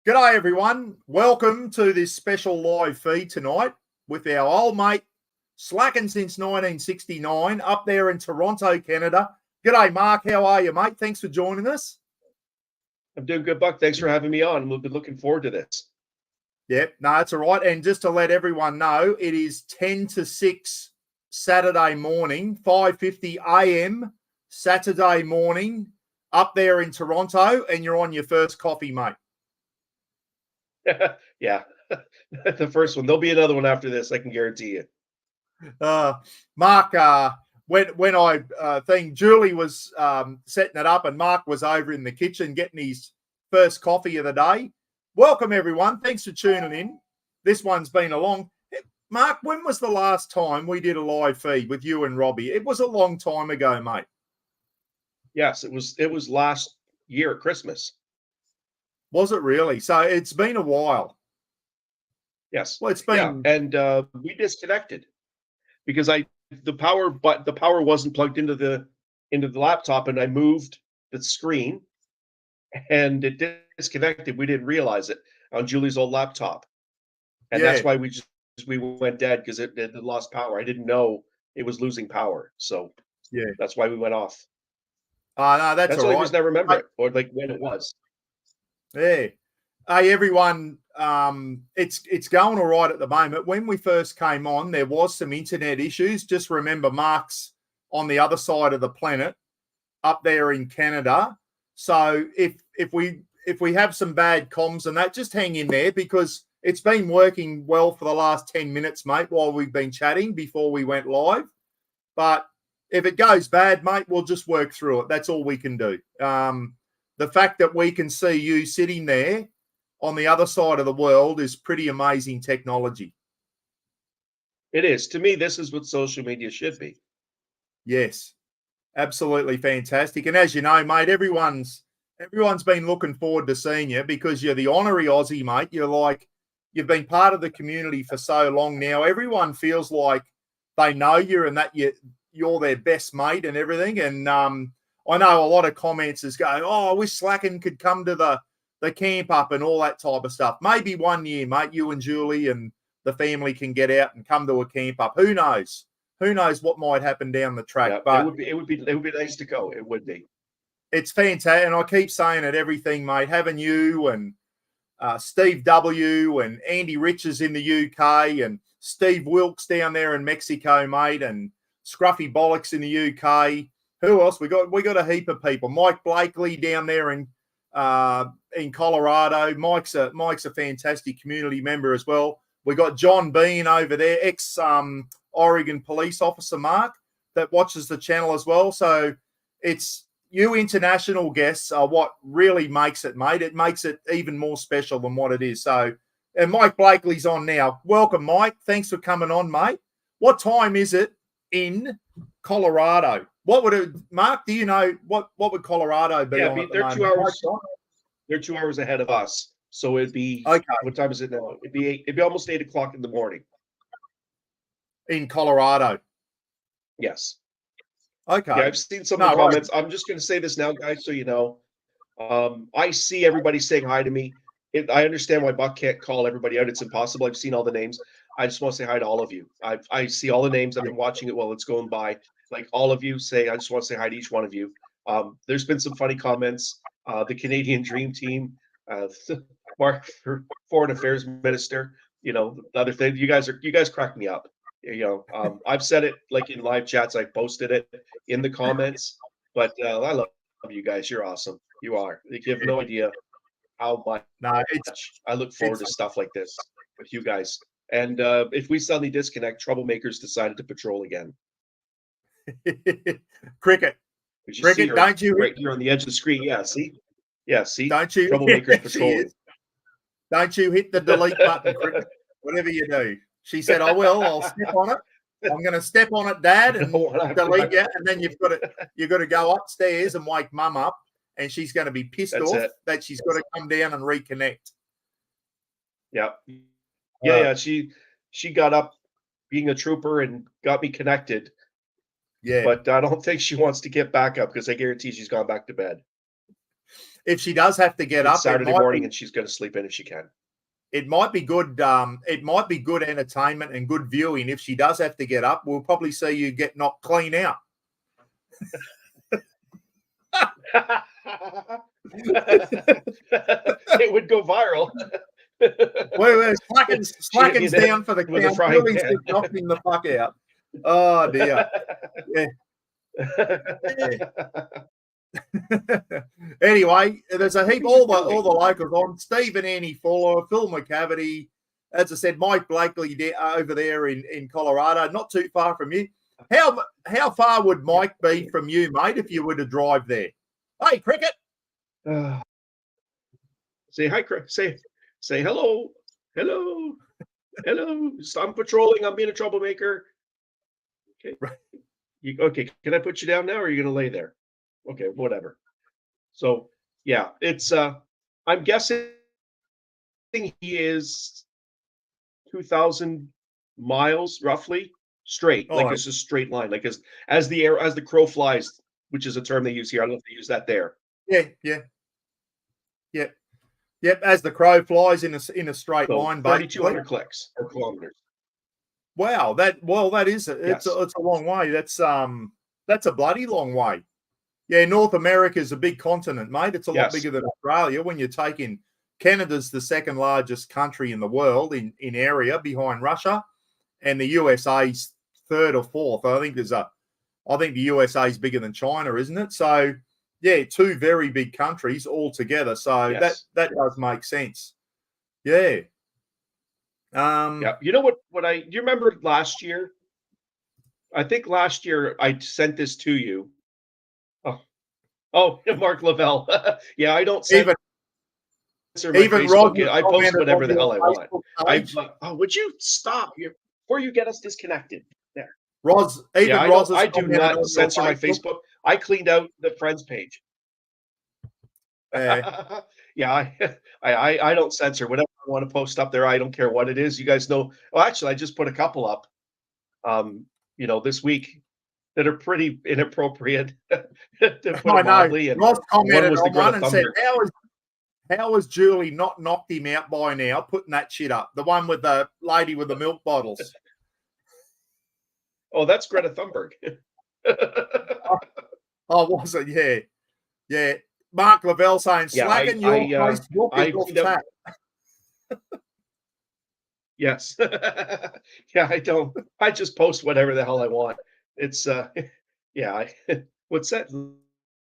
G'day everyone. Welcome to this special live feed tonight with our old mate, slacking since 1969, up there in Toronto, Canada. G'day, Mark. How are you, mate? Thanks for joining us. I'm doing good, Buck. Thanks for having me on. We've been looking forward to this. Yep, no, it's all right. And just to let everyone know, it is 10 to 6 Saturday morning, 5:50 a.m. Saturday morning, up there in Toronto, and you're on your first coffee, mate. Yeah, the first one. There'll be another one after this, I can guarantee you. Mark, when I think Julie was setting it up and Mark was over in the kitchen getting his first coffee of the day. Welcome, everyone. Thanks for tuning in. This one's been a long... Mark, when was the last time we did a live feed with you and Robbie? It was a long time ago, mate. Yes, it was last year at Christmas. Was it really? So it's been a while. Yes. Well, it's been... Yeah, and we disconnected because the power wasn't plugged into the laptop, and I moved the screen and it disconnected. We didn't realize it on Julie's old laptop. And that's why we went dead, because it lost power. I didn't know it was losing power. So yeah, that's why we went off. No, that's all why right. I just never remember it, or like when it was. Yeah. Hey, everyone, it's going all right at the moment. When we first came on, there was some internet issues. Just remember, Mark's on the other side of the planet, up there in Canada. So if we have some bad comms and that, just hang in there, because it's been working well for the last 10 minutes, mate, while we've been chatting before we went live. But if it goes bad, mate, we'll just work through it. That's all we can do. The fact that we can see you sitting there on the other side of the world is pretty amazing technology. It is. To me, this is what social media should be. Yes, absolutely fantastic. And as you know, mate, everyone's been looking forward to seeing you, because you're the honorary Aussie, mate. You've been part of the community for so long now. Everyone feels like they know you and that you're their best mate and everything. And I know a lot of commenters go, "Oh, I wish Slacken could come to the camp up and all that type of stuff." Maybe one year, mate, you and Julie and the family can get out and come to a camp up. Who knows? Who knows what might happen down the track? Yeah, but it would be nice to go. It would be. It's fantastic, and I keep saying it, everything, mate. Having you and Steve W. and Andy Riches in the UK, and Steve Wilkes down there in Mexico, mate, and Scruffy Bollocks in the UK. Who else? We got a heap of people. Mike Blakely down there in Colorado. Mike's a fantastic community member as well. We got John Bean over there, ex Oregon police officer, Mark, that watches the channel as well. So it's you international guests are what really makes it, mate. It makes it even more special than what it is. So, and Mike Blakely's on now. Welcome, Mike. Thanks for coming on, mate. What time is it in Colorado? What would it, Mark? Do you know what would Colorado be on? They're 2 hours. They're 2 hours ahead of us, so it'd be okay. What time is it now? It'd be almost 8 o'clock in the morning in Colorado. Yes. Okay. Yeah, I've seen some of the comments. I'm just going to say this now, guys, so you know. I see everybody saying hi to me. I understand why Buck can't call everybody out. It's impossible. I've seen all the names. I just want to say hi to all of you. I see all the names. I've been watching it while it's going by. Like all of you say, I just want to say hi to each one of you. There's been some funny comments. The Canadian Dream Team, Mark, Foreign Affairs Minister. You know, the other thing. You guys crack me up. You know, I've said it like in live chats. I posted it in the comments. But I love you guys. You're awesome. You are. You have no idea how much I look forward to stuff like this with you guys. And if we suddenly disconnect, troublemakers decided to patrol again. Cricket. Don't you right here on the edge of the screen? Yeah, see? Don't you troublemakers patrolling? Don't you hit the delete button, Cricket? Whatever you do. She said, "I will. I'll step on it. I'm going to step on it, Dad, and delete you." And then you've got to go upstairs and wake Mum up, and she's going to be pissed off that she's got to come down and reconnect. Yeah. Yeah. She got up being a trooper and got me connected. Yeah. But I don't think she wants to get back up, because I guarantee she's gone back to bed. if she does have to get It's up, Saturday morning and she's going to sleep in if she can. it might be good. It might be good entertainment and good viewing. If she does have to get up, we'll probably see you get knocked clean out. It would go viral. Well, Slacken's down for the with a count. frying Billing's pan. just knocked him the fuck out. Oh dear. Anyway, there's a heap all the locals on. Steve and Annie Fuller, Phil McCavity, as I said, Mike Blakely over there in Colorado, not too far from you. How far would Mike be from you, mate, if you were to drive there? Hey, Cricket. Say hi, say hello. Hello. I'm patrolling. I'm being a troublemaker. Okay. Okay. Can I put you down now, or are you going to lay there? Okay, whatever. So yeah, it's I'm guessing he is 2,000 miles roughly straight. Like it's a straight line, like as the crow flies, which is a term they use here. I don't know if they use that there. Yep. As the crow flies in a straight line, 3,200 clicks or kilometers. Wow, that is it's a long way. That's a bloody long way. Yeah, North America is a big continent, mate. It's a lot bigger than Australia. When you're taking Canada's the second largest country in the world in area behind Russia, and the USA's third or fourth. I think the USA is bigger than China, isn't it? So yeah, two very big countries all together. So that does make sense. Yeah. You know what you remember last year? I think last year I sent this to you. Oh, Mark Lavelle. Yeah, I don't censor my Facebook. I post whatever the hell I want. Would you stop before you get us disconnected? There. I do not censor my Facebook. I cleaned out the friends page. I don't censor whatever I want to post up there. I don't care what it is. You guys know. Well, actually, I just put a couple up, this week that are pretty inappropriate. To put it mildly. And Ross commented on one and said, "How has Julie not knocked him out by now? Putting that shit up, the one with the lady with the milk bottles." Oh, that's Greta Thunberg. Oh, was it? Yeah. Mark Lavelle saying, "Slacken your Facebook is off tap." Yes. I don't. I just post whatever the hell I want. It's what's that?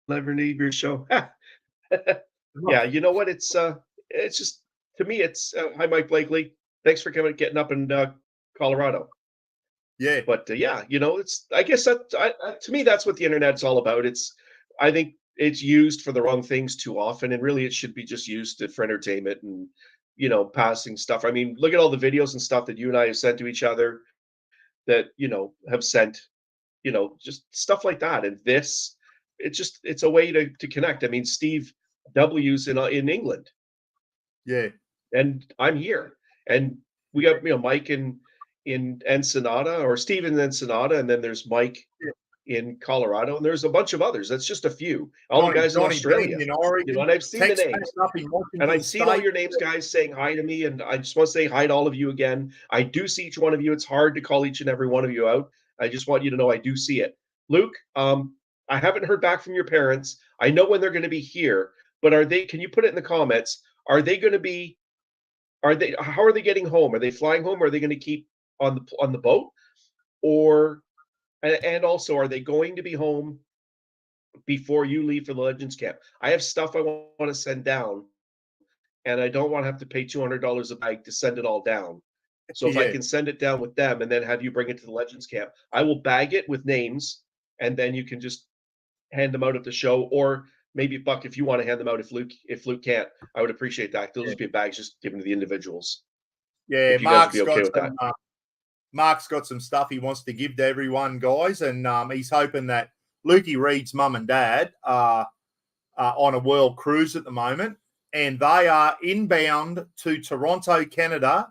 Never leave your show. Yeah, you know what? It's just, to me, it's hi, Mike Blakely. Thanks for getting up in Colorado. Yeah, but it's. I guess that to me, that's what the internet's all about. I think it's used for the wrong things too often, and really, it should be just used for entertainment and passing stuff. I mean, look at all the videos and stuff that you and I have sent to each other, that have sent, just stuff like that. And it's a way to connect. I mean, Steve W's in England. Yeah. And I'm here. And we got, Mike in Ensenada, or Steve in Ensenada, and then there's Mike in Colorado, and there's a bunch of others. That's just a few. All the guys in Australia. In Oregon, and I've seen the names. And I've seen all your names, guys, saying hi to me, and I just want to say hi to all of you again. I do see each one of you. It's hard to call each and every one of you out. I just want you to know I do see it. Luke, I haven't heard back from your parents. I know when they're going to be here, but can you put it in the comments? How are they getting home? Are they flying home? Or are they going to keep on the boat? And also, are they going to be home before you leave for the Legends Camp? I have stuff I want to send down, and I don't want to have to pay $200 a bag to send it all down. So if I can send it down with them and then have you bring it to the Legends Camp, I will bag it with names, and then you can just hand them out at the show. Or maybe, Buck, if you want to hand them out, if Luke can't, I would appreciate that. They'll just be bags just given to the individuals. Yeah, Mark's got some stuff he wants to give to everyone, guys, and he's hoping that Lukey Reed's mum and dad are on a world cruise at the moment, and they are inbound to Toronto, Canada,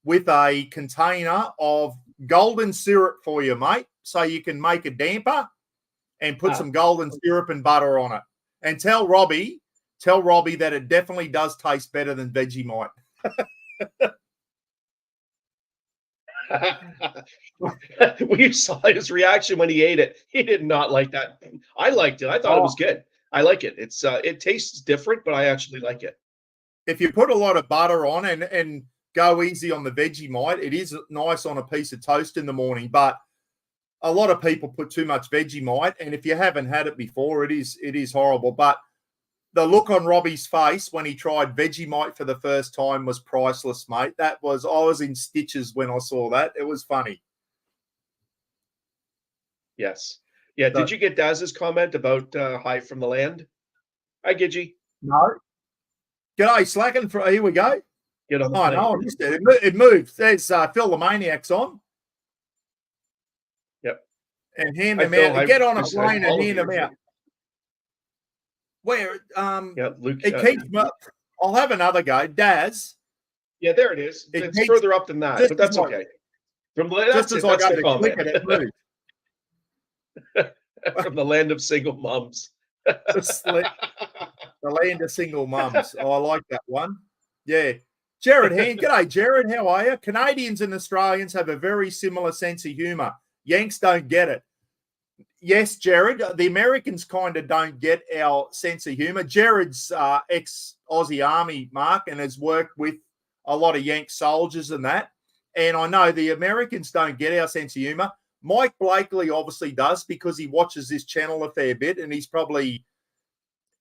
with a container of golden syrup for you, mate, so you can make a damper and put some golden syrup and butter on it. And tell Robbie tell Robbie that it definitely does taste better than Vegemite. When you saw his reaction when he ate it, he did not like that. I liked it. I thought it was good. I like it. It's it tastes different, but I actually like it. If you put a lot of butter on and go easy on the Vegemite, it is nice on a piece of toast in the morning. But a lot of people put too much Vegemite, and if you haven't had it before, it is horrible. But the look on Robbie's face when he tried Vegemite for the first time was priceless, mate. I was in stitches when I saw that. It was funny. Yes. Yeah. Did you get Daz's comment about high from the land? Hi, Gidgy. No. G'day, Slacking. Here we go. Get on the plane. No, I missed it. It moved. There's Phil the Maniac's on. Yep. And hand them out. Get on a plane and hand them out. Where yeah, Luke. It keeps. I'll have another go, Daz. Yeah, there it is. It's further up than that, but that's okay. From just as I got to click it, it moved. From the land of single mums. The land of single mums. Oh, I like that one. Yeah. Jared Hand. G'day, Jared. How are you? Canadians and Australians have a very similar sense of humour. Yanks don't get it. Yes, Jared. The Americans kind of don't get our sense of humour. Jared's ex-Aussie Army, Mark, and has worked with a lot of Yank soldiers and that. And I know the Americans don't get our sense of humour. Mike Blakely obviously does because he watches this channel a fair bit and he's probably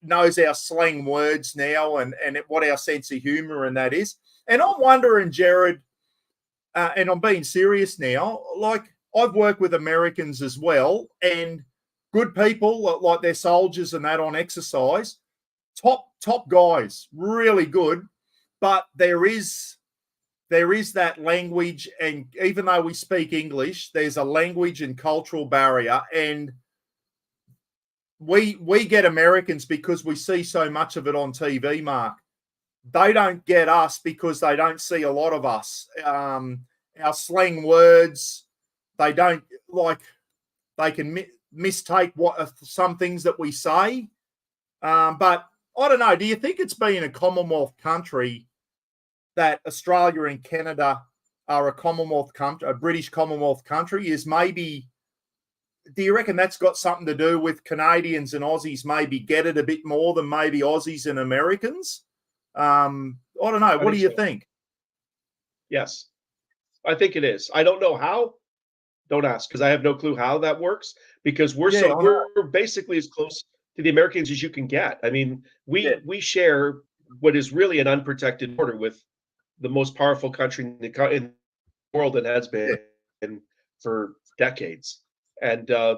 knows our slang words now and what our sense of humour and that is. And I'm wondering, Jared, and I'm being serious now, like I've worked with Americans as well and good people like their soldiers and that on exercise, top guys, really good. But there is that language, and even though we speak English, there's a language and cultural barrier, and we get Americans because we see so much of it on TV, Mark. They don't get us because they don't see a lot of us. Our slang words, they don't like. They can mistake some things that we say, but I don't know. Do you think it's being a Commonwealth country that Australia and Canada are a Commonwealth country, a British Commonwealth country? Is maybe, do you reckon that's got something to do with Canadians and Aussies maybe get it a bit more than maybe Aussies and Americans? I don't know. What do you think? Yes, I think it is. I don't know how. Don't ask, because I have no clue how that works, because we're basically as close to the Americans as you can get. I mean, we share what is really an unprotected border with the most powerful country in the world and has been for decades. And I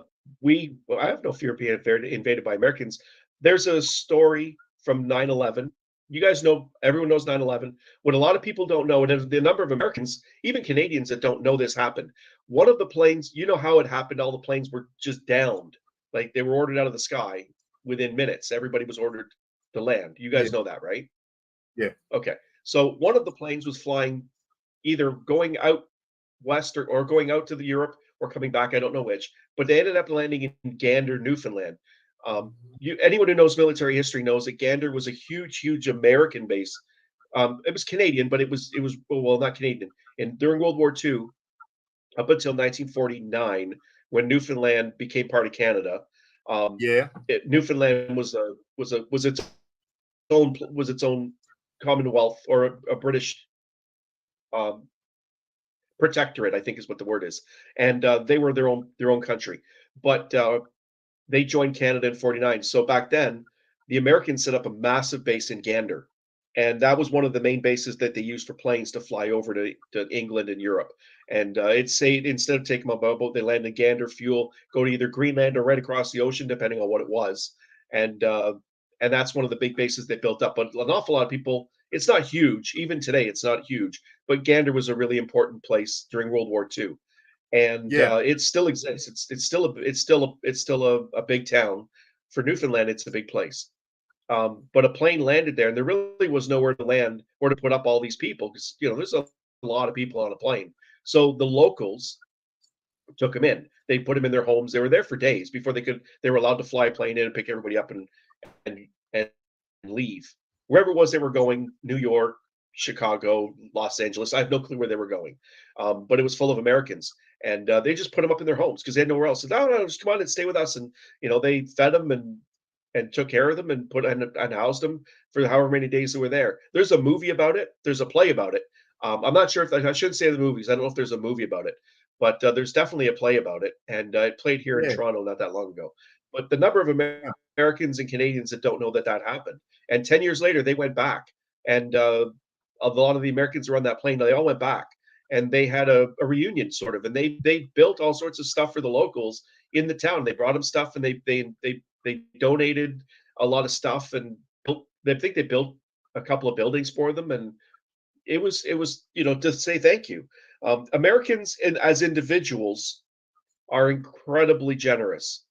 have no fear of being invaded by Americans. There's a story from 9/11. You guys know, everyone knows 9/11. What a lot of people don't know, and the number of Americans, even Canadians that don't know this happened. One of the planes, you know how it happened, all the planes were just downed. Like they were ordered out of the sky within minutes. Everybody was ordered to land. You guys know that, right? Yeah. Okay. So one of the planes was flying either going out west or going out to the Europe or coming back. I don't know which, but they ended up landing in Gander, Newfoundland. Anyone who knows military history knows that Gander was a huge American base. It was Canadian, but it was well, not Canadian. And during World War II, up until 1949, when Newfoundland became part of Canada, Newfoundland was its own Commonwealth or a British protectorate, I think is what the word is, and they were their own country. But they joined Canada in 49. So back then, the Americans set up a massive base in Gander. And that was one of the main bases that they used for planes to fly over to England and Europe. And instead of taking them by boat, they land in Gander, fuel, go to either Greenland or right across the ocean, depending on what it was. And that's one of the big bases they built up. But an awful lot of people, it's not huge. Even today, it's not huge. But Gander was a really important place during World War II. And it still exists. It's still a big town. For Newfoundland, it's a big place. But a plane landed there, and there really was nowhere to land or to put up all these people because there's a lot of people on a plane. So the locals took them in. They put them in their homes. They were there for days before they were allowed to fly a plane in and pick everybody up and leave wherever it was they were going. New York, Chicago, Los Angeles. I have no clue where they were going, but it was full of Americans, and they just put them up in their homes because they had nowhere else. So, no, just come on and stay with us. And they fed them and took care of them and and housed them for however many days they were there. There's a movie about it. There's a play about it. I'm not sure if I shouldn't say the movies. I don't know if there's a movie about it, but there's definitely a play about it, and it played here in Yeah. Toronto not that long ago. But the number of Americans and Canadians that don't know that happened, and 10 years later they went back, and a lot of the Americans were on that plane. They all went back, and they had a reunion sort of, and they built all sorts of stuff for the locals in the town. They brought them stuff, and they donated a lot of stuff, and I think they built a couple of buildings for them, and it was to say thank you. Americans as individuals are incredibly generous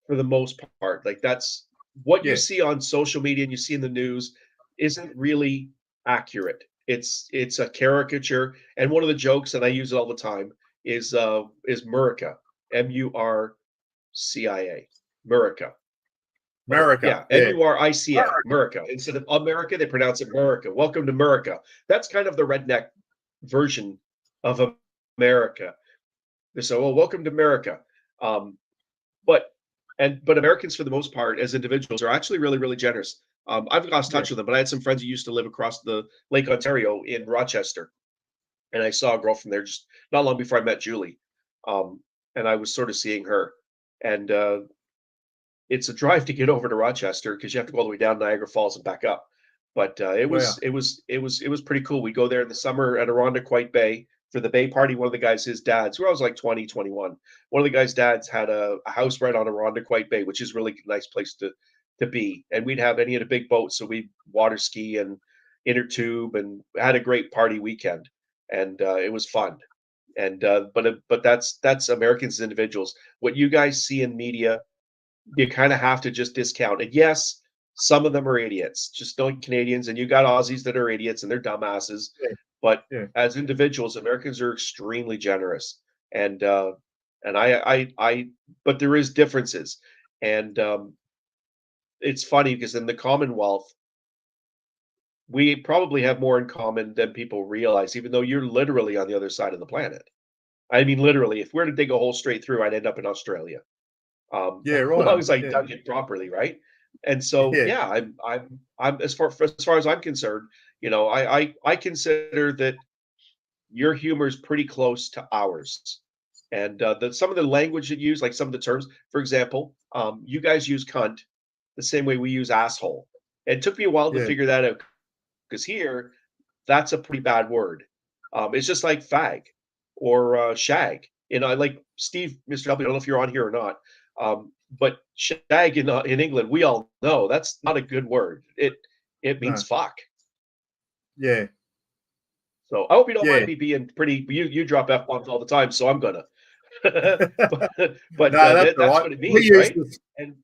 for the most part. Like, that's what you see on social media and you see in the news isn't really accurate. It's a caricature. And one of the jokes, and I use it all the time, is Murica, Murcia, Murica. America. Yeah, Murica. Murica. Instead of America, they pronounce it Murica. Welcome to Murica. That's kind of the redneck version of America. They say, "Well, welcome to America." But Americans, for the most part, as individuals, are actually really, really generous. I've lost touch with them, but I had some friends who used to live across the Lake Ontario in Rochester, and I saw a girl from there just not long before I met Julie, and I was sort of seeing her, and it's a drive to get over to Rochester because you have to go all the way down Niagara Falls and back up. But it was pretty cool. We go there in the summer at Irondequoit Bay for the Bay Party. One of the guys, his dad's, who I was like 20, 21. One of the guys' dads had a house right on Irondequoit Bay, which is really a nice place to be. And we'd have any of the big boats, so we water ski and inner tube, and had a great party weekend. And it was fun. And but that's Americans as individuals. What you guys see in media, you kind of have to just discount it. Yes, some of them are idiots, just like Canadians, and you got Aussies that are idiots and they're dumbasses. But as individuals, Americans are extremely generous, and but there is differences, and it's funny because in the Commonwealth, we probably have more in common than people realize, even though you're literally on the other side of the planet. I mean, literally, if we were to dig a hole straight through, I'd end up in Australia. Yeah, As right. long as I dug it properly, right? And so, I'm as far as I'm concerned, I consider that your humor is pretty close to ours, and some of the language you use, like some of the terms, for example, you guys use cunt the same way we use asshole. It took me a while to figure that out because here, that's a pretty bad word. It's just like fag or shag. Like Steve, Mr. W, I don't know if you're on here or not. But shag in England, we all know that's not a good word. It means fuck. Yeah. So I hope you don't mind me being pretty. You drop F-bombs all the time, so I'm gonna. but that's right. what it means, right? And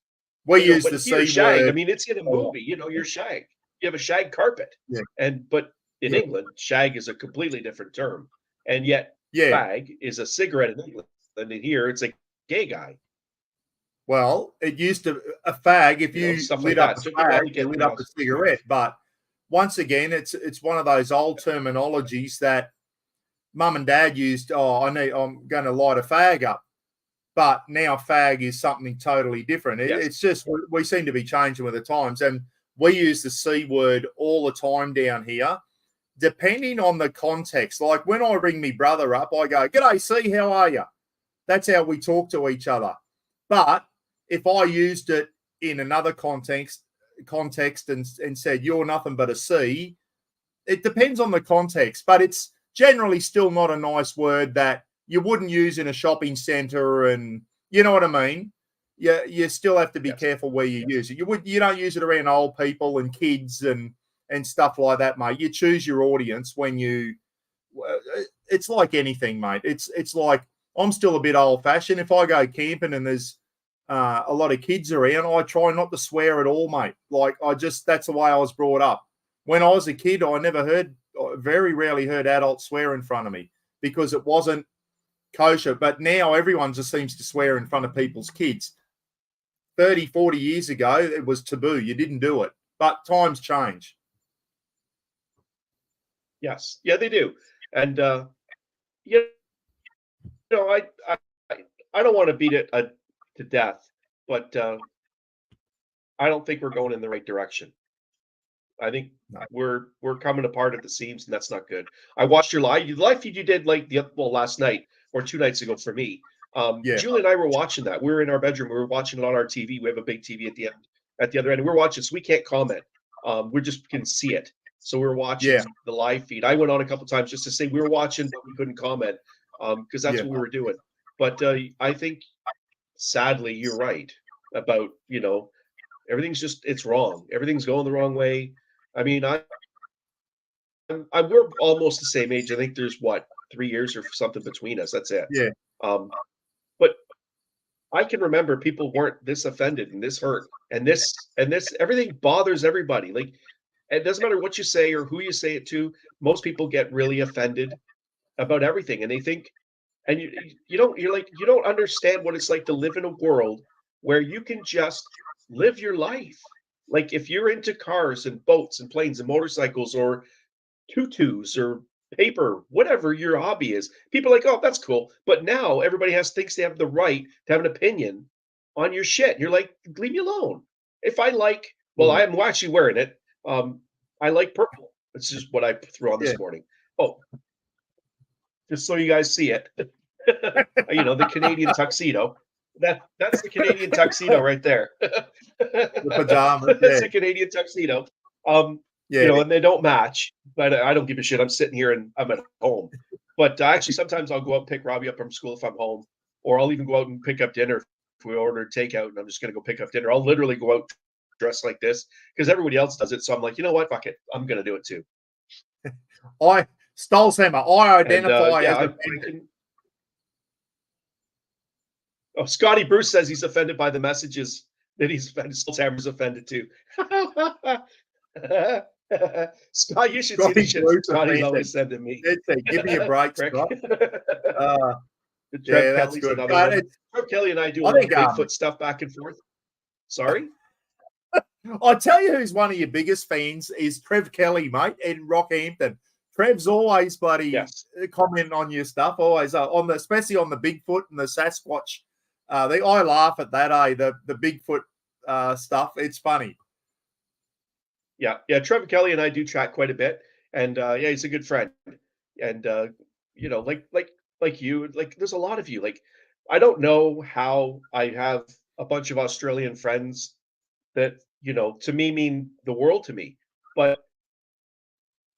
we use the C shag. I mean, it's in a movie. You're shag. You have a shag carpet. But in England, shag is a completely different term, and yet fag is a cigarette in England, and here it's a gay guy. Well, it used to a fag. If you lit up a fag, you lit up a cigarette. But once again, it's one of those old terminologies that mum and dad used. Oh, I'm going to light a fag up. But now fag is something totally different. It's just we seem to be changing with the times, and we use the C word all the time down here, depending on the context. Like when I ring me brother up, I go, "G'day, C, how are you?" That's how we talk to each other. But if I used it in another context and said, "You're nothing but a C," it depends on the context, but it's generally still not a nice word that you wouldn't use in a shopping center, and you know what I mean? You still have to be careful where you use it. You don't use it around old people and kids and stuff like that, mate. You choose your audience when you it's like anything, mate. It's like I'm still a bit old fashioned. If I go camping and there's a lot of kids around, I try not to swear at all, mate. Like that's the way I was brought up. When I was a kid, I very rarely heard adults swear in front of me because it wasn't kosher. But now everyone just seems to swear in front of people's kids. 30, 40 years ago, it was taboo. You didn't do it. but times change. Yes. Yeah, they do. And, you know, I don't want to beat it to death, but I don't think we're going in the right direction. I think No. we're coming apart at the seams, and that's not good. I watched your live feed you did like last night or 2 nights ago for me. Yeah. Julie and I were watching that. We were in our bedroom. We were watching it on our TV. We have a big TV at the other end. And we're watching, so we can't comment. We just can see it. So we were watching the live feed. I went on a couple times just to say we were watching, but we couldn't comment because that's what we were doing. But I think sadly you're right about, you know, everything's just, it's wrong. Everything's going the wrong way. I mean, we're almost the same age. I think there's 3 years or something between us. That's it. Yeah. But I can remember people weren't this offended and this hurt and this everything bothers everybody. Like, it doesn't matter what you say or who you say it to. Most people get really offended about everything, and they think, and you don't understand what it's like to live in a world where you can just live your life. Like, if you're into cars and boats and planes and motorcycles or tutus or paper, whatever your hobby is, people are like, oh, that's cool. But now everybody thinks they have the right to have an opinion on your shit. You're like, leave me alone. If I like, well, I'm actually wearing it. I like purple. It's just what I threw on this morning. Oh, just so you guys see it. You know, the Canadian tuxedo. That's the Canadian tuxedo right there. The pajamas. That's the Canadian tuxedo. You know, and they don't match, but I don't give a shit. I'm sitting here and I'm at home. But actually, sometimes I'll go out and pick Robbie up from school if I'm home, or I'll even go out and pick up dinner if we order takeout and I'm just going to go pick up dinner. I'll literally go out dressed like this because everybody else does it. So I'm like, you know what? Fuck it. I'm going to do it too. I Stolzhammer. I identify as Oh, Scotty Bruce says he's offended by the messages that he's offended. Stolzhammer's offended too. Scott, you should see the shit Scotty's always sending me. Give me a break, Scott. That's good. Trev Kelly and I do a lot of Bigfoot stuff back and forth. Sorry? I'll tell you who's one of your biggest fans is Trev Kelly, mate, in Rockhampton. Trev's always commenting on your stuff, always especially on the Bigfoot and the Sasquatch. I laugh at that, the Bigfoot stuff. It's funny. Yeah. Trevor Kelly and I do chat quite a bit, and he's a good friend. And you know, like you, like there's a lot of you. Like, I don't know how I have a bunch of Australian friends that, you know, to me mean the world to me. But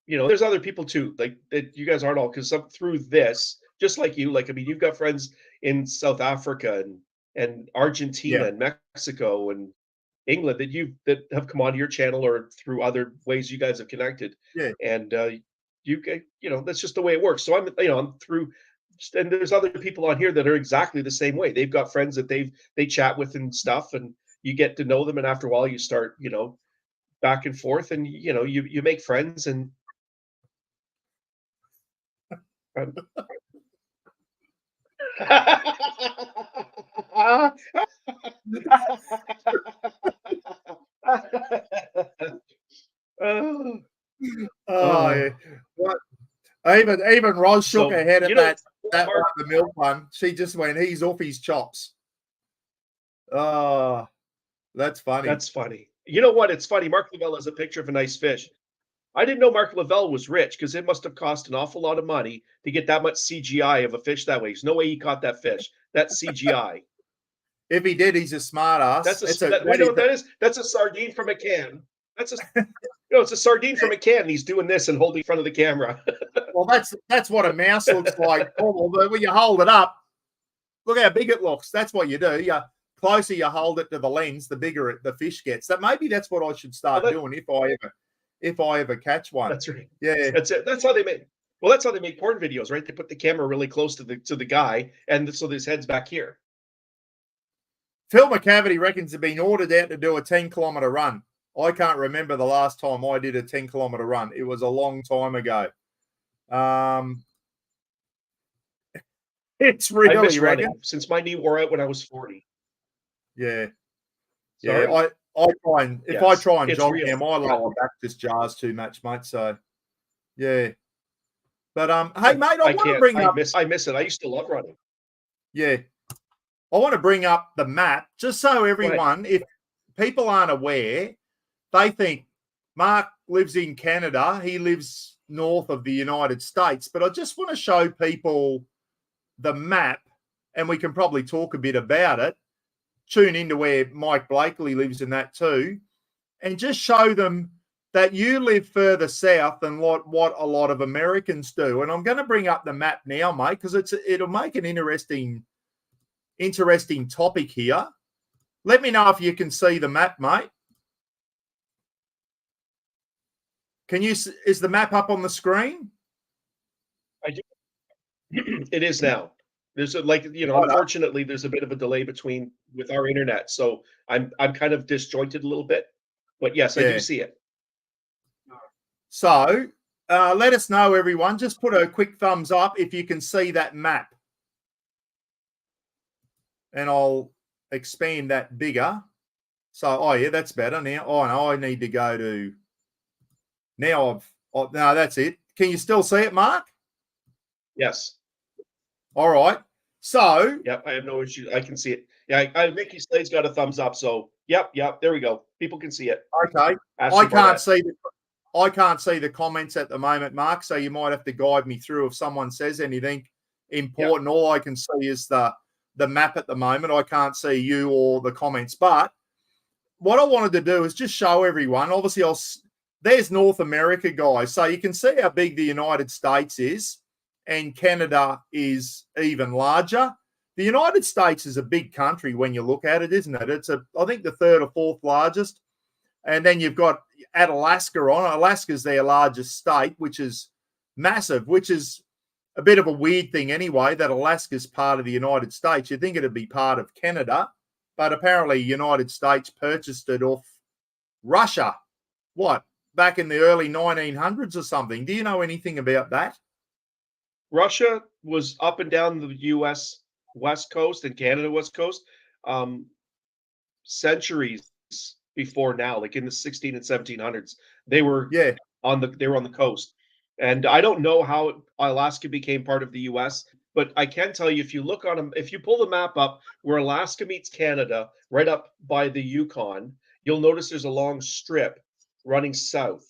you know, there's other people too. Like, that you guys aren't all, because through this, just like you, like, I mean, you've got friends in South Africa and Argentina and Mexico and England that have come onto your channel or through other ways you guys have connected. And you know, that's just the way it works. So I'm through, and there's other people on here that are exactly the same way. They've got friends that they chat with and stuff, and you get to know them, and after a while you start, you know, back and forth, and you know, you make friends. And Even Roz shook her head at that one, the milk one. She just went, he's off his chops. Oh, that's funny. That's funny. You know what? It's funny. Mark Lavelle has a picture of a nice fish. I didn't know Mark Lavelle was rich, because it must have cost an awful lot of money to get that much CGI of a fish that way. There's no way he caught that fish. That's CGI. If he did, he's a smart ass. That's a sardine from a can. It's a sardine from a can. And he's doing this and holding in front of the camera. Well, that's what a mouse looks like. When you hold it up, look how big it looks. That's what you do. You closer you hold it to the lens, the bigger the fish gets. So maybe that's what I should start doing if I ever catch one. That's right. Yeah. That's it. That's how they make. Well, that's how they make porn videos, right? They put the camera really close to the guy, and so his head's back here. Phil McCavity reckons he's been ordered out to do a 10-kilometer run. I can't remember the last time I did a 10-kilometer run. It was a long time ago. It's really running since my knee wore out when I was 40. Yeah. Sorry? Yeah. If I try and it's jog real. now, my lower back just jars too much, mate. So yeah. But hey, mate, I want to can't. bring up. I miss it. I used to love running. Yeah, I want to bring up the map just so everyone, if people aren't aware, they think Mark lives in Canada. He lives north of the United States. But I just want to show people the map, and we can probably talk a bit about it. Tune into where Mike Blakely lives in that too, and just show them that you live further south than what a lot of Americans do. And I'm going to bring up the map now, mate, because it'll make an interesting topic here. Let me know if you can see the map, mate. Is the map up on the screen? I do. It is now. There's unfortunately, there's a bit of a delay with our internet, so I'm kind of disjointed a little bit. But yes, I do see it. So let us know, everyone. Just put a quick thumbs up if you can see that map. And I'll expand that bigger. So, oh, yeah, that's better now. Oh, no, I need to go to... Now no, that's it. Can you still see it, Mark? Yes. All right. So... Yep, I have no issue. I can see it. Yeah, Mickey Slade's got a thumbs up, so yep, there we go. People can see it. Okay. I can't see the comments at the moment, Mark, so you might have to guide me through if someone says anything important. Yep. All I can see is the map at the moment. I can't see you or the comments. But what I wanted to do is just show everyone. Obviously, there's North America, guys. So you can see how big the United States is, and Canada is even larger. The United States is a big country when you look at it, isn't it? It's I think the third or fourth largest. And then you've got add Alaska on. Alaska's their largest state, which is massive, which is a bit of a weird thing anyway, that Alaska's part of the United States. You'd think it'd be part of Canada, but apparently United States purchased it off Russia. What? Back in the early 1900s or something. Do you know anything about that? Russia was up and down the U.S. West Coast and Canada West Coast centuries before now, like in the 16 and 1700s. They were on the coast. And I don't know how Alaska became part of the U.S., but I can tell you, if you pull the map up where Alaska meets Canada, right up by the Yukon, you'll notice there's a long strip running south.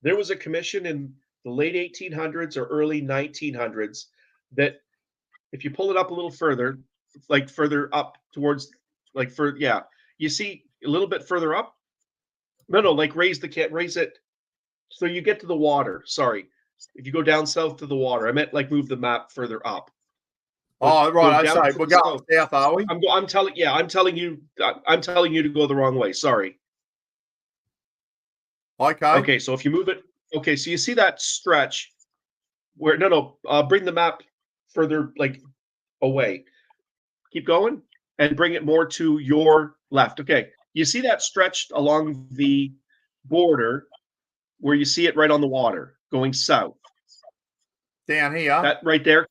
There was a commission in the late 1800s or early 1900s that, if you pull it up a little further, like further up towards, you see a little bit further up. No, like raise it so you get to the water. Sorry. If you go down south to the water, I meant like move the map further up. Oh, right. I say we're going south, are we? I'm telling you to go the wrong way. Sorry. Okay. So if you move it, so you see that stretch where bring the map further away. Keep going and bring it more to your left. Okay. You see that stretch along the border where you see it right on the water going south. Down here. That right there.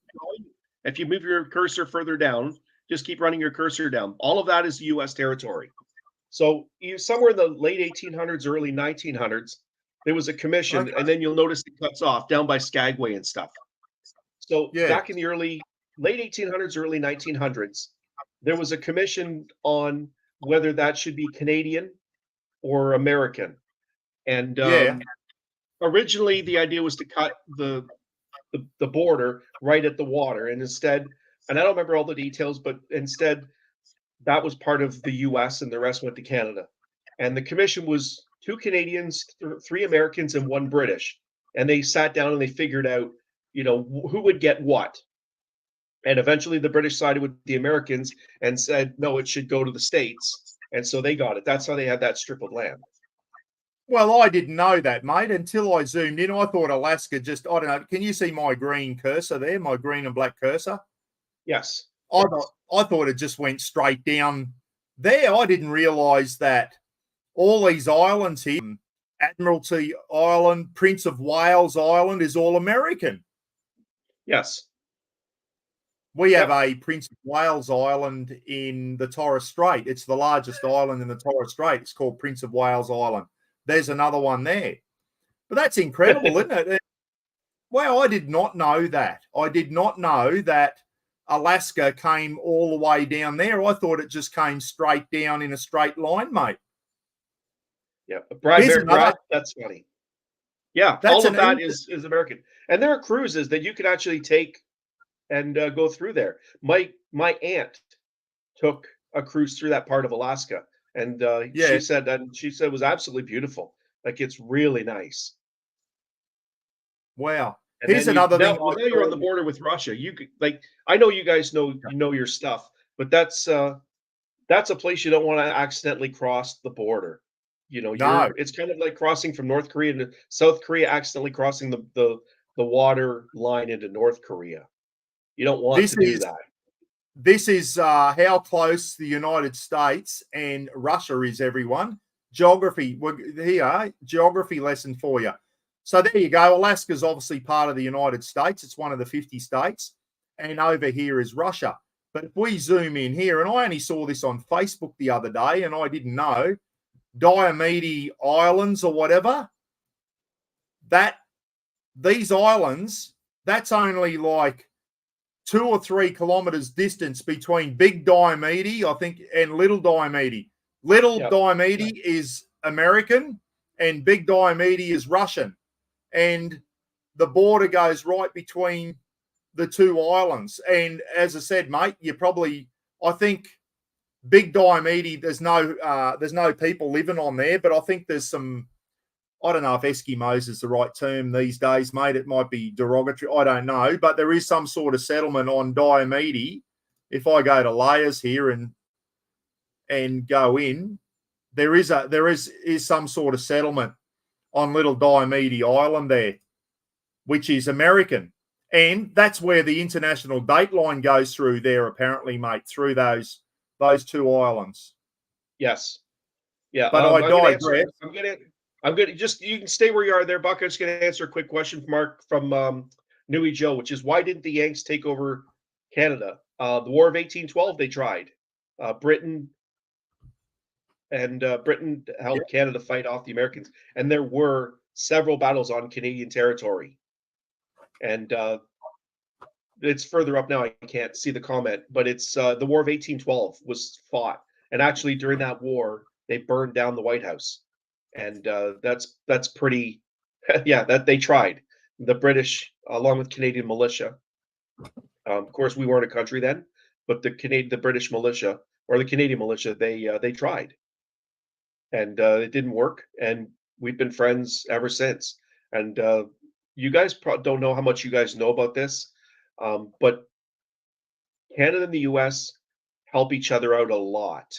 If you move your cursor further down, just keep running your cursor down. All of that is U.S. territory. So somewhere in the late 1800s, early 1900s, there was a commission, and then you'll notice it cuts off down by Skagway and stuff. So back in the late 1800s, early 1900s, there was a commission on whether that should be Canadian or American. And originally the idea was to cut the border right at the water. And instead, and I don't remember all the details, but instead that was part of the US and the rest went to Canada. And the commission was 2 Canadians, 3 Americans, and 1 British. And they sat down and they figured out, who would get what. And eventually the British sided with the Americans and said, no, it should go to the States. And so they got it. That's how they had that strip of land. Well, I didn't know that, mate, until I zoomed in. I thought Alaska I don't know. Can you see my green cursor there, my green and black cursor? Yes. I thought it just went straight down there. I didn't realize that all these islands here, Admiralty Island, Prince of Wales Island, is all American. Yes. We have a Prince of Wales Island in the Torres Strait. It's the largest island in the Torres Strait. It's called Prince of Wales Island. There's another one there. But that's incredible, isn't it? Well, I did not know that. I did not know that Alaska came all the way down there. I thought it just came straight down in a straight line, mate. Yeah, Brad, that's funny. Yeah, all of that is American. And there are cruises that you can actually take and go through there. My aunt took a cruise through that part of Alaska, and she said it was absolutely beautiful. Like, it's really nice. Wow. And here's another thing. Now you're on the border with Russia. You could, like, I know you guys know your stuff, but that's a place you don't want to accidentally cross the border. You know, it's kind of like crossing from North Korea to South Korea, accidentally crossing the water line into North Korea. You don't want to do that. This is how close the United States and Russia is, everyone. Geography. Here, geography lesson for you. So there you go. Alaska's obviously part of the United States. It's one of the 50 states. And over here is Russia. But if we zoom in here, and I only saw this on Facebook the other day, and I didn't know, Diomede Islands or whatever, these islands, that's only like 2 or 3 kilometers distance between Big Diomede, I think, and Little Diomede. Diomede is American and Big Diomede is Russian. And the border goes right between the 2 islands. And as I said, mate, I think Big Diomede, there's no people living on there, but I think there's some, I don't know if Eskimos is the right term these days, mate. It might be derogatory. I don't know, but there is some sort of settlement on Diomede. If I go to layers here and go in, there is some sort of settlement on Little Diomede Island there, which is American. And that's where the international date line goes through there, apparently, mate, through those 2 islands. Yes. Yeah. But I digress. I'm gonna just, you can stay where you are there, Buck. I'm just gonna answer a quick question from Newey Joe, which is, why didn't the Yanks take over Canada? The War of 1812, they tried. Britain helped Canada fight off the Americans, and there were several battles on Canadian territory. And it's further up now. I can't see the comment, but it's the War of 1812 was fought, and actually during that war they burned down the White House, and that's pretty. Yeah, that they tried. The British, along with Canadian militia. Of course, we weren't a country then, but the British militia or the Canadian militia, they tried, and it didn't work, and we've been friends ever since. And you guys don't know how much you guys know about this, but Canada and the U.S. help each other out a lot.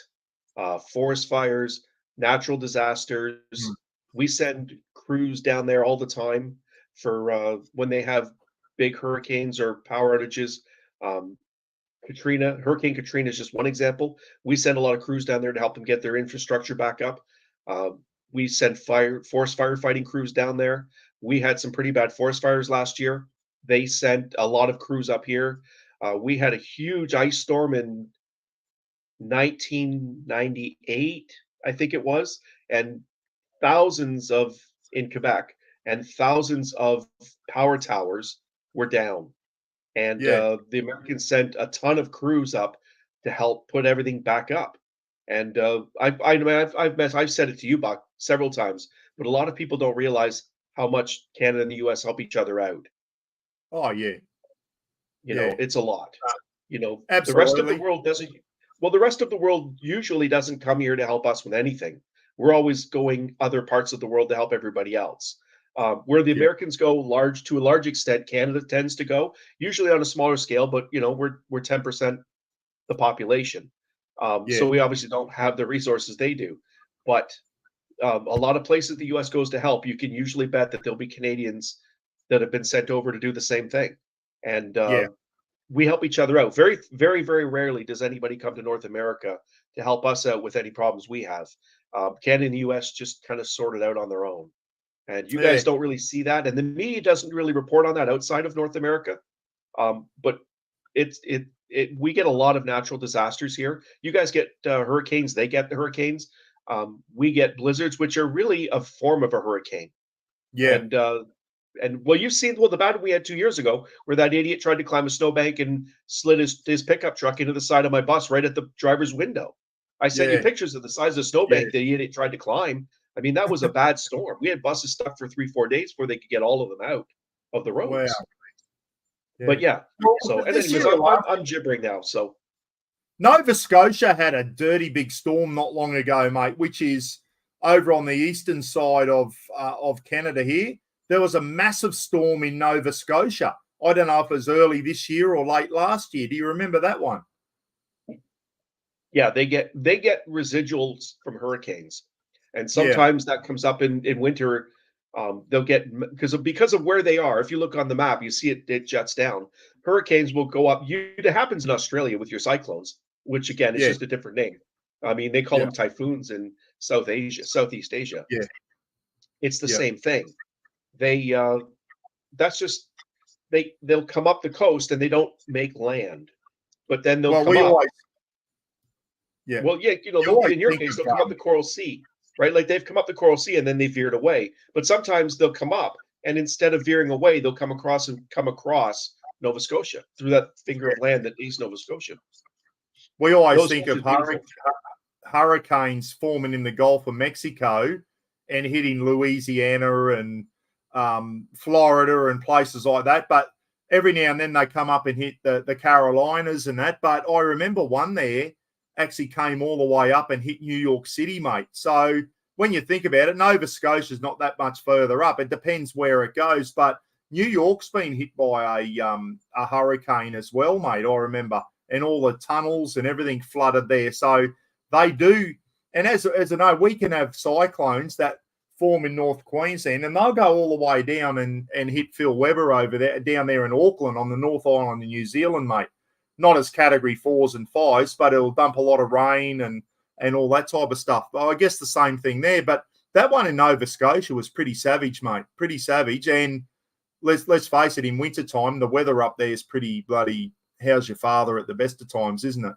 Forest fires, natural disasters. We send crews down there all the time for when they have big hurricanes or power outages. Hurricane Katrina is just one example. We send a lot of crews down there to help them get their infrastructure back up. We send forest firefighting crews down there. We had some pretty bad forest fires last year. They sent a lot of crews up here. We had a huge ice storm in 1998, I think it was, and in Quebec, and thousands of power towers were down. And the Americans sent a ton of crews up to help put everything back up. And I've said it to you, Buck, several times, but a lot of people don't realize how much Canada and the U.S. help each other out. Oh yeah, you know, it's a lot. Absolutely. The rest of the world doesn't. Well, the rest of the world usually doesn't come here to help us with anything. We're always going other parts of the world to help everybody else. Where the Americans go to a large extent, Canada tends to go, usually on a smaller scale, but we're 10% the population. So we obviously don't have the resources they do. But a lot of places the U.S. goes to help, you can usually bet that there'll be Canadians that have been sent over to do the same thing. And we help each other out. Very, very, very rarely does anybody come to North America to help us out with any problems we have. Canada and the U.S. just kind of sort it out on their own. And you guys don't really see that. And the media doesn't really report on that outside of North America. But we get a lot of natural disasters here. You guys get hurricanes, they get the hurricanes. We get blizzards, which are really a form of a hurricane. Yeah, And well, you've seen the bad one we had 2 years ago, where that idiot tried to climb a snowbank and slid his pickup truck into the side of my bus right at the driver's window. I sent you yeah, pictures of the size of the yeah. snowbank the idiot tried to climb. I mean, that was a bad storm. We had buses stuck for 3-4 days before they could get all of them out of the Wow. roads. Yeah. But yeah, Well, so and this anyways, year alone, I'm gibbering now. So Nova Scotia had a dirty big storm not long ago, mate, which is over on the eastern side of Canada here. There was a massive storm in Nova Scotia. I don't know if it was early this year or late last year. Do you remember that one? yeah, they get residuals from hurricanes, and Yeah, sometimes that comes up in winter. They'll get because of where they are. If you look on the map, you see it juts down. Hurricanes will go up. It happens in Australia with your cyclones, which again is yeah, just a different name. I mean, they call yeah, them typhoons in Southeast Asia. yeah, It's the yeah. same thing. They that's just they'll come up the coast and they don't make land, but then they'll Well, come we up. always, yeah, Well, yeah, you always in your think case, of they'll come up the Coral Sea, right? Like they've come up the Coral Sea and then they veered away. But sometimes they'll come up and instead of veering away, they'll come across Nova Scotia through that finger of land that is Nova Scotia. we always Those think which of is beautiful. hurricanes forming in the Gulf of Mexico and hitting Louisiana and Florida and places like that. But every now and then they come up and hit the Carolinas and that. But I remember one there actually came all the way up and hit New York City, mate. So when you think about it, Nova Scotia's not that much further up. It depends where it goes. But New York's been hit by a hurricane as well, mate, I remember. And all the tunnels and everything flooded there. So they do. And as I know, we can have cyclones that form in North Queensland, and they'll go all the way down and hit Phil Weber over there, down there in Auckland on the North Island of New Zealand, mate. Not as category 4s and 5s, but it'll dump a lot of rain and all that type of stuff. But I guess the same thing there. But that one in Nova Scotia was pretty savage, mate. Pretty savage. And let's face it, in wintertime, the weather up there is pretty bloody how's your father at the best of times, isn't it?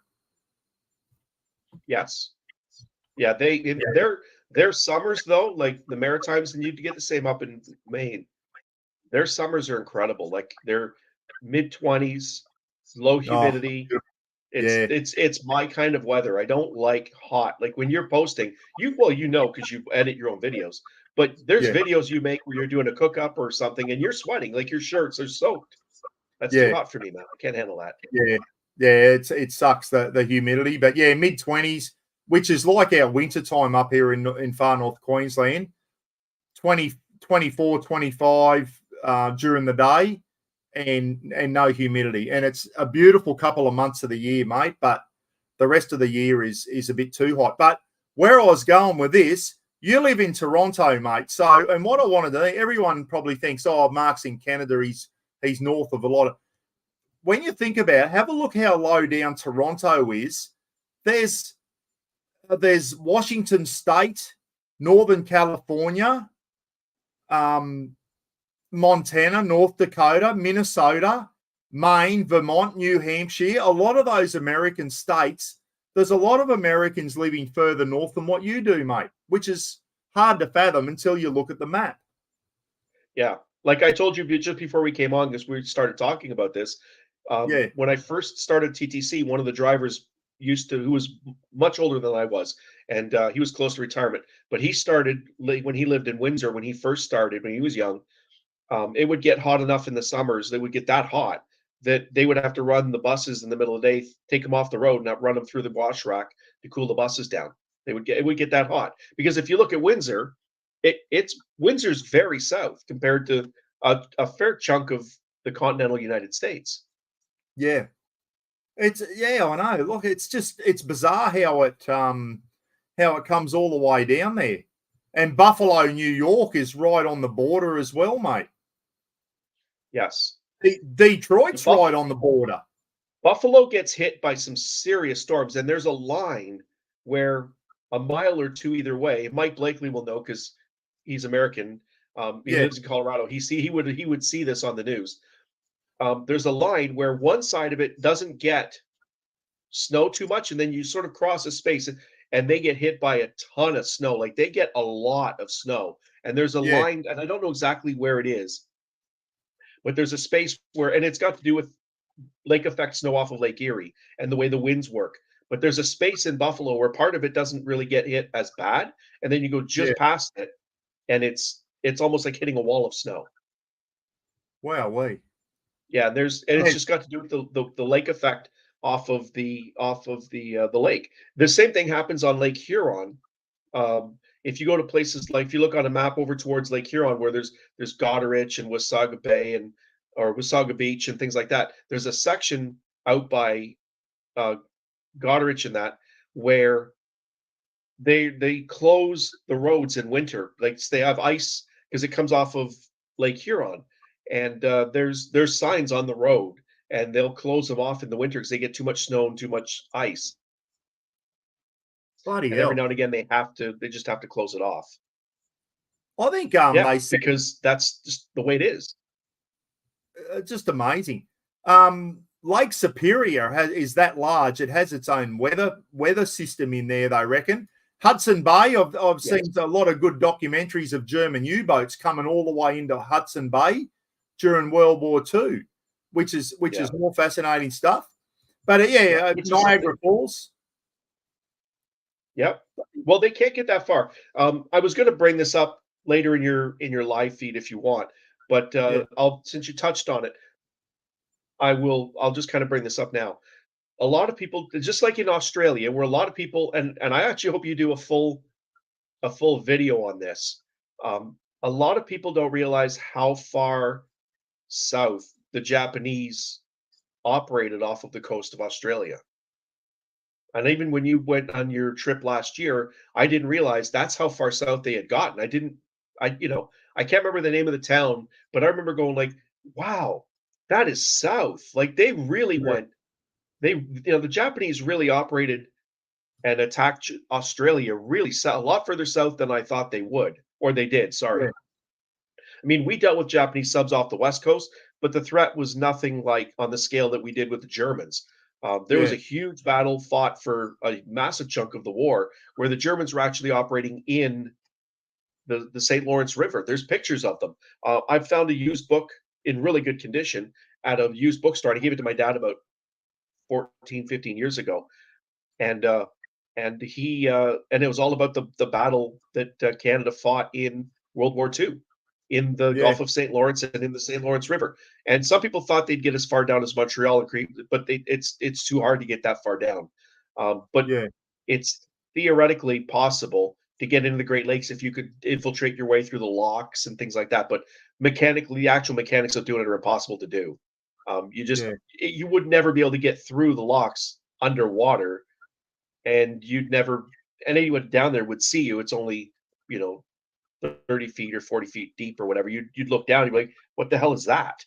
Yes. Yeah, their summers though, like the Maritimes, and you get the same up in Maine. Their summers are incredible. Like they're mid-20s, low Oh, humidity. yeah, It's my kind of weather. I don't like hot. Like when you're posting, because you edit your own videos. But there's yeah, videos you make where you're doing a cook up or something and you're sweating, like your shirts are soaked. That's too yeah, hot for me, man. I can't handle that. yeah, yeah. It sucks the humidity, but yeah, mid-20s, which is like our winter time up here in far north Queensland. 20, 24, 25 during the day, and no humidity, and it's a beautiful couple of months of the year, mate. But the rest of the year is a bit too hot. But where I was going with this, you live in Toronto, mate. So, and what I wanted to do, everyone probably thinks, oh, Mark's in Canada, he's north of a lot of. When you think about it, have a look how low down Toronto is. There's Washington State, Northern California, Montana, North Dakota, Minnesota, Maine, Vermont, New Hampshire. A lot of those American states, there's a lot of Americans living further north than what you do, mate, which is hard to fathom until you look at the map. Yeah. Like I told you just before we came on, because we started talking about this. Yeah. When I first started TTC, one of the drivers who was much older than I was, and he was close to retirement, but he started when he lived in Windsor, when he first started, when he was young. It would get hot enough in the summers. They would get that hot that they would have to run the buses in the middle of the day, take them off the road, and run them through the wash rack to cool the buses down. It would get that hot because if you look at Windsor, Windsor's very south compared to a fair chunk of the continental United States. Yeah. I know. Look, it's bizarre how it comes all the way down there. And Buffalo, New York is right on the border as well, mate. Yes. Detroit's right on the border. Buffalo gets hit by some serious storms, and there's a line where a mile or two either way. Mike Blakely will know because he's American. He lives in Colorado. He would see this on the news. there's a line where one side of it doesn't get snow too much, and then you sort of cross a space, and they get hit by a ton of snow. Like they get a lot of snow, and there's a Yeah. line, and I don't know exactly where it is, but there's a space where, and it's got to do with lake effect snow off of Lake Erie and the way the winds work. But there's a space in Buffalo where part of it doesn't really get hit as bad, and then you go Yeah. just past it, and it's almost like hitting a wall of snow. Wow. Yeah, and it's just got to do with the lake effect off of the lake. The same thing happens on Lake Huron. If you go to places like, if you look on a map over towards Lake Huron, where there's Goderich and Wasaga Bay and or Wasaga Beach and things like that, there's a section out by uh, Goderich and that where they close the roads in winter. Like they have ice because it comes off of Lake Huron, and there's signs on the road, and they'll close them off in the winter because they get too much snow and too much ice. Bloody And every hell. now and again they just have to close it off. I think Yeah, they said because that's just the way it is. just amazing. Lake Superior is that large. It has its own weather system in there, they reckon. Hudson Bay, I've seen Yes. a lot of good documentaries of German U-boats coming all the way into Hudson Bay during World War II, which is Yeah. more fascinating stuff. But Which is Niagara something. Falls. Yep. Well, they can't get that far. I was going to bring this up later in your live feed if you want, but Yeah, I'll, since you touched on it, I'll just kind of bring this up now. A lot of people, just like in Australia, where a lot of people, and I actually hope you do a full video on this. A lot of people don't realize how far south the Japanese operated off of the coast of Australia. And even when you went on your trip last year, I didn't realize that's how far south they had gotten. I can't remember the name of the town, but I remember going like, wow, that is south. Like they really yeah, went, the Japanese really operated and attacked Australia really a lot further south than I thought they would, or they did. Sorry. yeah, I mean, we dealt with Japanese subs off the West Coast, but the threat was nothing like on the scale that we did with the Germans. There was yeah, a huge battle fought for a massive chunk of the war where the Germans were actually operating in the St. Lawrence River. There's pictures of them. I've found a used book in really good condition at a used bookstore. I gave it to my dad about 14, 15 years ago. And and it was all about the battle that Canada fought in World War II in the yeah, Gulf of St. Lawrence and in the St. Lawrence River. And some people thought they'd get as far down as Montreal and Crete, but it's too hard to get that far down. But yeah, it's theoretically possible to get into the Great Lakes if you could infiltrate your way through the locks and things like that. But mechanically, the actual mechanics of doing it are impossible to do. yeah, You would never be able to get through the locks underwater, and anyone down there would see you. It's only, you know, 30 feet or 40 feet deep or whatever. You'd look down, you'd be like, what the hell is that?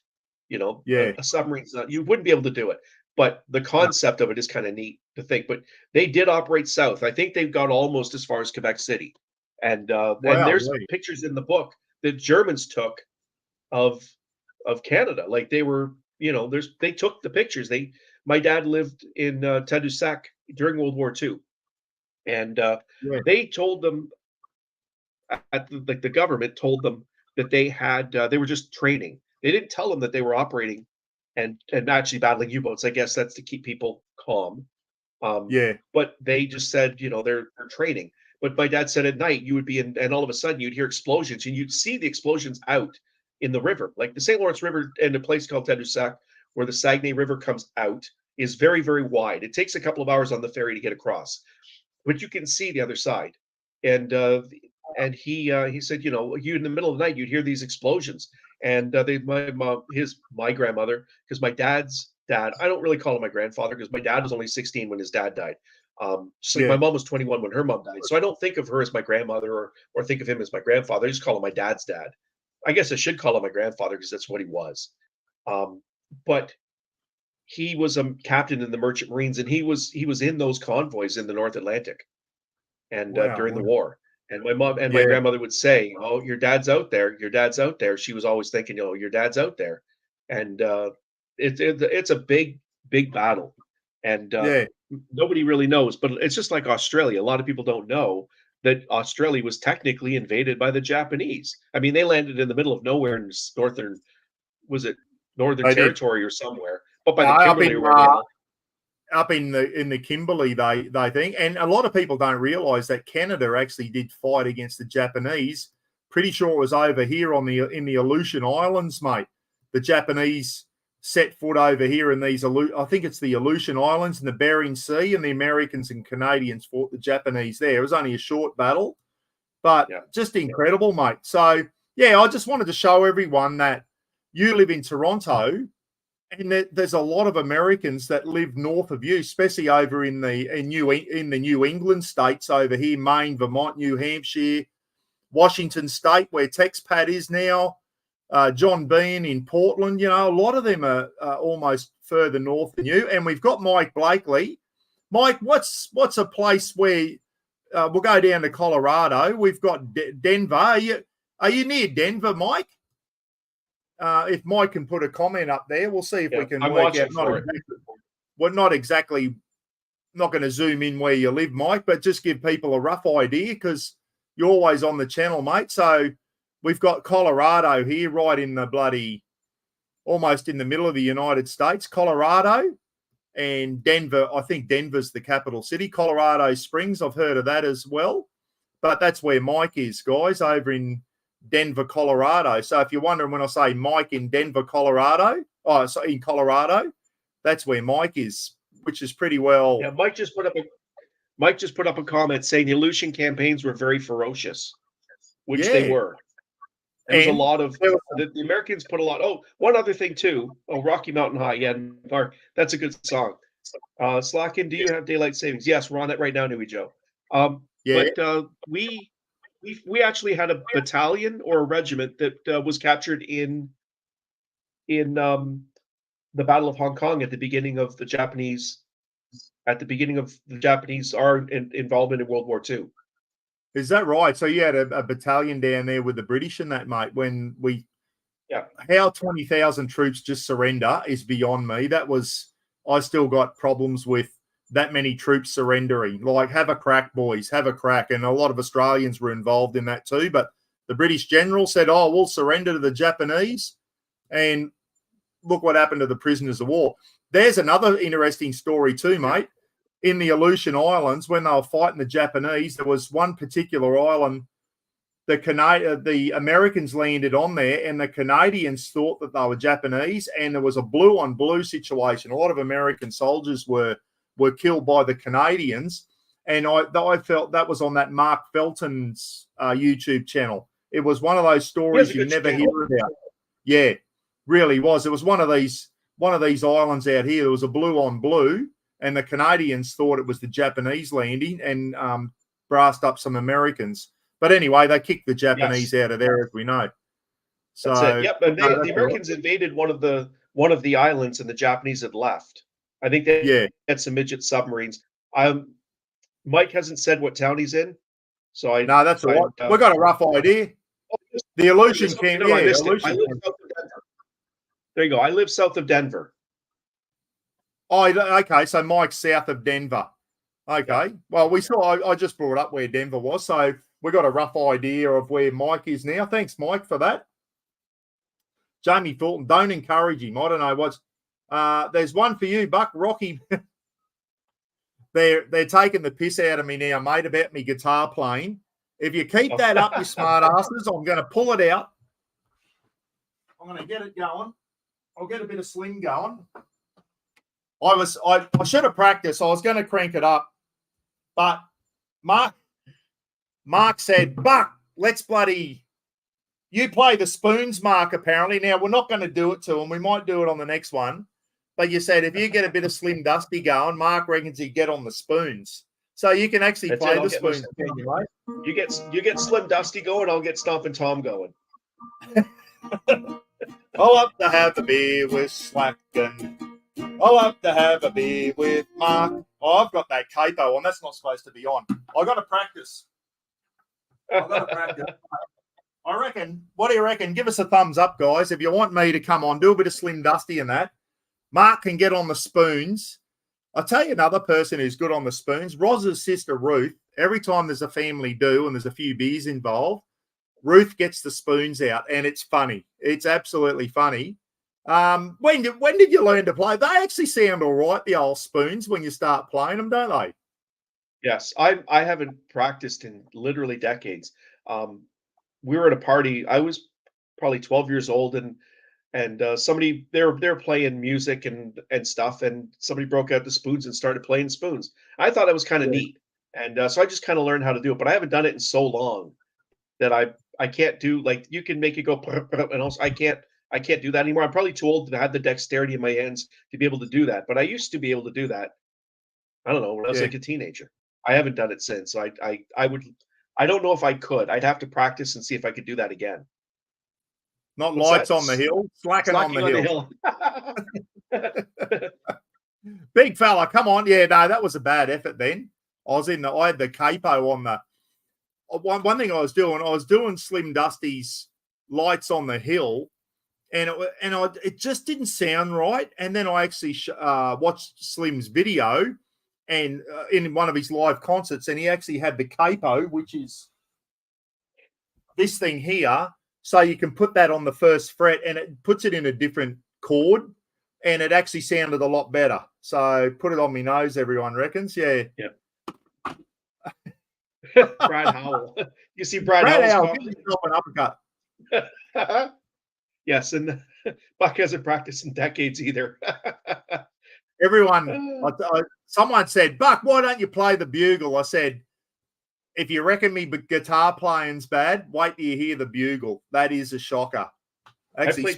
yeah. A submarine's not, you wouldn't be able to do it. But the No. concept of it is kind of neat to think. But they did operate south. I think they've got almost as far as Quebec City. And Wow, there's pictures in the book that Germans took of Canada. Like they were, they took the pictures. My dad lived in Tadoussac during World War II, and yeah, they told them like the government told them that they were just training. They didn't tell them that they were operating and actually battling U-boats. I guess that's to keep people calm. Um, yeah, but they just said, they're training. But my dad said at night you would be in, and all of a sudden you'd hear explosions, and you'd see the explosions out in the river, like the St. Lawrence River and a place called Tadoussac, where the Saguenay River comes out, is very, very wide. It takes a couple of hours on the ferry to get across, but you can see the other side. And he said, you in the middle of the night you'd hear these explosions, and my grandmother, because my dad's dad, I don't really call him my grandfather because my dad was only 16 when his dad died. Just like yeah, my mom was 21 when her mom died, so I don't think of her as my grandmother or think of him as my grandfather. I just call him my dad's dad. I guess I should call him my grandfather because that's what he was. Um, but he was a captain in the Merchant Marines, and he was in those convoys in the North Atlantic, and wow, during the war. And my mom and my yeah, grandmother would say, "Oh, your dad's out there. Your dad's out there." She was always thinking, "Oh, your dad's out there," and it's a big battle, and Yeah, nobody really knows. But it's just like Australia. A lot of people don't know that Australia was technically invaded by the Japanese. I mean, they landed in the middle of nowhere in northern, was it Northern they did. Territory or somewhere, but by the Up Kimberley in or where they all. the Kimberley, they think, and a lot of people don't realise that Canada actually did fight against the Japanese. Pretty sure it was over here in the Aleutian Islands, mate. The Japanese set foot over here in these. I think it's the Aleutian Islands and the Bering Sea, and the Americans and Canadians fought the Japanese there. It was only a short battle, but just incredible, mate. So yeah, I just wanted to show everyone that you live in Toronto. And there's a lot of Americans that live north of you, especially over in the New England states over here, Maine, Vermont, New Hampshire, Washington State, where TexPad is now, John Bean in Portland. You know, a lot of them are almost further north than you. And we've got Mike Blakely. Mike, what's a place where we'll go down to Colorado? We've got Denver. Are you near Denver, Mike? If Mike can put a comment up there, we'll see if we can work out. We're not going to zoom in where you live, Mike, but just give people a rough idea because you're always on the channel, mate. So we've got Colorado here, right in the almost in the middle of the United States, Colorado, and Denver. I think Denver's the capital city. Colorado Springs, I've heard of that as well. But that's where Mike is, guys, over in Denver, Colorado. So if you're wondering when I say Mike in Denver, Colorado, in Colorado, that's where Mike is, which is pretty well. Yeah, Mike just put up a comment saying the Aleutian campaigns were very ferocious, which they were. There was a lot of the Americans put a lot. Oh, one other thing too. Oh, Rocky Mountain High, yeah, Park. That's a good song. Slackin, do you have daylight savings? Yes, we're on it right now, Nui Joe. But we actually had a battalion or a regiment that was captured in the Battle of Hong Kong at the beginning of the Japanese involvement in World War II. Is that right? So you had a battalion down there with the British and that, mate. When how 20,000 troops just surrender is beyond me. I still got problems with that many troops surrendering. Like, have a crack, boys, have a crack. And a lot of Australians were involved in that too. But the British general said, we'll surrender to the Japanese. And look what happened to the prisoners of war. There's another interesting story too, mate. In the Aleutian Islands, when they were fighting the Japanese, there was one particular island the Americans landed on there, and the Canadians thought that they were Japanese, and there was a blue-on-blue situation. A lot of American soldiers were killed by the Canadians, and I felt that was on that Mark Felton's YouTube channel. It was one of those stories you never hear about. Yeah, really was. It was one of these islands out here. There was a blue-on-blue, and the Canadians thought it was the Japanese landing and brassed up some Americans. But anyway, they kicked the Japanese out of there, as we know. So, that's it. Yep, and the Americans invaded one of the islands, and the Japanese had left. I think they had some midget submarines. Mike hasn't said what town he's in, so that's all right. We got a rough idea. The Aleutian camp. I live south of Denver. There you go. I live south of Denver. Oh, okay. So Mike's south of Denver. Okay. Well, I just brought up where Denver was, so we got a rough idea of where Mike is now. Thanks, Mike, for that. Jamie Fulton, don't encourage him. I don't know what's. There's one for you, Buck. Rocky. They're taking the piss out of me now, mate, about me guitar playing. If you keep that up, you smart asses, I'm going to pull it out. I'm going to get it going. I'll get a bit of sling going. I should have practiced. I was going to crank it up, but Mark said, Buck, you play the spoons, Mark, apparently. Now, we're not going to do it to him. We might do it on the next one. But you said if you get a bit of Slim Dusty going, Mark reckons he'd get on the spoons. So you can actually play the spoons. You get Slim Dusty going, I'll get Stompin' Tom going. I'll have to have a beer with Slacken. I'll have to have a beer with Mark. Oh, I've got that capo on. That's not supposed to be on. I've got to practice. I reckon. What do you reckon? Give us a thumbs up, guys. If you want me to come on, do a bit of Slim Dusty and that. Mark can get on the spoons. I'll tell you another person who's good on the spoons. Roz's sister, Ruth, every time there's a family do and there's a few beers involved, Ruth gets the spoons out, and it's funny. It's absolutely funny. When did you learn to play? They actually sound all right, the old spoons, when you start playing them, don't they? Yes, I haven't practiced in literally decades. We were at a party. I was probably 12 years old, and somebody they're playing music and stuff, and somebody broke out the spoons and started playing spoons. I thought that was kind of neat, and so I just kind of learned how to do it. But I haven't done it in so long that I can't do, like, you can make it go and also I can't do that anymore. I'm probably too old to have the dexterity in my hands to be able to do that. But I used to be able to do that. I don't know, when I was like a teenager. I haven't done it since. So I don't know if I could. I'd have to practice and see if I could do that again. Not What's lights that? on the hill, slacking on the hill. hill. Big fella, come on. Yeah, no, that was a bad effort then. I had the capo on the one thing I was doing Slim Dusty's Lights on the Hill, and it just didn't sound right. And then I actually watched Slim's video, and in one of his live concerts, and he actually had the capo, which is this thing here, so you can put that on the first fret, and it puts it in a different chord, and it actually sounded a lot better. So put it on my nose, everyone reckons. Yeah. Brad Howell. You see Brad Howell give yourself an uppercut. Yes, and Buck hasn't practiced in decades either. Everyone, someone said, Buck, why don't you play the bugle? I said, if you reckon me guitar playing's bad, wait till you hear the bugle. That is a shocker. Actually,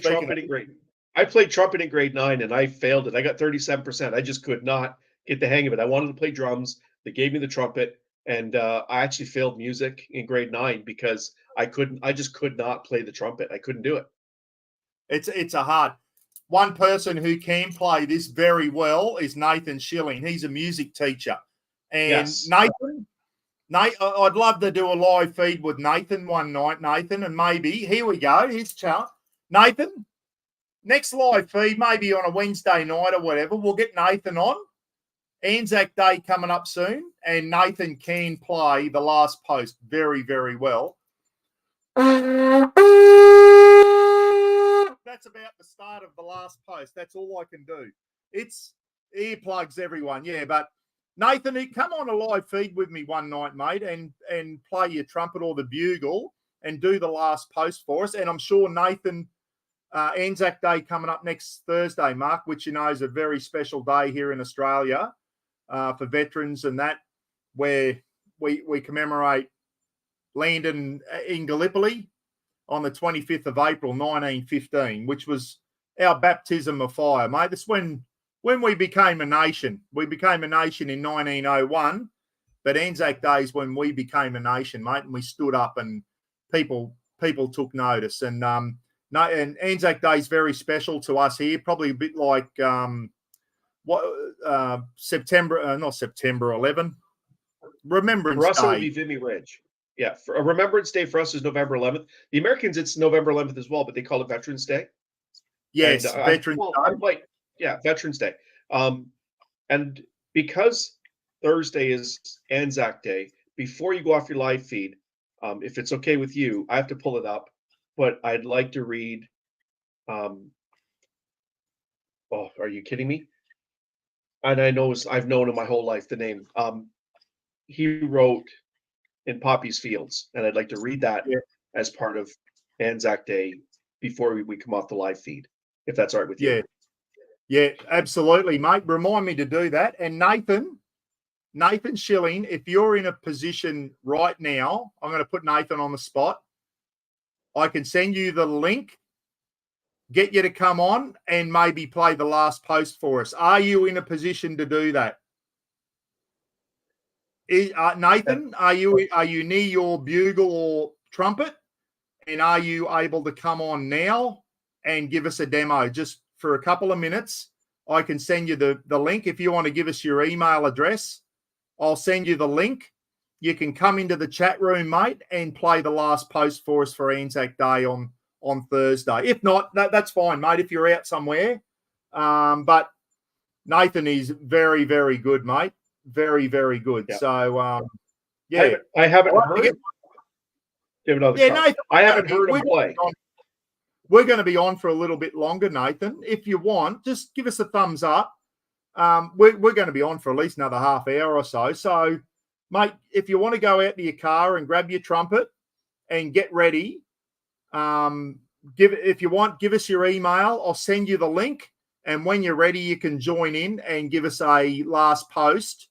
I played trumpet in grade 9, and I failed it. I got 37%. I just could not get the hang of it. I wanted to play drums. They gave me the trumpet, and I actually failed music in grade 9 because I just could not play the trumpet. I couldn't do it. It's a hard. One person who can play this very well is Nathan Schilling. He's a music teacher. And yes. Nathan, I'd love to do a live feed with Nathan one night, Nathan, and maybe, here we go, here's a chance. Nathan, next live feed, maybe on a Wednesday night or whatever, we'll get Nathan on. Anzac Day coming up soon, and Nathan can play the last post very, very well. That's about the start of the last post. That's all I can do. It's earplugs, everyone. Yeah, but Nathan, come on a live feed with me one night, mate, and play your trumpet or the bugle and do the last post for us. And I'm sure Nathan, Anzac Day coming up next Thursday, Mark, which you know is a very special day here in Australia for veterans, and that where we commemorate landing in Gallipoli on the 25th of April, 1915, which was our baptism of fire, mate. That's when we became a nation. We became a nation in 1901, but Anzac Day is when we became a nation, mate, and we stood up and people took notice. And and Anzac Day is very special to us here, probably a bit like not September 11, Remembrance Day. For us, it would be Vimy Ridge. Yeah, for a Remembrance Day for us is November 11th. The Americans, it's November 11th as well, but they call it Veterans Day. Yes, Veterans Day. Veterans Day. And because Thursday is Anzac Day, before you go off your live feed, if it's okay with you, I have to pull it up, but I'd like to read. Oh, are you kidding me? And I've known him my whole life, the name. He wrote In Poppy's Fields, and I'd like to read that as part of Anzac Day before we come off the live feed, if that's all right with you. Yeah, absolutely, mate. Remind me to do that. And Nathan Schilling, if you're in a position right now, I'm going to put Nathan on the spot. I can send you the link, get you to come on and maybe play the last post for us. Are you in a position to do that? Nathan, are you near your bugle or trumpet? And are you able to come on now and give us a demo just for a couple of minutes? I can send you the link. If you want to give us your email address, I'll send you the link. You can come into the chat room, mate, and play the last post for us for Anzac Day on Thursday. If not, that's fine, mate. If you're out somewhere, But Nathan is very, very good, mate. Very, very good. Yeah. So, I haven't heard. Give another shot. Nathan, I haven't heard him play. We're going to be on for a little bit longer, Nathan. If you want, just give us a thumbs up. We're going to be on for at least another half hour or so. So, mate, if you want to go out to your car and grab your trumpet and get ready, if you want, give us your email. I'll send you the link. And when you're ready, you can join in and give us a last post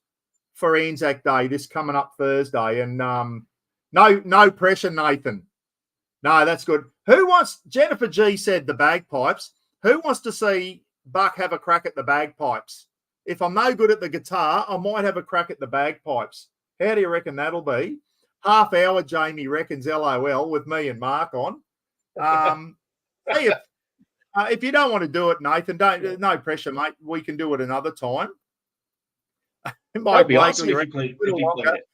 for Anzac Day, this coming up Thursday. And no pressure, Nathan. No, that's good. Jennifer G said the bagpipes. Who wants to see Buck have a crack at the bagpipes? If I'm no good at the guitar, I might have a crack at the bagpipes. How do you reckon that'll be? Half hour, Jamie reckons, LOL, with me and Mark on. If you don't want to do it, Nathan, no pressure, mate. We can do it another time. That'd be awesome if you played it.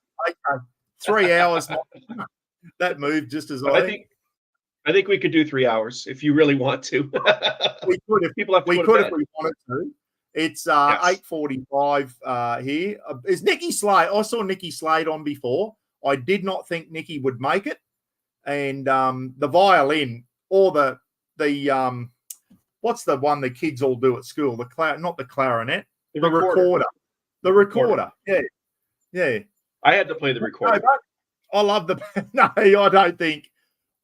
3 hours. That moved just as I think we could do 3 hours if you really want to. We could if people have to we go could to bed. if we wanted to. It's Yes. 8:45 here. Is Nikki Slade? I saw Nikki Slade on before. I did not think Nikki would make it. And the violin or the what's the one the kids all do at school? Not the clarinet, the recorder. The recorder. Yeah. I had to play the recorder. No, I love the. No,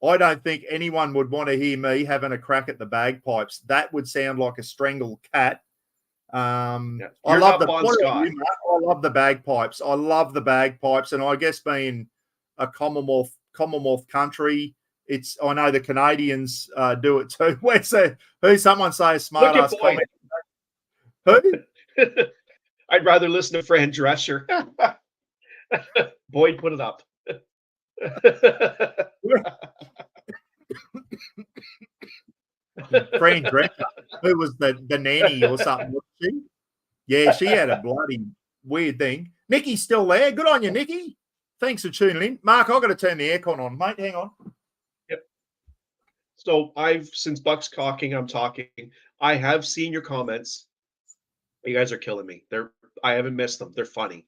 I don't think anyone would want to hear me having a crack at the bagpipes. That would sound like a strangled cat. I love the bagpipes. I love the bagpipes, and I guess being a Commonwealth country, I know the Canadians do it too. Who's someone say a smart ass comment? Who? I'd rather listen to Fran Drescher. Boyd, put it up. Fran Drescher, who was the nanny or something, wasn't she? Yeah, she had a bloody weird thing. Nikki's still there. Good on you, Nikki. Thanks for tuning in. Mark, I've got to turn the aircon on, mate. Hang on. Yep. So since Buck's talking, I'm talking. I have seen your comments. You guys are killing me. I haven't missed them. They're funny.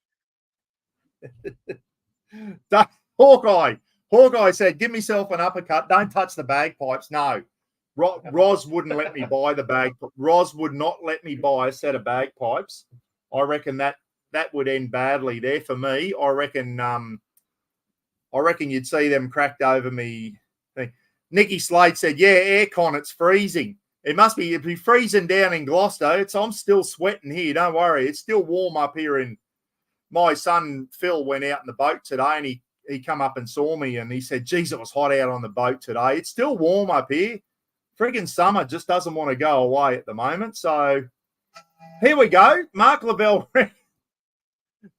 Hawkeye said, give myself an uppercut. Don't touch the bagpipes. No. Roz wouldn't let me buy the bag. Roz would not let me buy a set of bagpipes. I reckon that would end badly there for me. I reckon you'd see them cracked over me. Nikki Slade said, yeah, aircon, it's freezing. It'd be freezing down in Gloucester. I'm still sweating here. Don't worry. It's still warm up here. My son Phil went out in the boat today and he come up and saw me and he said, geez, it was hot out on the boat today. It's still warm up here. Friggin' summer just doesn't want to go away at the moment. So here we go. Mark Lavelle,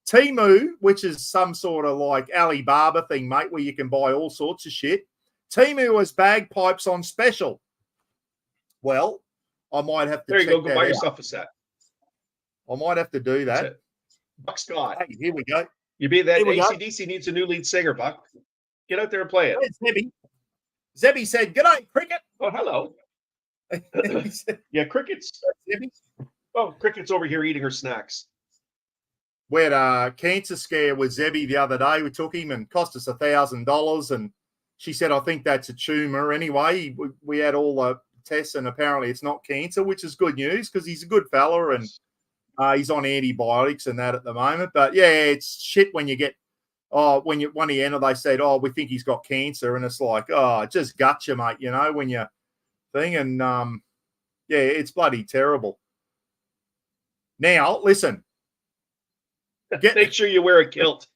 Temu, which is some sort of like Alibaba thing, mate, where you can buy all sorts of shit. Temu has bagpipes on special. Well, I might have to. There you go. Go buy yourself a set. I might have to do that. Buck Scott. Hey, here we go. You be that AC/DC needs a new lead singer, Buck. Get out there and play it. Hey, Zebby said, "G'day, cricket." Oh, hello. Yeah, cricket's. Cricket's over here eating her snacks. We had a cancer scare with Zebby the other day. We took him and cost us $1,000, and she said, "I think that's a tumor." Anyway, we had all the tests, and apparently it's not cancer, which is good news because he's a good fella and he's on antibiotics and that at the moment. But yeah, it's shit when you get when you enter, they said, "Oh, we think he's got cancer," and it's like, oh, it just guts you, mate. You know when you thing and yeah, it's bloody terrible. Now listen, make sure you wear a kilt.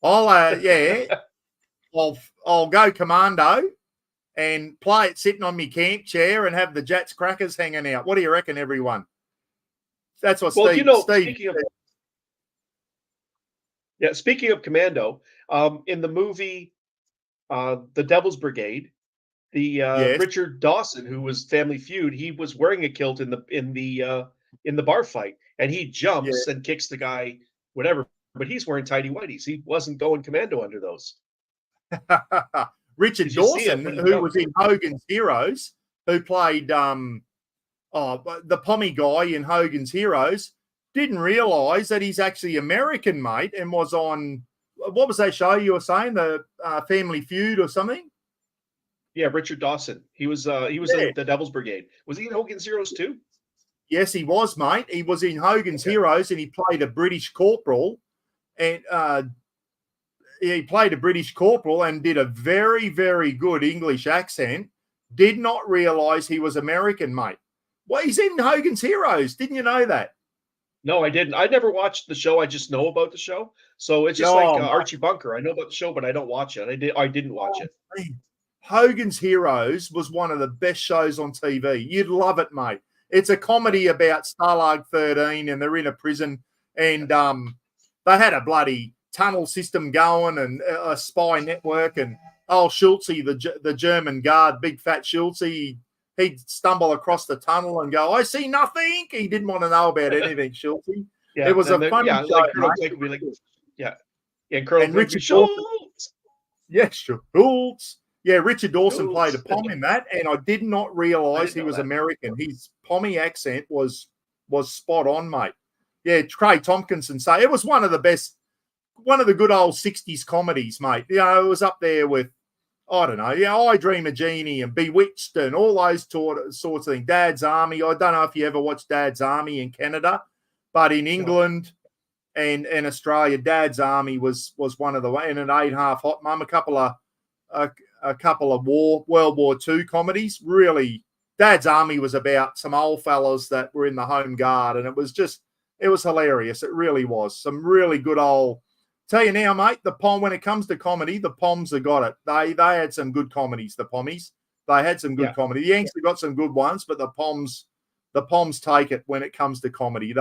I'll go commando and play it sitting on my camp chair and have the Jats crackers hanging out. What do you reckon, everyone? That's what Steve. Speaking of commando, in the movie The Devil's Brigade, Richard Dawson, who was Family Feud, he was wearing a kilt in the bar fight, and he jumps and kicks the guy, whatever. But he's wearing tighty whities. He wasn't going commando under those. Richard Dawson, who was in Hogan's Heroes, who played the Pommy guy in Hogan's Heroes, didn't realise that he's actually American, mate, and was on, what was that show you were saying, the Family Feud or something? Yeah, Richard Dawson. He was in the Devil's Brigade. Was he in Hogan's Heroes too? Yes, he was, mate. He was in Hogan's Heroes, and he played a British corporal, and he played a British corporal and did a very, very good English accent. Did not realise he was American, mate. Well, he's in Hogan's Heroes. Didn't you know that? No, I didn't. I never watched the show. I just know about the show. So it's just like Archie Bunker. I know about the show, but I don't watch it. I didn't watch it. Hogan's Heroes was one of the best shows on TV. You'd love it, mate. It's a comedy about Stalag 13, and they're in a prison, and they had a bloody tunnel system going and a spy network, and Schultze, the German guard, big fat Schultze, he'd stumble across the tunnel and go, I see nothing. He didn't want to know about anything, Schultze. Yeah, it was a funny show. Like Colonel Blake would be like, Colonel and Richard Schultze. Yes, Schultze. Yeah, Richard Dawson played a Pom in that, and I did not realise he was American. His Pommy accent was spot on, mate. Yeah, Craig Tompkinson say it was one of the best, one of the good old 60s comedies, mate. You know, it was up there with, I don't know, I Dream of Jeannie and Bewitched and all those sorts of things. Dad's Army. I don't know if you ever watched Dad's Army in Canada, but in England and Australia, Dad's Army was one of the, and an 8.5 Hot Mum, a couple of World War II comedies. Really, Dad's Army was about some old fellas that were in the Home Guard, and it was hilarious. It really was. Some really good old. Tell you now, mate, the Pom, when it comes to comedy, the Poms have got it. They had some good comedies, the Pommies. They had some good comedy. The Yanks have got some good ones, but the Poms take it when it comes to comedy.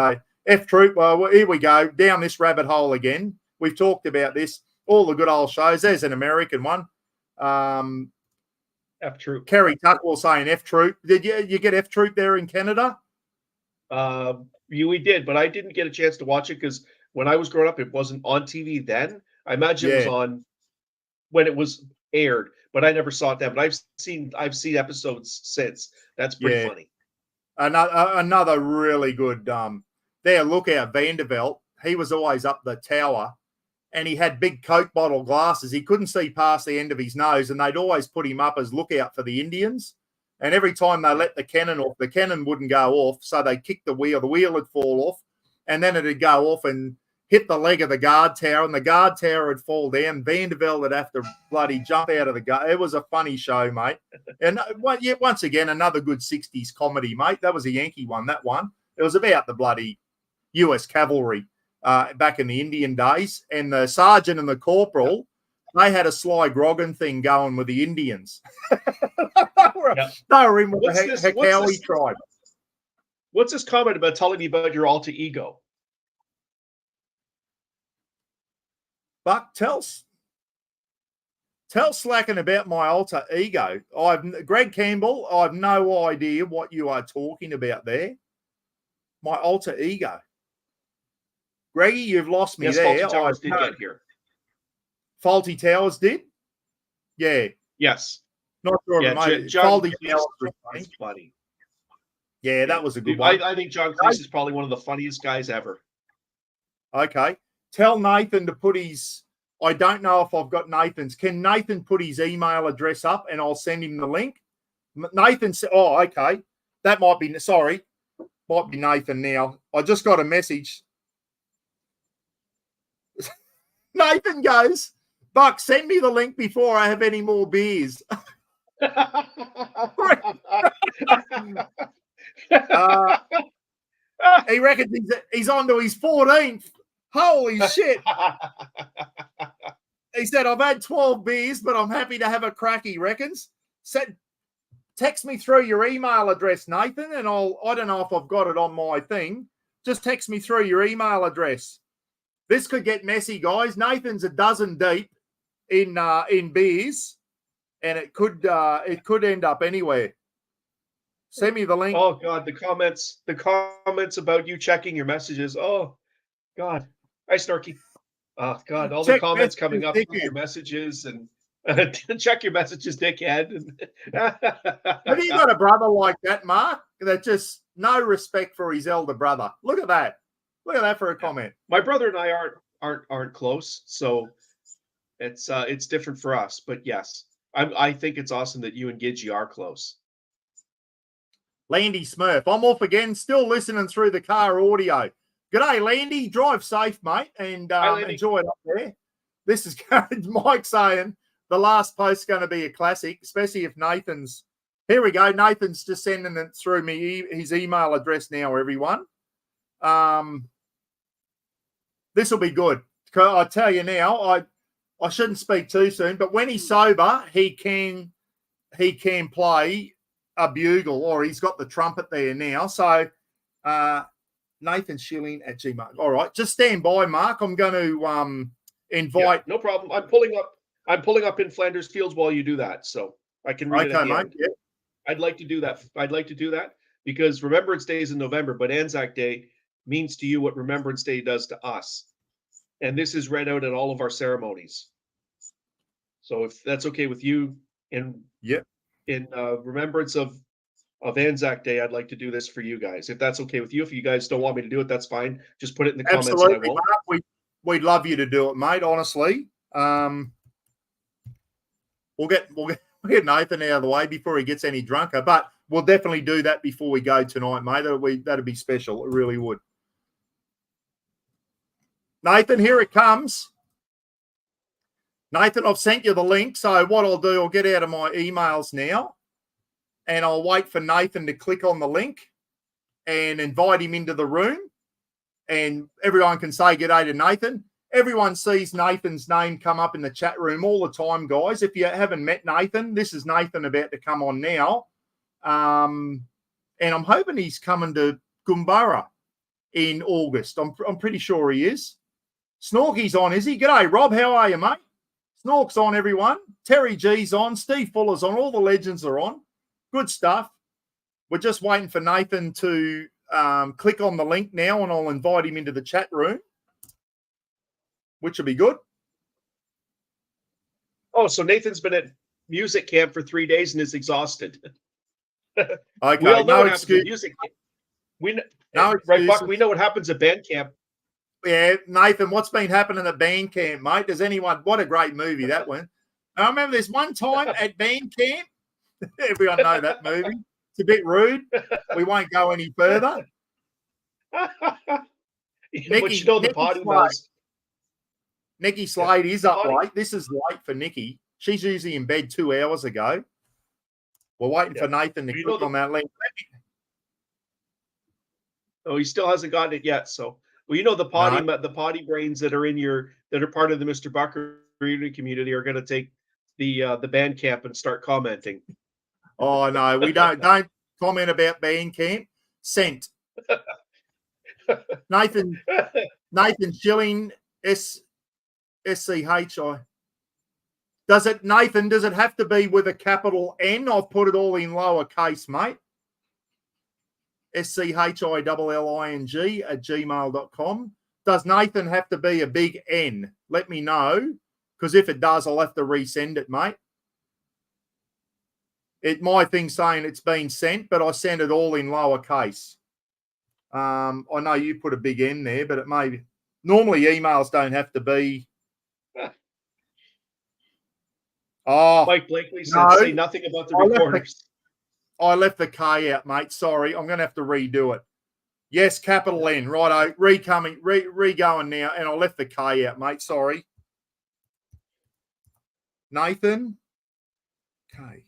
F Troop, well, here we go, down this rabbit hole again. We've talked about this, all the good old shows. There's an American one. F Troop. Kerry Tuckwell saying F Troop. Did you get F Troop there in Canada? We did, but I didn't get a chance to watch it because when I was growing up, it wasn't on TV then. I imagine it was on when it was aired, but I never saw it then. But I've seen episodes since. That's pretty funny. Another really good lookout Vanderbilt. He was always up the tower, and he had big Coke bottle glasses. He couldn't see past the end of his nose, and they'd always put him up as lookout for the Indians. And every time they let the cannon off, the cannon wouldn't go off, so they'd kick the wheel would fall off, and then it'd go off and hit the leg of the guard tower, and the guard tower would fall down. Vanderbilt would have to bloody jump out of the guard. It was a funny show, mate. And once again, another good 60s comedy, mate. That was a Yankee one, that one. It was about the bloody US cavalry back in the Indian days. And the sergeant and the corporal, they had a Sly Grogan thing going with the Indians. They were in with the Hekawi tribe. What's this comment about telling me about your alter ego? Buck, tell Slacken about my alter ego. Greg Campbell, I have no idea what you are talking about there. My alter ego. Greggy, you've lost me there. Faulty Towers did get here. Faulty Towers did? Yeah. Yes. Not sure. Faulty Towers was funny. Yeah, that was a good one. I think John Cleese is probably one of the funniest guys ever. Okay. Tell Nathan to put his, I don't know if I've got Nathan's. Can Nathan put his email address up and I'll send him the link? Nathan said, okay. That might be Nathan now. I just got a message. Nathan goes, Buck, send me the link before I have any more beers. He reckons he's on to his 14th. Holy shit. He said, I've had 12 beers, but I'm happy to have a crack, he reckons. Text me through your email address, Nathan, and I don't know if I've got it on my thing. Just text me through your email address. This could get messy, guys. Nathan's a dozen deep in beers, and it could end up anywhere. Send me the link. Oh God, the comments about you checking your messages. Oh God. Hi, Snarky. Oh God, all the comments coming up with your messages, and Check your messages, dickhead. Have you got a brother like that, Mark, that just no respect for his elder brother? Look at that. Look at that for a comment. My brother and I aren't close, so it's different for us. But yes, I think it's awesome that you and Gidgey are close. Landy Smurf, I'm off again, still listening through the car audio. G'day, Landy. Drive safe, mate, and enjoy it up there. This is Mike saying the last post's going to be a classic, especially if Nathan's. Here we go. Nathan's just sending it through me his email address now, everyone. This will be good. I tell you now, I shouldn't speak too soon, but when he's sober, he can play a bugle, or he's got the trumpet there now. So Nathan Schilling at Gmail. All right, just stand by, Mark. I'm going to invite. Yeah, no problem. I'm pulling up in Flanders Fields while you do that, so I can read it at the mate. end. Yeah. I'd like to do that because Remembrance Day is in November, but Anzac Day means to you what Remembrance Day does to us, and this is read out at all of our ceremonies. So if that's okay with you, in remembrance of Anzac Day, I'd like to do this for you guys. If that's okay with you, if you guys don't want me to do it, that's fine. Just put it in the comments. Absolutely, and I won't. Mark, we'd love you to do it, mate. Honestly, we'll get Nathan out of the way before he gets any drunker, but we'll definitely do that before we go tonight, mate. That'd be special. It really would. Nathan, here it comes. Nathan, I've sent you the link. So what I'll do, I'll get out of my emails now, and I'll wait for Nathan to click on the link and invite him into the room. And everyone can say g'day to Nathan. Everyone sees Nathan's name come up in the chat room all the time, guys. If you haven't met Nathan, this is Nathan about to come on now. And I'm hoping he's coming to Goombara in August. I'm pretty sure he is. Snorky's on, is he? G'day, Rob. How are you, mate? Snork's on, everyone. Terry G's on. Steve Fuller's on. All the legends are on. Good stuff. We're just waiting for Nathan to click on the link now, and I'll invite him into the chat room, which will be good. Oh, so Nathan's been at music camp for 3 days and is exhausted. Okay, we all know no what excuse. happens at music camp. Right, Buck? We know what happens at band camp. Yeah, Nathan, what's been happening at band camp, mate? Does anyone? What a great movie that one. I remember this one time at band camp. Everyone know that movie. It's a bit rude. We won't go any further. Nikki, but you know the party knows. Nikki Slade is up late. This is late for Nikki. She's usually in bed 2 hours ago. We're waiting for Nathan to click on that link. Oh, he still hasn't gotten it yet. So, well, you know the potty brains that are part of the Mr. Bucker community are going to take the band camp and start commenting. Oh no, we don't comment about band camp. Sent. Nathan Schilling SCHI. Does it have to be with a capital N? I've put it all in lowercase, mate. SCHILLING@gmail.com. Does Nathan have to be a big N? Let me know, because if it does, I'll have to resend it, mate. My thing saying it's been sent, but I sent it all in lowercase. I know you put a big N there, but it may be. Normally emails don't have to be. Oh, Mike Blakely said, say nothing about the recorders. I left the K out, mate. Sorry, I'm going to have to redo it. Yes, capital N. Righto, re-going now, and I left the K out, mate. Sorry. Nathan K.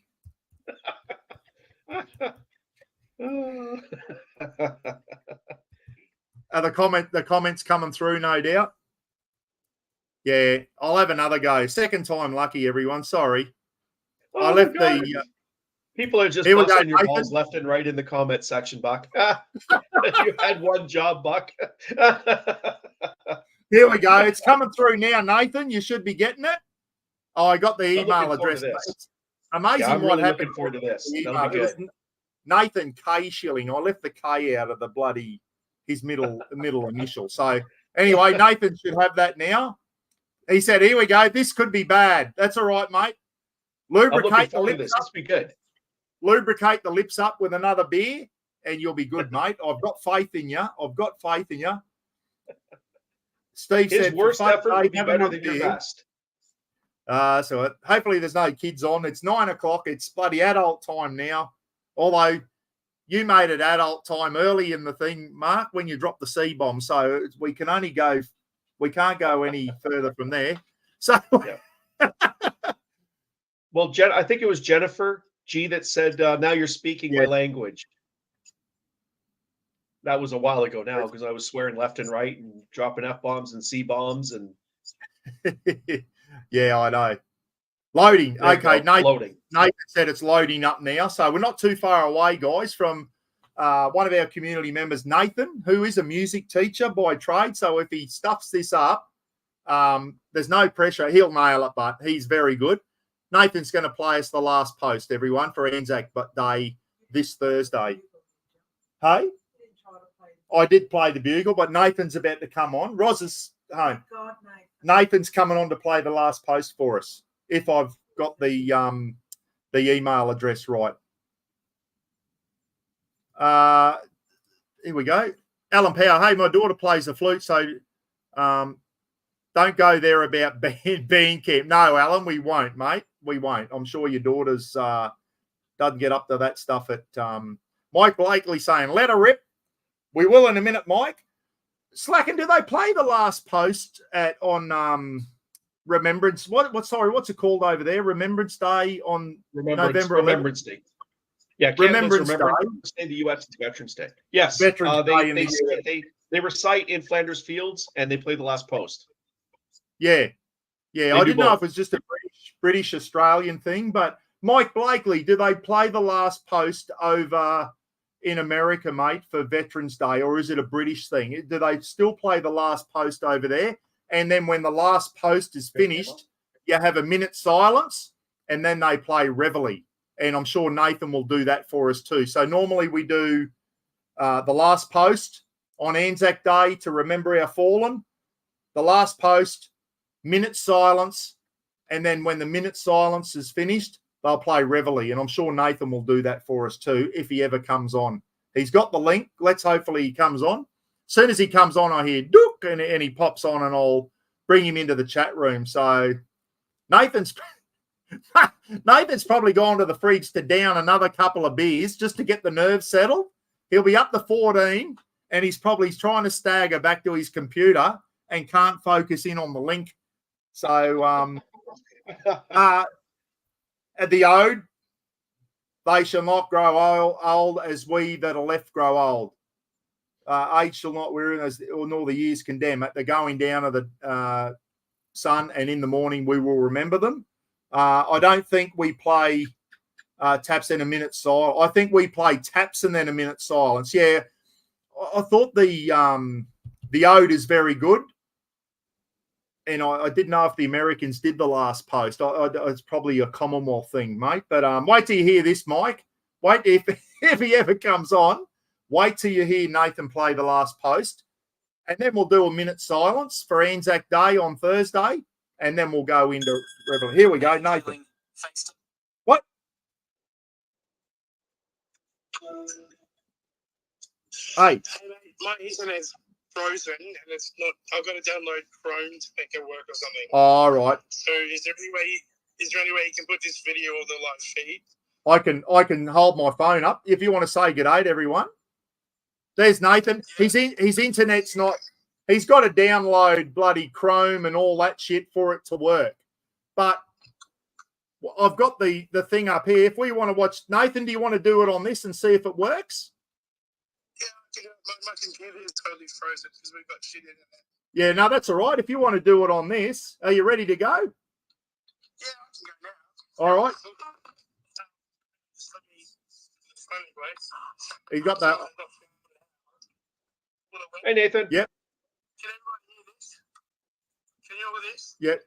Are the comments coming through, no doubt? Yeah, I'll have another go. Second time lucky, everyone. Sorry. I left the... People are just busting your balls left and right in the comment section, Buck. You had one job, Buck. Here we go. It's coming through now, Nathan. You should be getting it. Oh, I got the email address. It's amazing what happened. Looking forward to this. Nathan K. Schilling. I left the K out of the bloody his middle initial. So anyway, Nathan should have that now. He said, "Here we go. This could be bad." That's all right, mate. Lubricate the forward to lips this. up. This will be good. Lubricate the lips up with another beer, and you'll be good, mate. I've got faith in you. Steve His said, worst for fuck's effort will sake, be have better another than your beer. best. So hopefully there's no kids on. It's 9 o'clock. It's bloody adult time now. Although you made it adult time early in the thing, Mark, when you dropped the C-bomb. So we can't go any further from there. So yeah. Well, I think it was Jennifer G that said, now you're speaking my language. That was a while ago now, because I was swearing left and right and dropping F-bombs and C-bombs. And yeah, I know. Loading. Okay, loading. Nathan said it's loading up now. So we're not too far away, guys, from one of our community members, Nathan, who is a music teacher by trade. So if he stuffs this up, there's no pressure. He'll nail it, but he's very good. Nathan's going to play us the last post, everyone, for Anzac Day this Thursday. Hey? I did play the bugle, but Nathan's about to come on. Roz is home. God, Nathan's coming on to play the last post for us, if I've got the email address right. Here we go. Alan Power. Hey, my daughter plays the flute, so don't go there about being camp. No, Alan, we won't, mate. We won't. I'm sure your daughter's doesn't get up to that stuff at Mike Blakely saying, let her rip. We will in a minute, Mike. Slacken, do they play the last post on Remembrance? What's it called over there? Remembrance Day on November 11th? Remembrance Day. Yeah, Canada's Remembrance Day. The U.S. is Veterans Day. Yes, Veterans Day in the US. They recite in Flanders Fields and they play the last post. Yeah. I didn't know if it was just a British Australian thing, but Mike Blakely, do they play the last post over in America, mate, for Veterans Day, or is it a British thing? Do they still play the last post over there? And then when the last post is finished, you have a minute silence, and then they play Reveille. And I'm sure Nathan will do that for us too. So normally we do the last post on Anzac Day to remember our fallen. The last post, minute silence, and then when the minute silence is finished, they'll play Reveille. And I'm sure Nathan will do that for us too if he ever comes on. He's got the link. Let's hopefully he comes on. As soon as he comes on, I hear dook, and he pops on, and I'll bring him into the chat room. So Nathan's probably gone to the fridge to down another couple of beers just to get the nerves settled. He'll be up to 14, and he's probably trying to stagger back to his computer and can't focus in on the link. So at the ode, they shall not grow old as we that are left grow old. Age shall not weary us, nor the years condemn. At the going down of the sun, and in the morning we will remember them. I don't think we play taps and a minute silence. I think we play taps and then a minute silence. Yeah, I thought the ode is very good. And I didn't know if the Americans did the last post. It's probably a Commonwealth thing, mate. But wait till you hear this, Mike. Wait, if he ever comes on, wait till you hear Nathan play the last post. And then we'll do a minute silence for Anzac Day on Thursday. And then we'll go into Reveille. Here we go, Nathan. What? Hey. My internet's frozen and it's not. I've got to download Chrome to make it work or something. All right. So is there any way you can put this video on the live feed? I can hold my phone up if you want to say good day to everyone. There's Nathan. Yeah. His internet's not. He's got to download bloody Chrome and all that shit for it to work. But I've got the thing up here. If we want to watch, Nathan, do you want to do it on this and see if it works? Yeah, my computer is totally frozen because we've got shit internet. Yeah, no, that's all right. If you want to do it on this, are you ready to go? Yeah, I can go now. All right. Just let me phone place. You got that? Hey, Nathan. Yep. Can everyone hear this? Can you hear this? Yep.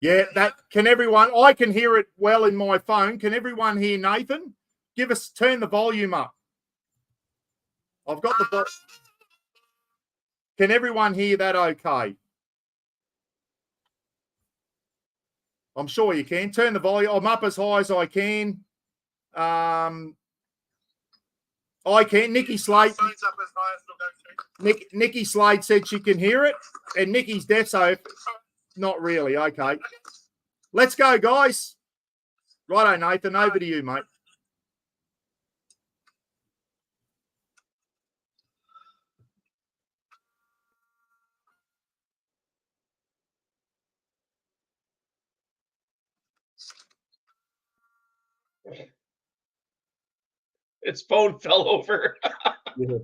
Yeah, that can everyone. I can hear it well in my phone. Can everyone hear Nathan? Turn the volume up. I've got the. Can everyone hear that okay? I'm sure you can. Turn the volume. I'm up as high as I can. I can. Nikki Slade. Phone's up as high as it'll go to. Nikki Slade said she can hear it, and Nikki's deaf, so not really. Okay. Let's go, guys. Righto, Nathan. Over to you, mate. Its phone fell over. Yeah.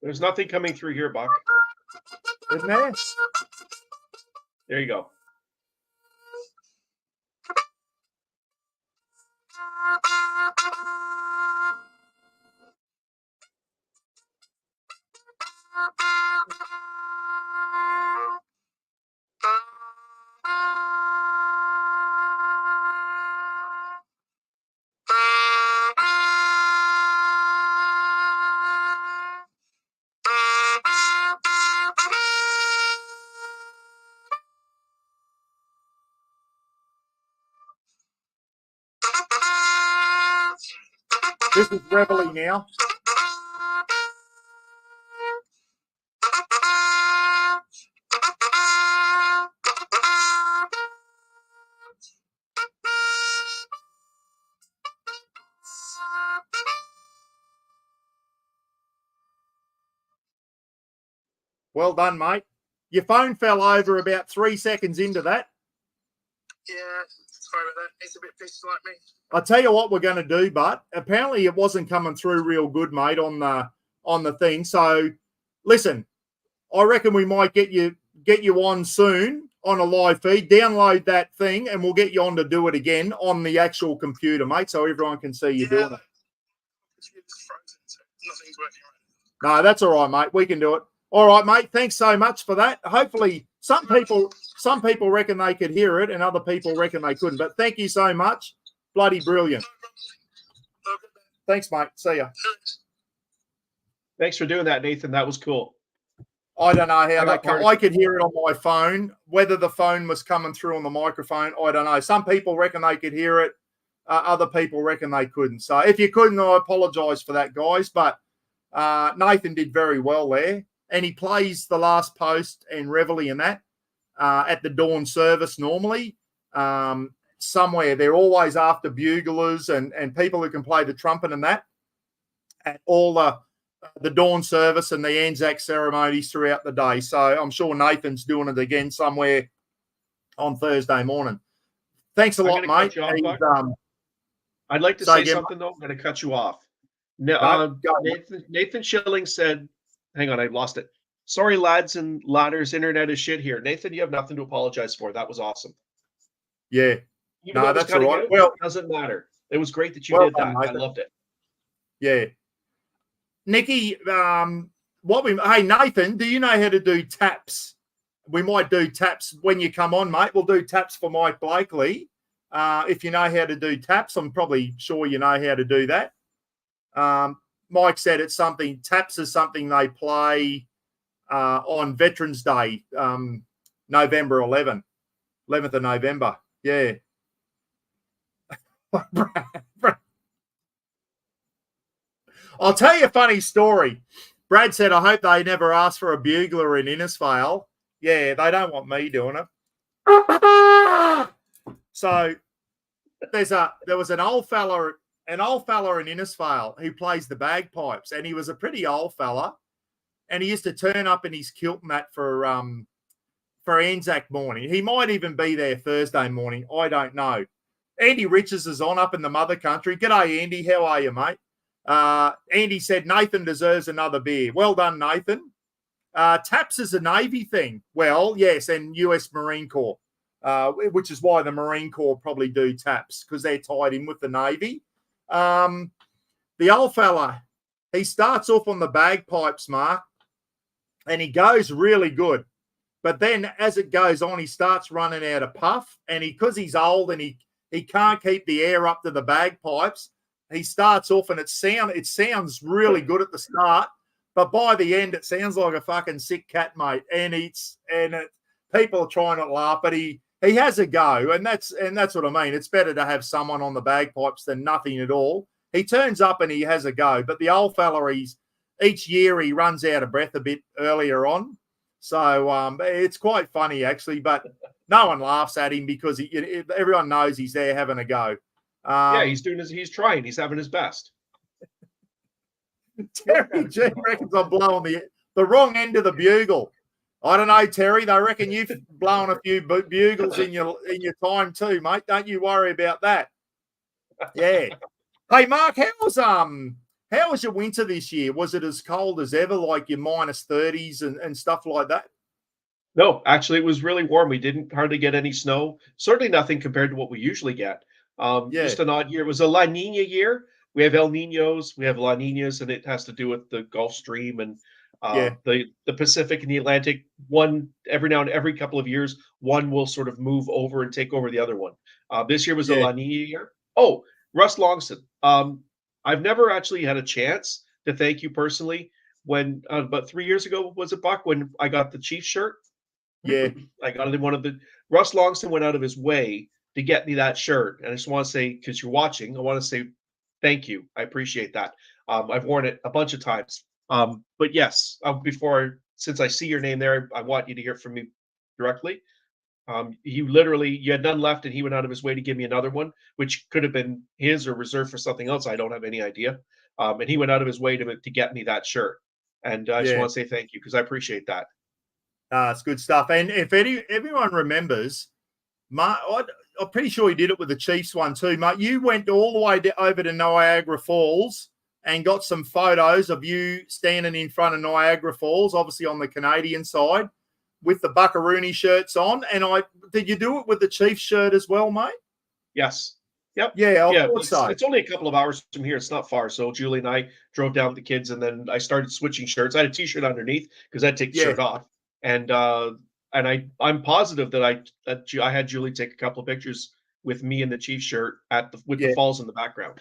There's nothing coming through here, Buck. Isn't there? There you go. This is Reveille now. Well done, mate. Your phone fell over about 3 seconds into that. Yeah, sorry about that. He's a bit pissed like me. I'll tell you what we're going to do, but apparently it wasn't coming through real good, mate, on the thing. So, listen, I reckon we might get you on soon on a live feed. Download that thing, and we'll get you on to do it again on the actual computer, mate, so everyone can see you doing it. It's frozen, so nothing's working right now. No, that's all right, mate. We can do it. All right, mate. Thanks so much for that. Hopefully, some people reckon they could hear it, and other people reckon they couldn't. But thank you so much. Bloody brilliant. Thanks, mate. See ya. Thanks for doing that, Nathan. That was cool. I don't know how that part I could hear it on my phone. Whether the phone was coming through on the microphone, I don't know. Some people reckon they could hear it. Other people reckon they couldn't. So if you couldn't, I apologise for that, guys. But Nathan did very well there. And he plays the last post and Reveille in that at the dawn service normally. Somewhere they're always after buglers and people who can play the trumpet and that at all the dawn service and the Anzac ceremonies throughout the day. So I'm sure Nathan's doing it again somewhere on Thursday morning. Thanks a lot, mate. I'd like to say something, though. I'm going to cut you off. Nathan Schilling said, hang on, I lost it. Sorry, lads and ladders, internet is shit here. Nathan, you have nothing to apologize for. That was awesome. Yeah. No, that's all right. Well, it doesn't matter. It was great that you did that. I loved it. Yeah. Nikki, hey, Nathan, do you know how to do taps? We might do taps when you come on, mate. We'll do taps for Mike Blakely. If you know how to do taps, I'm probably sure you know how to do that. Mike said taps is something they play on Veterans Day, November 11th of November. Yeah. I'll tell you a funny story. Brad said, I hope they never ask for a bugler in Innisfail. Yeah, they don't want me doing it. So there was an old fella in Innisfail who plays the bagpipes, and he was a pretty old fella, and he used to turn up in his kilt mat for Anzac morning. He might even be there Thursday morning. I don't know. Andy Riches is on up in the mother country. G'day, Andy. How are you, mate? Andy said Nathan deserves another beer. Well done, Nathan. Taps is a Navy thing. Well, yes, and US Marine Corps, which is why the Marine Corps probably do taps, because they're tied in with the Navy. The old fella, he starts off on the bagpipes, Mark, and he goes really good. But then as it goes on, he starts running out of puff. And because he's old and he can't keep the air up to the bagpipes, he starts off and it sounds really good at the start. But by the end, it sounds like a fucking sick cat, mate. And people are trying to laugh, but he has a go. And that's what I mean. It's better to have someone on the bagpipes than nothing at all. He turns up and he has a go. But the old fella, each year he runs out of breath a bit earlier on. So it's quite funny, actually, but no one laughs at him because everyone knows he's there having a go. He's trying. He's having his best. Terry G reckons I'm blowing the wrong end of the bugle. I don't know, Terry. They reckon you've blown a few bugles in your time too, mate. Don't you worry about that. Yeah. Hey, Mark, how was your winter this year? Was it as cold as ever, like your -30s and stuff like that? No, actually, it was really warm. We didn't hardly get any snow. Certainly nothing compared to what we usually get. Just an odd year. It was a La Nina year. We have El Ninos, we have La Ninas, and it has to do with the Gulf Stream and the Pacific and the Atlantic. One every couple of years, one will sort of move over and take over the other one. This year was a La Nina year. Oh, Russ Longston. I've never actually had a chance to thank you personally. When about 3 years ago, was it, Buck, when I got the Chiefs shirt? Yeah. I got it in one of the Russ Longston went out of his way to get me that shirt. And I just want to say, because you're watching, I want to say thank you. I appreciate that. I've worn it a bunch of times. But yes, since I see your name there, I want you to hear from me directly. You had none left, and he went out of his way to give me another one, which could have been his or reserved for something else. I don't have any idea. And he went out of his way to get me that shirt. And I just want to say thank you because I appreciate that. It's good stuff. And if everyone remembers, Mark, I'm pretty sure you did it with the Chiefs one too, mate. You went all the way over to Niagara Falls and got some photos of you standing in front of Niagara Falls, obviously on the Canadian side, with the Buckaroony shirts on. And did you do it with the Chiefs shirt as well, mate? Yes. Yep. Yeah, I thought so. It's only a couple of hours from here. It's not far. So Julie and I drove down with the kids, and then I started switching shirts. I had a T-shirt underneath because I'd take the shirt off. And I'm positive that I had Julie take a couple of pictures with me in the Chiefs shirt with the falls in the background.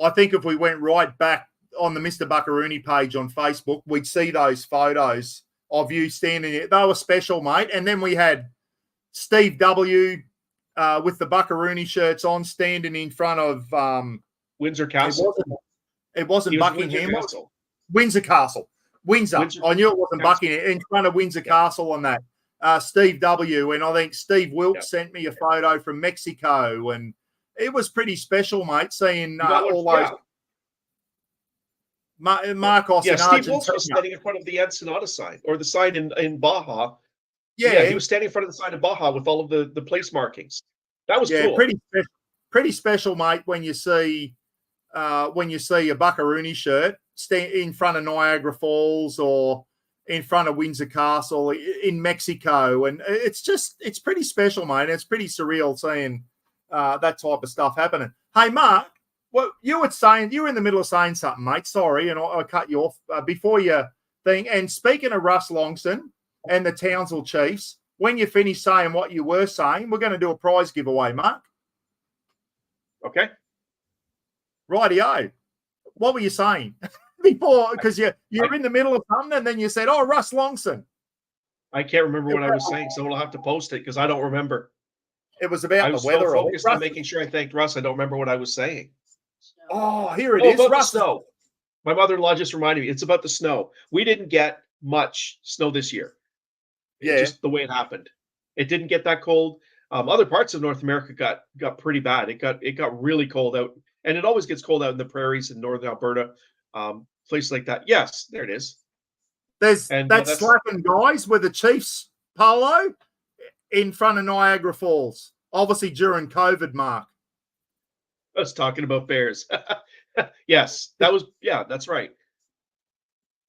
I think if we went right back on the Mr. Buckaroony page on Facebook, we'd see those photos of you standing there. They were special, mate. And then we had Steve W. With the Buckaroony shirts on, standing in front of Windsor Castle. It wasn't Buckingham. Windsor Castle. Windsor. I knew it wasn't Buckingham. In front of Windsor Castle on that. Steve W. And I think Steve Wilkes sent me a photo from Mexico. And it was pretty special, mate, seeing all those. Marcos in Steve Argentina. Wilkes was standing in front of the Ensenada sign, or the sign in Baja. Yeah, he was standing in front of the sign of Baja with all of the place markings. That was cool. Pretty special, mate. When you see a Buckaroony shirt in front of Niagara Falls or in front of Windsor Castle in Mexico, and it's pretty special, mate. It's pretty surreal seeing that type of stuff happening. Hey, Mark, what you were saying? You were in the middle of saying something, mate. Sorry, and I cut you off before your thing. And speaking of Russ Longston and the Townsville Chiefs, when you finish saying what you were saying, we're going to do a prize giveaway, Mark. Okay. Rightio. What were you saying before? Because you're in the middle of something, and then you said, "Oh, Russ Longston." I can't remember what I was saying, so we'll have to post it because I don't remember. It was about the weather. I was focused on making sure I thanked Russ. I don't remember what I was saying. Oh, here it is. About the snow. My mother-in-law just reminded me. It's about the snow. We didn't get much snow this year. Just the way it happened. It didn't get that cold. Other parts of North America got pretty bad. It got really cold out, and it always gets cold out in the prairies in northern Alberta, places like that. Yes, there it is. That's slapping guys with the Chiefs polo in front of Niagara Falls, obviously during COVID, Mark. I was talking about bears. Yes, that's right.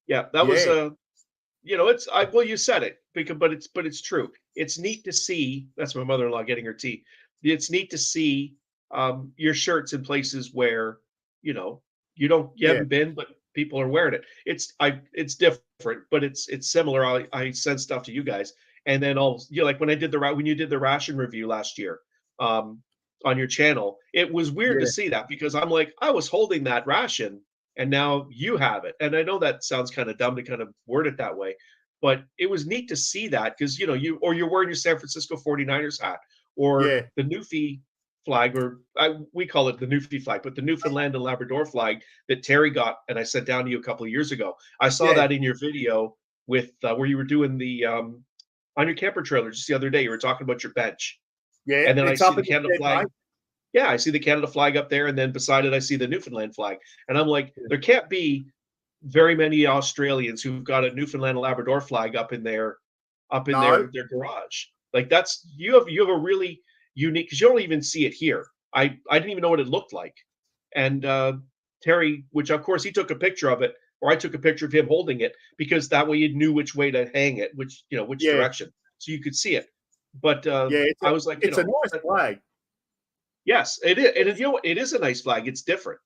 Yeah, that was you said it but it's true. It's neat to see. That's my mother-in-law getting her tea. It's neat to see your shirts in places where you haven't been, but people are wearing it. It's different, but it's similar. I send stuff to you guys, and then like when you did the ration review last year, on your channel, it was weird to see that, because I'm like, I was holding that ration and now you have it. And I know that sounds kind of dumb to kind of word it that way, but it was neat to see that, because you're wearing your San Francisco 49ers hat, or the Newfie flag, or we call it the Newfie flag, but the Newfoundland and Labrador flag that Terry got and I sent down to you a couple of years ago. I saw that in your video with where you were doing the on your camper trailer just the other day. You were talking about your bench. Yeah, and then I see the Canada flag. Mate. Yeah, I see the Canada flag up there, and then beside it, I see the Newfoundland flag. And I'm like, there can't be very many Australians who've got a Newfoundland and Labrador flag up in their garage. Like you have a really unique, because you don't even see it here. I didn't even know what it looked like. And Terry, which of course he took a picture of it, or I took a picture of him holding it, because that way you knew which way to hang it, which direction, so you could see it. But I was like, it's a nice flag. Yes, it is. It is a nice flag. It's different.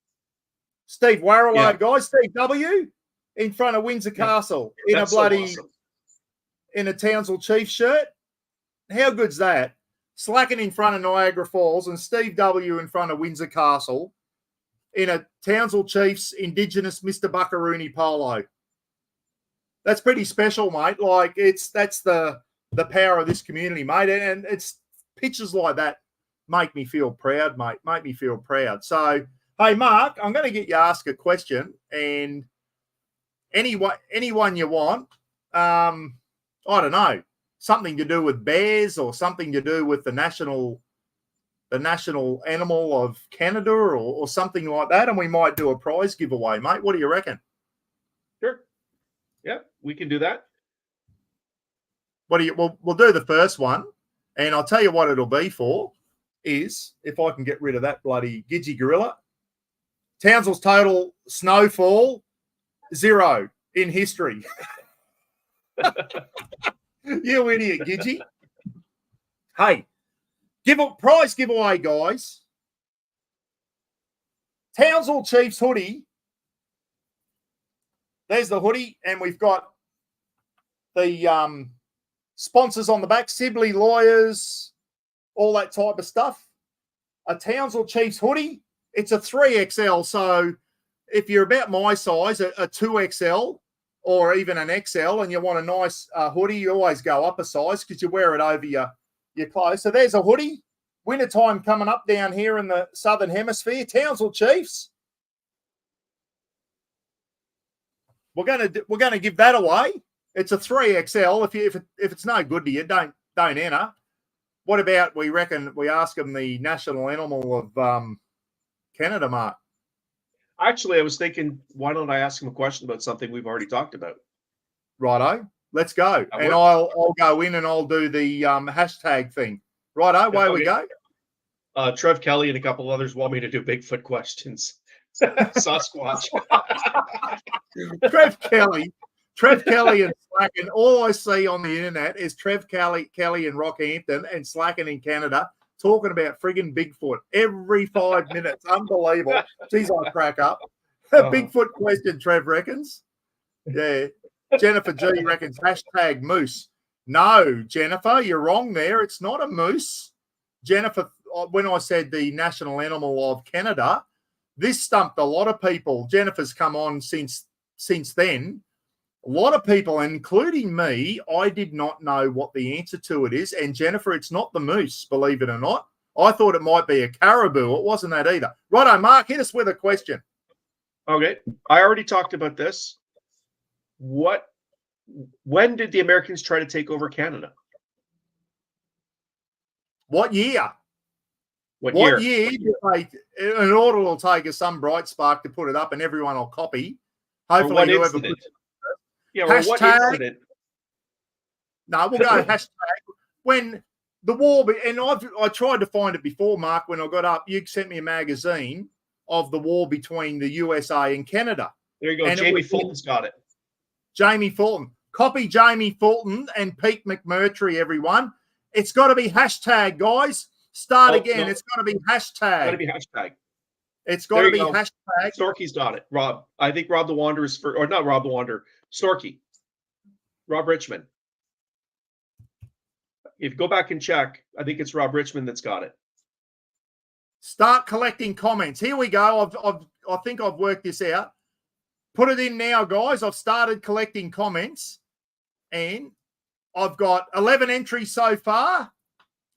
Steve Warrellow, guys, Steve W. in front of Windsor Castle in a bloody in a Townsville Chiefs shirt. How good's that? Slacken in front of Niagara Falls, and Steve W. in front of Windsor Castle in a Townsville Chiefs Indigenous Mr. Buckaroony polo. That's pretty special, mate. Like that's the power of this community, mate. And it's pictures like that make me feel proud, mate. Make me feel proud. So, hey, Mark, I'm going to get you ask a question, and anyone you want, I don't know, something to do with bears or something to do with the national animal of Canada or something like that, and we might do a prize giveaway, mate. What do you reckon? Sure. Yeah, we can do that. We'll do the first one, and I'll tell you what it'll be for is, if I can get rid of that bloody Gidgee gorilla, Townsville's total snowfall 0 in history. You idiot, Gidgee. Hey, prize giveaway, guys. Townsville Chiefs hoodie. There's the hoodie, and we've got the sponsors on the back, Sibley Lawyers, all that type of stuff. A Townsville Chiefs hoodie. It's a 3XL, so if you're about my size, a 2XL or even an XL, and you want a nice hoodie, you always go up a size because you wear it over your clothes. So there's a hoodie. Wintertime coming up down here in the Southern Hemisphere. Townsville Chiefs. We're going to give that away. It's a 3XL. If it's no good to you, don't enter. What about we ask them the national animal of Canada, Mark? Actually, I was thinking, why don't I ask him a question about something we've already talked about? Righto, let's go. And I'll go in and I'll do the hashtag thing. Righto, away we go. Trev Kelly and a couple others want me to do Bigfoot questions. Sasquatch. Trev Kelly and Slacken. All I see on the internet is Trev Kelly in Rockhampton and Slacken in Canada talking about friggin' Bigfoot every 5 minutes. Unbelievable. Geez, I crack up. Bigfoot question, Trev reckons. Yeah. Jennifer G reckons hashtag moose. No, Jennifer, you're wrong there. It's not a moose. Jennifer, when I said the national animal of Canada, this stumped a lot of people. Jennifer's come on since then. A lot of people, including me, I did not know what the answer to it is. And Jennifer, it's not the moose, believe it or not. I thought it might be a caribou. It wasn't that either. Righto, Mark, hit us with a question. Okay. I already talked about this. When did the Americans try to take over Canada? What year? What year? In order, it'll take us some bright spark to put it up and everyone will copy. Hopefully, whoever puts it. Yeah, well, what incident? No, we'll go hashtag when the war. And I tried to find it before, Mark. When I got up, you sent me a magazine of the war between the USA and Canada. There you go. And Jamie Fulton's got it. Jamie Fulton. Copy Jamie Fulton and Pete McMurtry, everyone. It's got to be hashtag, guys. Start again. No. It's got to be hashtag. Got to be hashtag. It's got There to you be go. hashtag. Storky's got it. Rob. I think Rob the Wanderer is or not Rob the Wanderer. Storky. Rob Richmond. If you go back and check, I think it's Rob Richmond that's got it. Start collecting comments. Here we go. I think I've worked this out. Put it in now, guys. I've started collecting comments, and I've got 11 entries so far.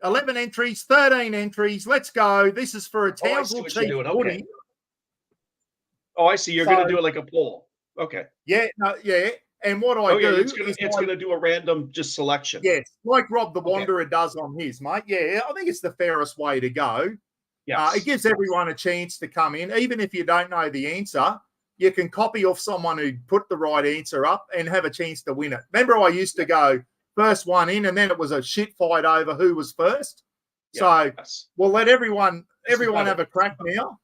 11 entries, 13 entries. Let's go. This is for a Townsville Chief doing. hoodie. Okay. Oh, I see. You're going to do it like a poll. Okay. Yeah, yeah. And what I do it's going to do a random just selection. Yes, like Rob the Wanderer does on his, mate. Yeah, I think it's the fairest way to go. Yes. It gives everyone a chance to come in. Even if you don't know the answer, you can copy off someone who put the right answer up and have a chance to win it. Remember, I used to go first one in, and then it was a shit fight over who was first. So we'll let everyone have a crack now.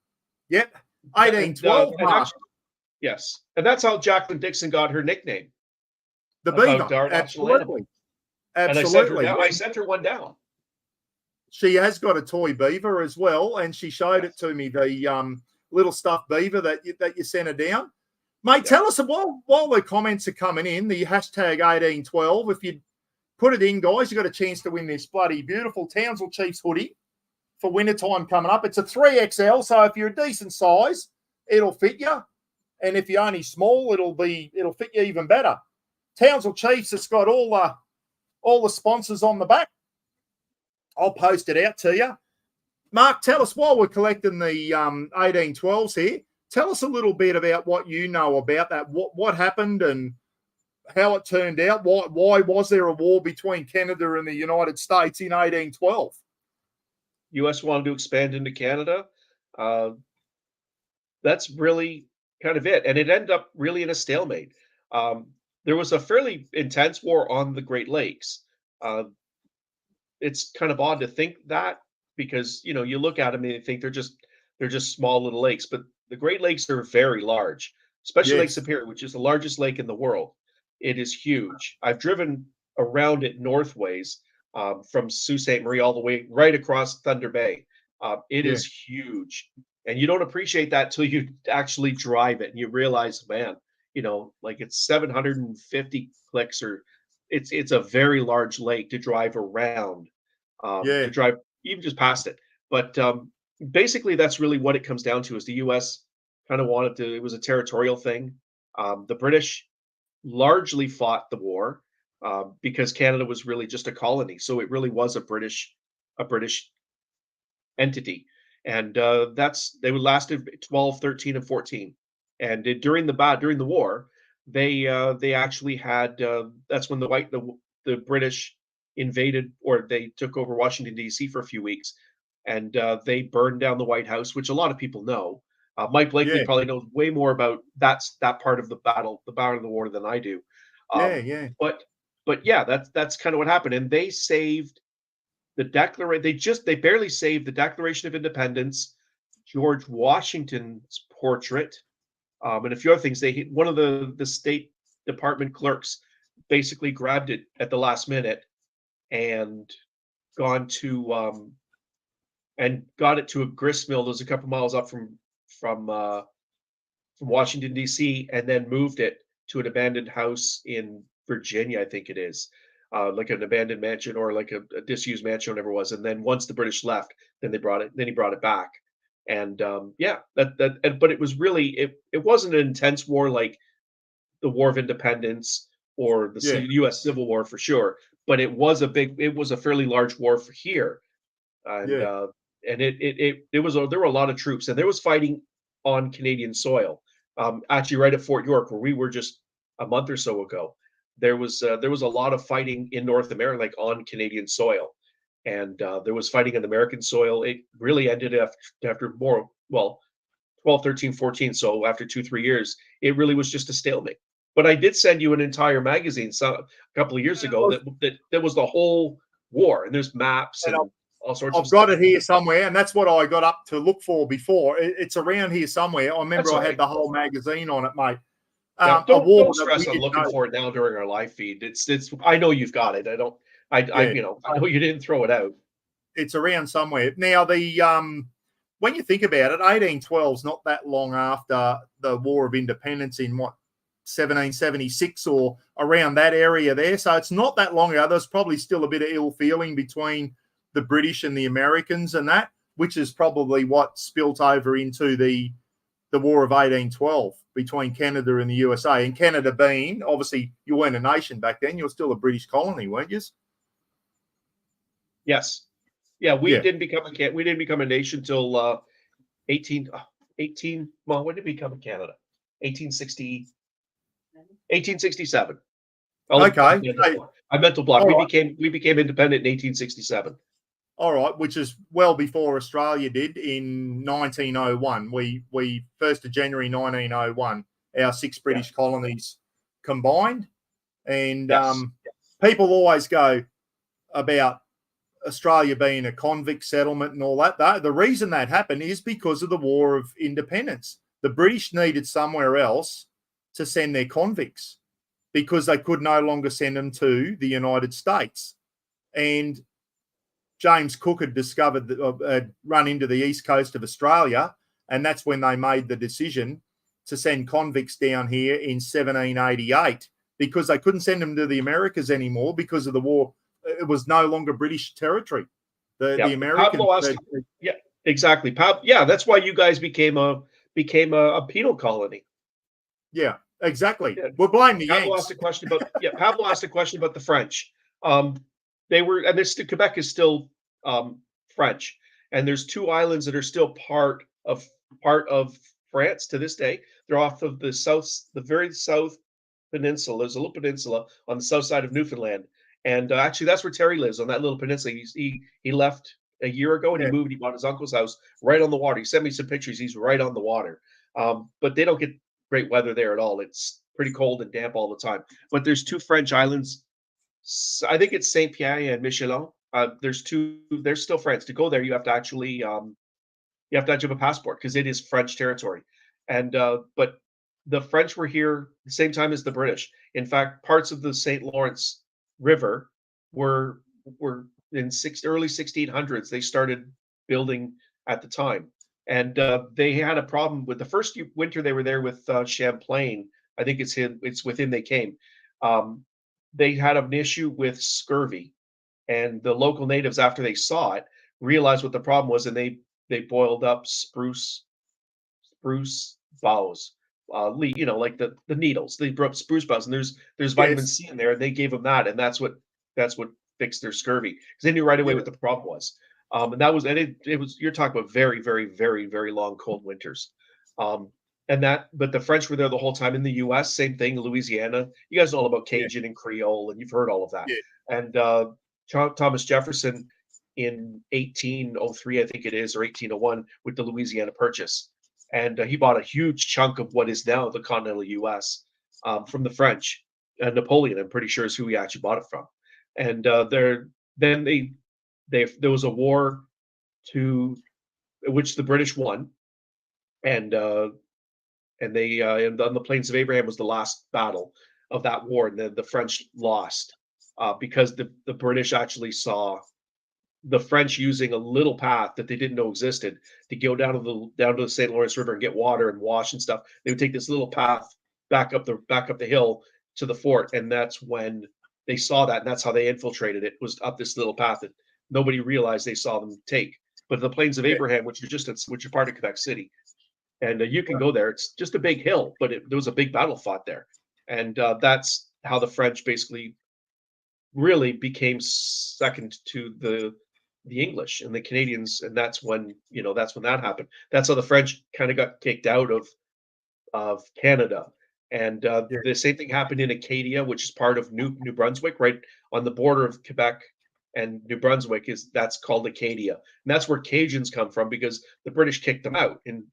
Yep. 18-12. Yes. And that's how Jacqueline Dixon got her nickname. The Beaver. Absolutely. Absolutely. And I sent her one down. She has got a toy beaver as well, and she showed it to me, the little stuffed beaver that you sent her down. Mate, tell us, while the comments are coming in, the hashtag 1812, if you put it in, guys, you got a chance to win this bloody beautiful Townsville Chiefs hoodie for wintertime coming up. It's a 3XL, so if you're a decent size, it'll fit you. And if you're only small, it'll fit you even better. Townsville Chiefs, it's got all the sponsors on the back. I'll post it out to you. Mark, tell us, while we're collecting the 1812s here, tell us a little bit about what you know about that. What happened and how it turned out. Why was there a war between Canada and the United States in 1812? U.S. wanted to expand into Canada. That's really kind of it. And it ended up really in a stalemate. There was a fairly intense war on the Great Lakes. It's kind of odd to think that, because you look at them and you think they're just small little lakes, but the Great Lakes are very large, especially Lake Superior, which is the largest lake in the world. It is huge. I've driven around it northways from Sault Ste. Marie all the way right across Thunder Bay. It is huge, and you don't appreciate that till you actually drive it and you realize, man, like it's 750 clicks, or it's a very large lake to drive around, to drive even just past it. But basically, that's really what it comes down to, is the U.S. kind of wanted to, it was a territorial thing. The British largely fought the war because Canada was really just a colony. So it really was a British entity. And they would lasted 12, 13, and 14. And during the war, they actually had, that's when the British invaded, or they took over Washington, D.C. for a few weeks, and they burned down the White House, which a lot of people know. Mike Blakely probably knows way more about that part of the battle of the war than I do. But yeah, that's kind of what happened. And they saved the Declaration. They barely saved the Declaration of Independence, George Washington's portrait, and a few other things. One of the State Department clerks basically grabbed it at the last minute and got it to a grist mill that was a couple miles up from Washington, D.C., and then moved it to an abandoned house in Virginia, I think it is, like an abandoned mansion, or like a disused mansion, whatever it was. And then once the British left, then he brought it back. And but it was really, it wasn't an intense war like the War of Independence or the U.S. Civil War, for sure. But it was a fairly large war for here. And there were a lot of troops, and there was fighting on Canadian soil. Actually, right at Fort York, where we were just a month or so ago, there was a lot of fighting in North America, like on Canadian soil, and there was fighting on American soil. It really ended after 12, 13, 14. So after 2-3 years, it really was just a stalemate. But I did send you an entire magazine a couple of years ago that was the whole war, and there's maps and all sorts of stuff. I've got it here somewhere, and that's what I got up to look for before. It's around here somewhere. I remember I had the whole magazine on it, mate. Don't stress on looking for it now during our live feed. It's. I know you've got it. I know you didn't throw it out. It's around somewhere. Now when you think about it, 1812 is not that long after the War of Independence in 1776 or around that area there. So it's not that long ago. There's probably still a bit of ill feeling between the British and the Americans and that, which is probably what spilt over into the War of 1812 between Canada and the USA. And Canada being, obviously, you weren't a nation back then. You were still a British colony, weren't you? Yes. Yeah, we didn't become a nation till 18. Well, when did we become Canada? 1867. Oh, Okay. I mental block. All We right. became independent in 1867. All right, which is well before Australia did in 1901. We 1st of January 1901, our 6 British colonies combined. And people always go about Australia being a convict settlement and all that. The reason that happened is because of the War of Independence. The British needed somewhere else to send their convicts because they could no longer send them to the United States. And James Cook had discovered that had run into the east coast of Australia, and that's when they made the decision to send convicts down here in 1788 because they couldn't send them to the Americas anymore because of the war. It was no longer British territory. The Americans. Exactly. That's why you guys became a penal colony. Yeah, exactly. Yeah. We'll blame the Pablo Yanks. asked a question about Pablo asked a question about the French. They were, and Quebec is still French, and there's 2 islands that are still part of France to this day. They're off of the very south peninsula. There's a little peninsula on the south side of Newfoundland, and actually that's where Terry lives, on that little peninsula. He left a year ago and he moved. He bought his uncle's house right on the water. He sent me some pictures. He's right on the water, but they don't get great weather there at all. It's pretty cold and damp all the time. But there's 2 French islands. I think it's Saint Pierre and Miquelon. There's 2. There's still France. To go there, you have to actually have a passport because it is French territory. And but the French were here the same time as the British. In fact, parts of the St. Lawrence River were in early 1600s. They started building at the time, and they had a problem with the first winter they were there with Champlain. I think it's with him they came. They had an issue with scurvy, and the local natives, after they saw it, realized what the problem was, and they boiled up spruce boughs, like the needles. They brought up spruce boughs, and there's vitamin C in there, and they gave them that, and that's what fixed their scurvy, because they knew right away what the problem was. And that was, and it was, you're talking about very, very, very, very long cold winters. But the French were there the whole time. In the U.S., same thing. Louisiana, you guys know all about Cajun and Creole, and you've heard all of that. Yeah. And Thomas Jefferson in 1803, I think it is, or 1801, with the Louisiana Purchase, and he bought a huge chunk of what is now the continental U.S. From the French. Napoleon, I'm pretty sure, is who he actually bought it from. And there was a war which the British won, and they and on the Plains of Abraham was the last battle of that war, and the French lost because the British actually saw the French using a little path that they didn't know existed to go down to the St. Lawrence River and get water and wash and stuff. They would take this little path back up the hill to the fort, and that's when they saw that, and that's how they infiltrated it, was up this little path that nobody realized they saw them take. But the Plains of Abraham, which are part of Quebec City, and you can go there. It's just a big hill, but there was a big battle fought there, and that's how the French basically really became second to the English and the Canadians, and that's when that happened. That's how the French kind of got kicked out of Canada. And the same thing happened in Acadia, which is part of New Brunswick, right on the border of Quebec and New Brunswick. That's called Acadia, and that's where Cajuns come from, because the British kicked them out, and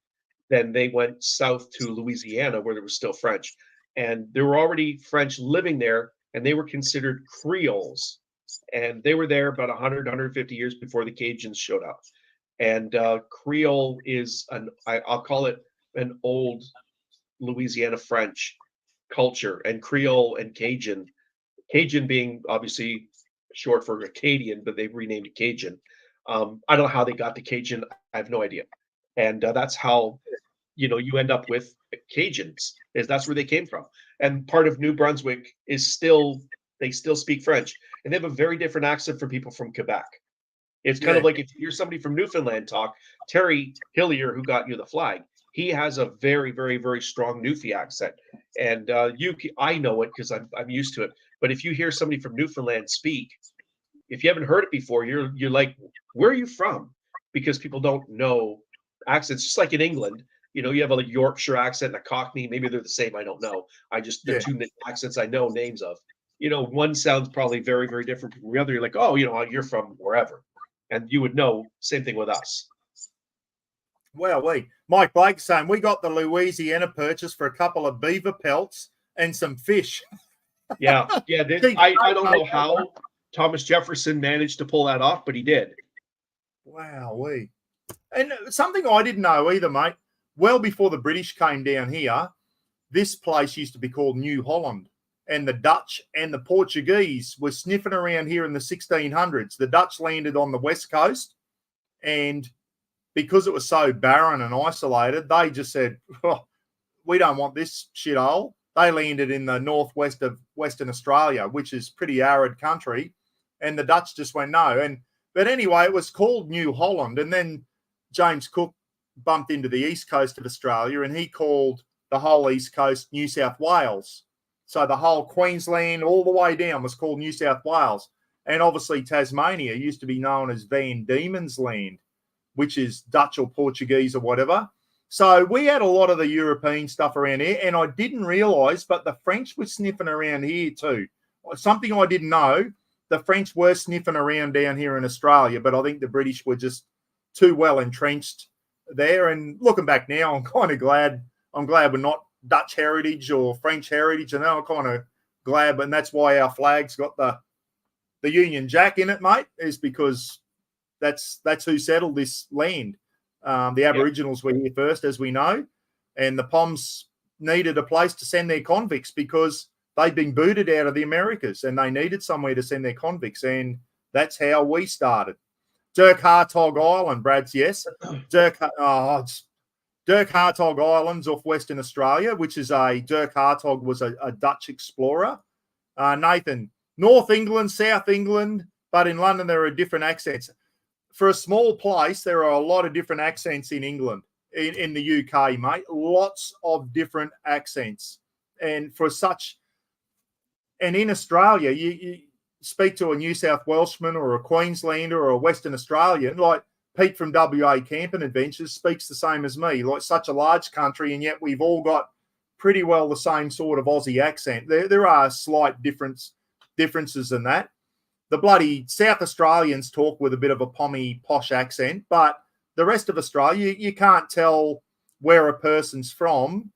then they went south to Louisiana, where there was still French, and there were already French living there, and they were considered Creoles, and they were there about 150 years before the Cajuns showed up. And Creole is I'll call it an old Louisiana French culture, and Creole and Cajun being obviously short for Acadian, but they've renamed it Cajun. I don't know how they got the Cajun. I have no idea. and that's how you end up with Cajuns. That's where they came from, and part of New Brunswick is they still speak French, and they have a very different accent from people from Quebec. It's kind of like if you're somebody from Newfoundland talk, Terry Hillier, who got you the flag, he has a very, very, very strong Newfie accent. And I know it because I'm used to it. But if you hear somebody from Newfoundland speak, if you haven't heard it before, you're like, where are you from? Because people don't know accents. Just like in England, you have a Yorkshire accent and a Cockney. Maybe they're the same. I don't know. They're two accents I know names of. One sounds probably very, very different from the other. You're like, oh, you're from wherever. And you would know, same thing with us. Well, Mike Blake saying we got the Louisiana purchase for a couple of beaver pelts and some fish. Yeah. I don't know how Thomas Jefferson managed to pull that off, but he did. Wow, and something I didn't know either, mate. Well before the British came down here, this place used to be called New Holland. And the Dutch and the Portuguese were sniffing around here in the 1600s. The Dutch landed on the west coast, and because it was so barren and isolated, they just said, oh, we don't want this shithole. They landed in the northwest of Western Australia, which is pretty arid country, and the Dutch just went no. But anyway, it was called New Holland, and then James Cook bumped into the east coast of Australia, and he called the whole east coast New South Wales. So the whole Queensland all the way down was called New South Wales. And obviously Tasmania used to be known as Van Diemen's Land, which is Dutch or Portuguese or whatever. So we had a lot of the European stuff around here, and I didn't realise, but the French were sniffing around here too. Something I didn't know, the French were sniffing around down here in Australia, but I think the British were just too well entrenched there. And looking back now, I'm kind of glad. I'm glad we're not Dutch heritage or French heritage, and I'm kind of glad, and that's why our flag's got the Union Jack in it, mate, is because that's who settled this land. The Aboriginals were here first, as we know, and the Poms needed a place to send their convicts because they'd been booted out of the Americas, and they needed somewhere to send their convicts, and that's how we started. Dirk Hartog Island, Brad's yes. Dirk Hartog Islands off Western Australia, which is Dirk Hartog was a Dutch explorer. Nathan, North England, South England, but in London there are different accents. For a small place, there are a lot of different accents in England, in the UK, mate. Lots of different accents. And in Australia, you speak to a New South Welshman or a Queenslander or a Western Australian, like Pete from WA Camping Adventures speaks the same as me, like such a large country, and yet we've all got pretty well the same sort of Aussie accent. There are slight differences in that. The bloody South Australians talk with a bit of a pommy, posh accent, but the rest of Australia, you can't tell where a person's from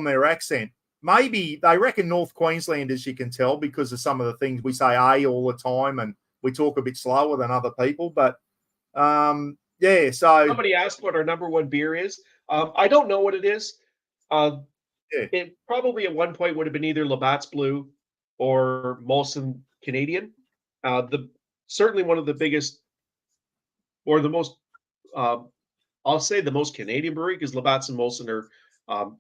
their accent. Maybe they reckon North Queenslanders you can tell because of some of the things we say all the time, and we talk a bit slower than other people, but so somebody asked what our number one beer is. I don't know what it is. It probably at one point would have been either Labatt's Blue or Molson Canadian. Certainly one of the biggest or the most I'll say the most Canadian brewery, because Labatt's and Molson are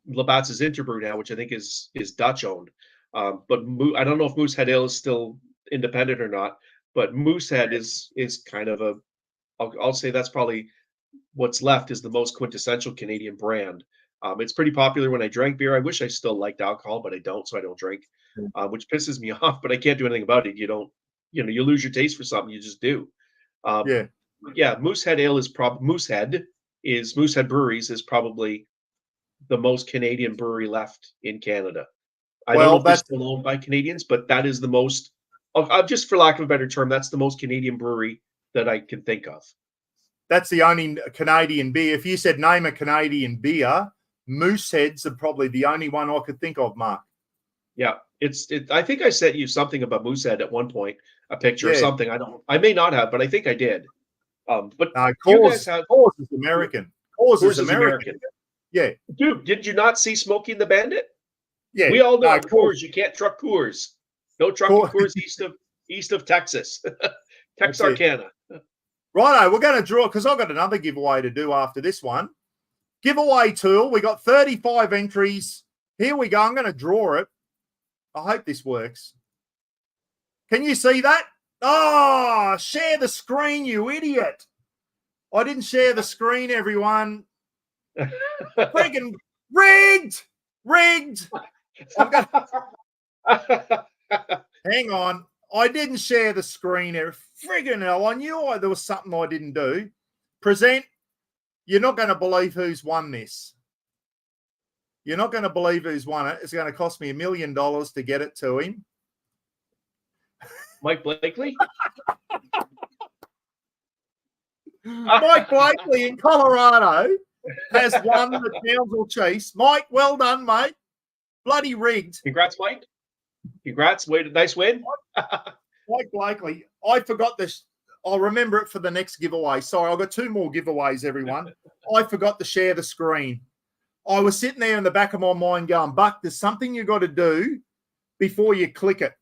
Labatt's is Interbrew now, which I think is Dutch owned. But I don't know if Moosehead Ale is still independent or not, but Moosehead is kind of I'll say that's probably what's left is the most quintessential Canadian brand. It's pretty popular when I drank beer. I wish I still liked alcohol, but I don't, so I don't drink, which pisses me off, but I can't do anything about it. You lose your taste for something, you just do. Moosehead Ale is Moosehead Breweries is probably the most Canadian brewery left in Canada. I don't know if they're still owned by Canadians, but that is the most, just for lack of a better term, that's the most Canadian brewery that I can think of. That's the only Canadian beer. If you said name a Canadian beer, Moosehead's are probably the only one I could think of, Mark. Yeah, I think I sent you something about Moosehead at one point, a picture or something. I may not have, but I think I did. But Coors is American. Coors is American. Yeah. Dude, did you not see Smokey and the Bandit? Yeah. We all know Coors. You can't truck Coors. No trucking Coors east of Texas. Texarkana. Righto, we're going to draw because I've got another giveaway to do after this one. Giveaway tool. We got 35 entries. Here we go. I'm going to draw it. I hope this works. Can you see that? Oh, share the screen, you idiot. I didn't share the screen, everyone. Friggin' rigged. Rigged. Hang on. I didn't share the screen. Friggin' hell, I knew there was something I didn't do. Present. You're not going to believe who's won this. You're not going to believe who's won it. It's going to cost me $1 million to get it to him. Mike Blakely? Mike Blakely in Colorado has won the Townsville Chiefs. Mike, well done, mate. Bloody rigged. Congrats, Mike. Congrats. Nice win. Mike Blakely. I forgot this. I'll remember it for the next giveaway. Sorry, I've got 2 more giveaways, everyone. I forgot to share the screen. I was sitting there in the back of my mind going, Buck, there's something you got to do before you click it.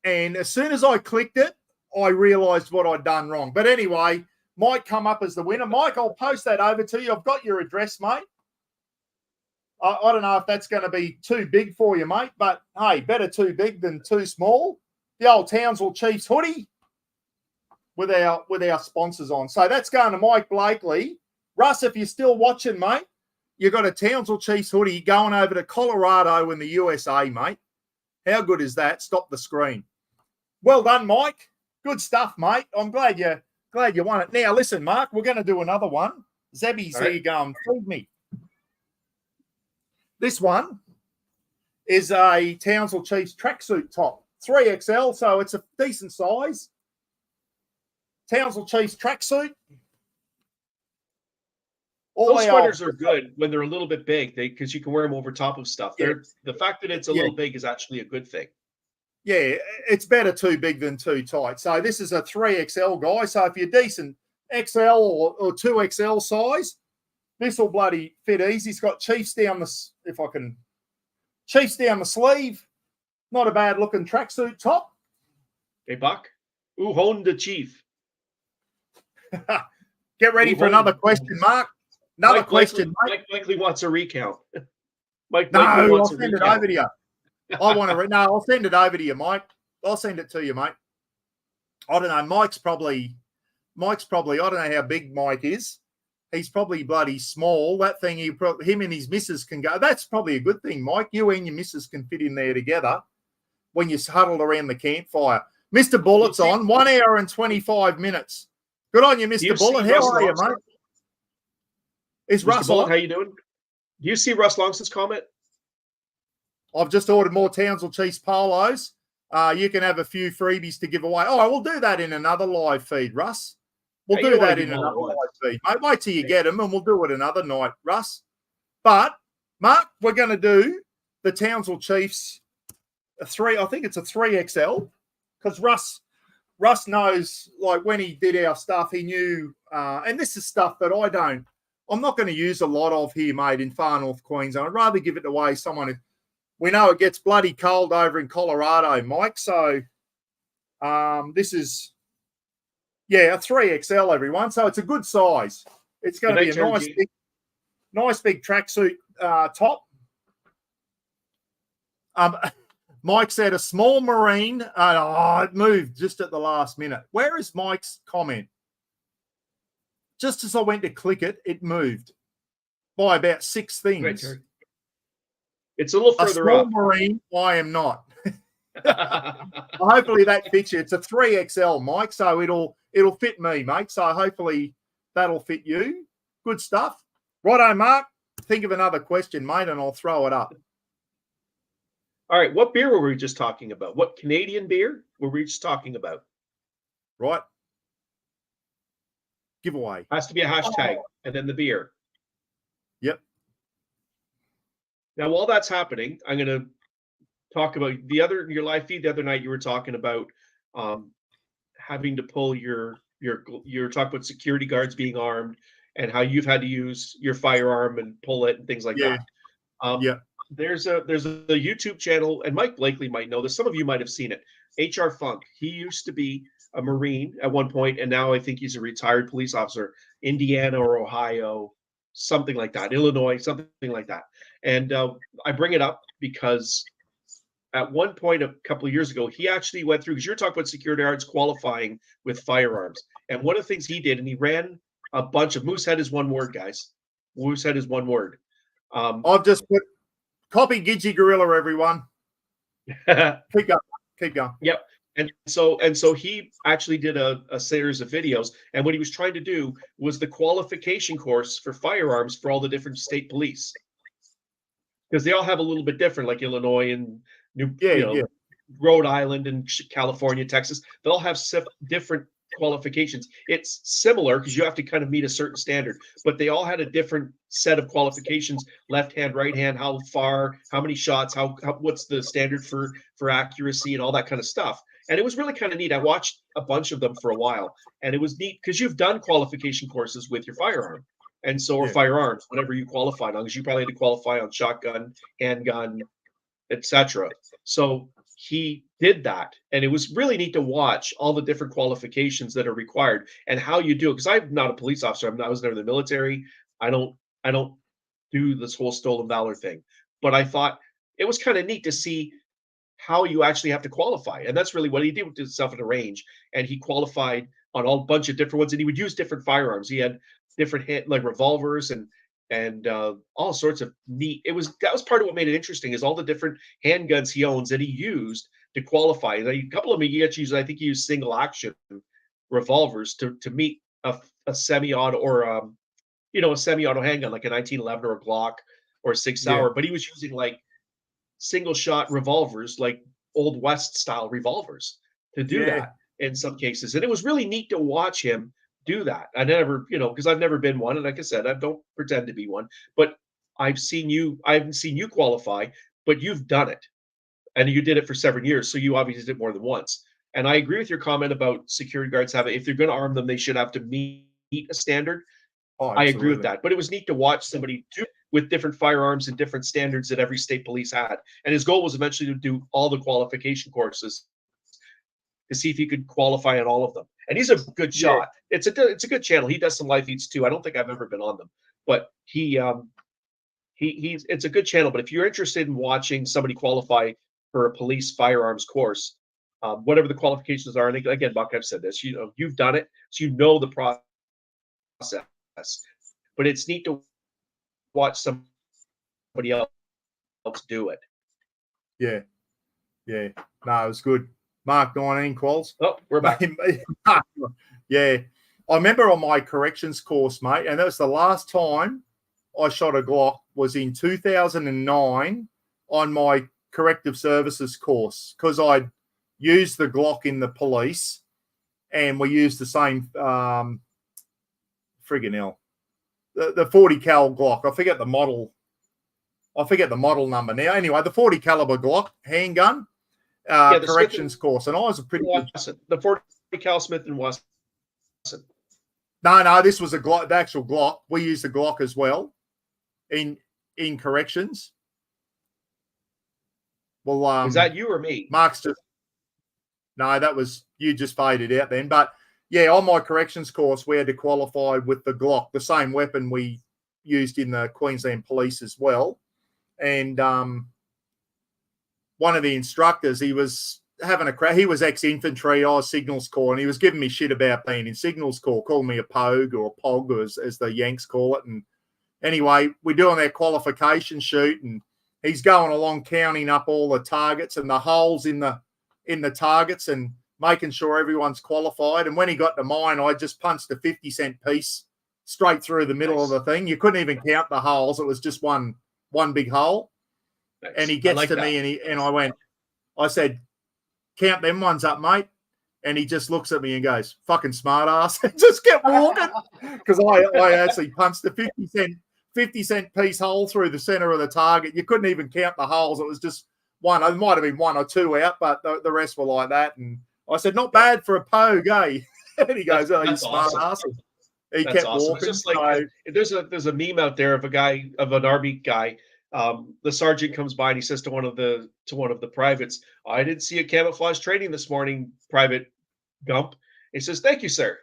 And as soon as I clicked it, I realised what I'd done wrong. But anyway, Mike come up as the winner. Mike, I'll post that over to you. I've got your address, mate. I don't know if that's going to be too big for you, mate, but hey, better too big than too small. The old Townsville Chiefs hoodie with our sponsors on. So that's going to Mike Blakely. Russ, if you're still watching, mate, you got a Townsville Chiefs hoodie going over to Colorado in the USA, mate. How good is that? Stop the screen. Well done, Mike. Good stuff, mate. I'm glad you won it. Now, listen, Mark, we're going to do another one. Zebby's here going, feed me. This one is a Townsville Chiefs tracksuit top, 3XL, so it's a decent size. Townsville Chiefs tracksuit. Those sweaters are good when they're a little bit big, because you can wear them over top of stuff. Yeah. The fact that it's a little big is actually a good thing. Yeah, it's better too big than too tight. So this is a 3XL guy. So if you're decent XL or 2XL size, this will bloody fit easy. It's got Chiefs down the sleeve. Not a bad looking tracksuit top. Hey, Buck. Ooh, Honda Chief. Get ready for another question, Mark. Another question, mate. Mike Blakely wants a recount. I'll send it over to you. I'll send it over to you, Mike. I'll send it to you, mate. I don't know. Mike's probably, I don't know how big Mike is. He's probably bloody small. That thing, him and his missus can go. That's probably a good thing, Mike. You and your missus can fit in there together when you're huddled around the campfire. Mr. Bullet's on 1 hour and 25 minutes. Good on you, Mr. Bullet. How are you, mate? Is Russ Bullet, on? how you doing? Do you see Russ Longson's comment? I've just ordered more Townsville Chiefs polos. You can have a few freebies to give away. Oh, we'll do that in another live feed, Russ. We'll do that in another live feed, mate. Wait till you get them, and we'll do it another night, Russ. But, Mark, we're going to do the Townsville Chiefs I think it's a 3XL, because Russ knows, like, when he did our stuff, he knew, and this is stuff that I'm not going to use a lot of here, mate, in far north Queensland. I'd rather give it away to someone who, we know it gets bloody cold over in Colorado, Mike. So this is, a 3XL, everyone. So it's a good size. It's going to be a nice big tracksuit top. Mike said a small marine. It moved just at the last minute. Where is Mike's comment? Just as I went to click it, it moved by about 6 things. Right, it's a little further up. A up. small marine, I am not. Hopefully that fits you. It's a 3XL, Mike, so it'll fit me, mate. So hopefully that'll fit you. Good stuff. Righto, Mark. Think of another question, mate, and I'll throw it up. All right, what beer were we just talking about? What Canadian beer were we just talking about? Right. Giveaway. Has to be a hashtag, and then the beer. Yep. Now, while that's happening, I'm going to talk about your live feed the other night. You were talking about having to pull you're talking about security guards being armed and how you've had to use your firearm and pull it and things like that. There's a YouTube channel, and Mike Blakely might know this. Some of you might have seen it. HR Funk. He used to be a Marine at one point, and now I think he's a retired police officer, Indiana or Ohio, something like that, Illinois, something like that. And I bring it up because at one point a couple of years ago, he actually went through, because you're talking about security guards qualifying with firearms. And one of the things he did, and he ran a bunch of, Moosehead is one word, guys. Moosehead is one word. I've just put copy Gidgy Gorilla, everyone. Keep going. Keep going. Yep. And so he actually did a series of videos, and what he was trying to do was the qualification course for firearms for all the different state police, because they all have a little bit different, like Illinois and Rhode Island and California, Texas. They all have different qualifications. It's similar because you have to kind of meet a certain standard, but they all had a different set of qualifications: left hand, right hand, how far, how many shots, how what's the standard for accuracy, and all that kind of stuff. And it was really kind of neat. I watched a bunch of them for a while, and it was neat because you've done qualification courses with your firearm, and so or firearms, whatever you qualified on, because you probably had to qualify on shotgun, handgun, etc. So he did that, and it was really neat to watch all the different qualifications that are required and how you do it. Because I'm not a police officer. I was never in the military. I don't do this whole stolen valor thing. But I thought it was kind of neat to see how you actually have to qualify. And that's really what he did with himself at a range. And he qualified on a bunch of different ones, and he would use different firearms. He had different like revolvers and all sorts of neat. That was part of what made it interesting, is all the different handguns he owns that he used to qualify. A couple of them he actually used, I think he used single action revolvers to meet a semi-auto or a semi-auto handgun, like a 1911 or a Glock or a Sig Sauer. But he was using like single shot revolvers, like Old West style revolvers, to do that in some cases. And it was really neat to watch him do that. I never, because I've never been one, and like I said, I don't pretend to be one, but I haven't seen you qualify, but you've done it, and you did it for 7 years, so you obviously did it more than once. And I agree with your comment about security guards if they're going to arm them, they should have to meet a standard. I agree with that, but it was neat to watch somebody do it with different firearms and different standards that every state police had. And his goal was eventually to do all the qualification courses to see if he could qualify on all of them. And he's a good shot. It's a good channel. He does some live feeds too. I don't think I've ever been on them, but it's a good channel. But if you're interested in watching somebody qualify for a police firearms course, whatever the qualifications are, and again, Buck, I've said this, you've done it, so you know the process. But it's neat to watch somebody else do it. Yeah. No, it was good. Mark 19 quals. Oh, we're back. Yeah. I remember on my corrections course, mate, and that was the last time I shot a Glock was in 2009 on my corrective services course, because I'd used the Glock in the police, and we used the same friggin' hell. The 40 cal Glock. I forget the model number now. Anyway, the 40 caliber Glock handgun corrections course, and I was a pretty good. The 40 cal Smith and Wesson. No, this was a Glock, the actual Glock. We used the Glock as well in corrections. Well, is that you or me? Mark's just no, that was you. Just faded out then, but. Yeah, on my corrections course, we had to qualify with the Glock, the same weapon we used in the Queensland Police as well. And one of the instructors, he was having a crack. He was ex-infantry. I was Signals Corps, and he was giving me shit about being in Signals Corps, calling me a pogue or a pog, as the Yanks call it. And anyway, we're doing their qualification shoot, and he's going along counting up all the targets and the holes in the targets and making sure everyone's qualified. And when he got to mine, I just punched a 50-cent piece straight through the middle of the thing. You couldn't even count the holes. It was just one big hole. Nice. And he gets to me and I said, count them ones up, mate. And he just looks at me and goes, fucking smart ass. And just kept walking. Because I actually punched a 50-cent piece hole through the center of the target. You couldn't even count the holes. It was just one. It might have been one or two out, but the rest were like that. And I said, not bad for a pogue, eh? And he goes, oh, you smart ass. He kept walking. It's just like there's a meme out there of an army guy. The sergeant comes by and he says to one of the privates, I didn't see a camouflage training this morning, Private Gump. He says, "Thank you, sir."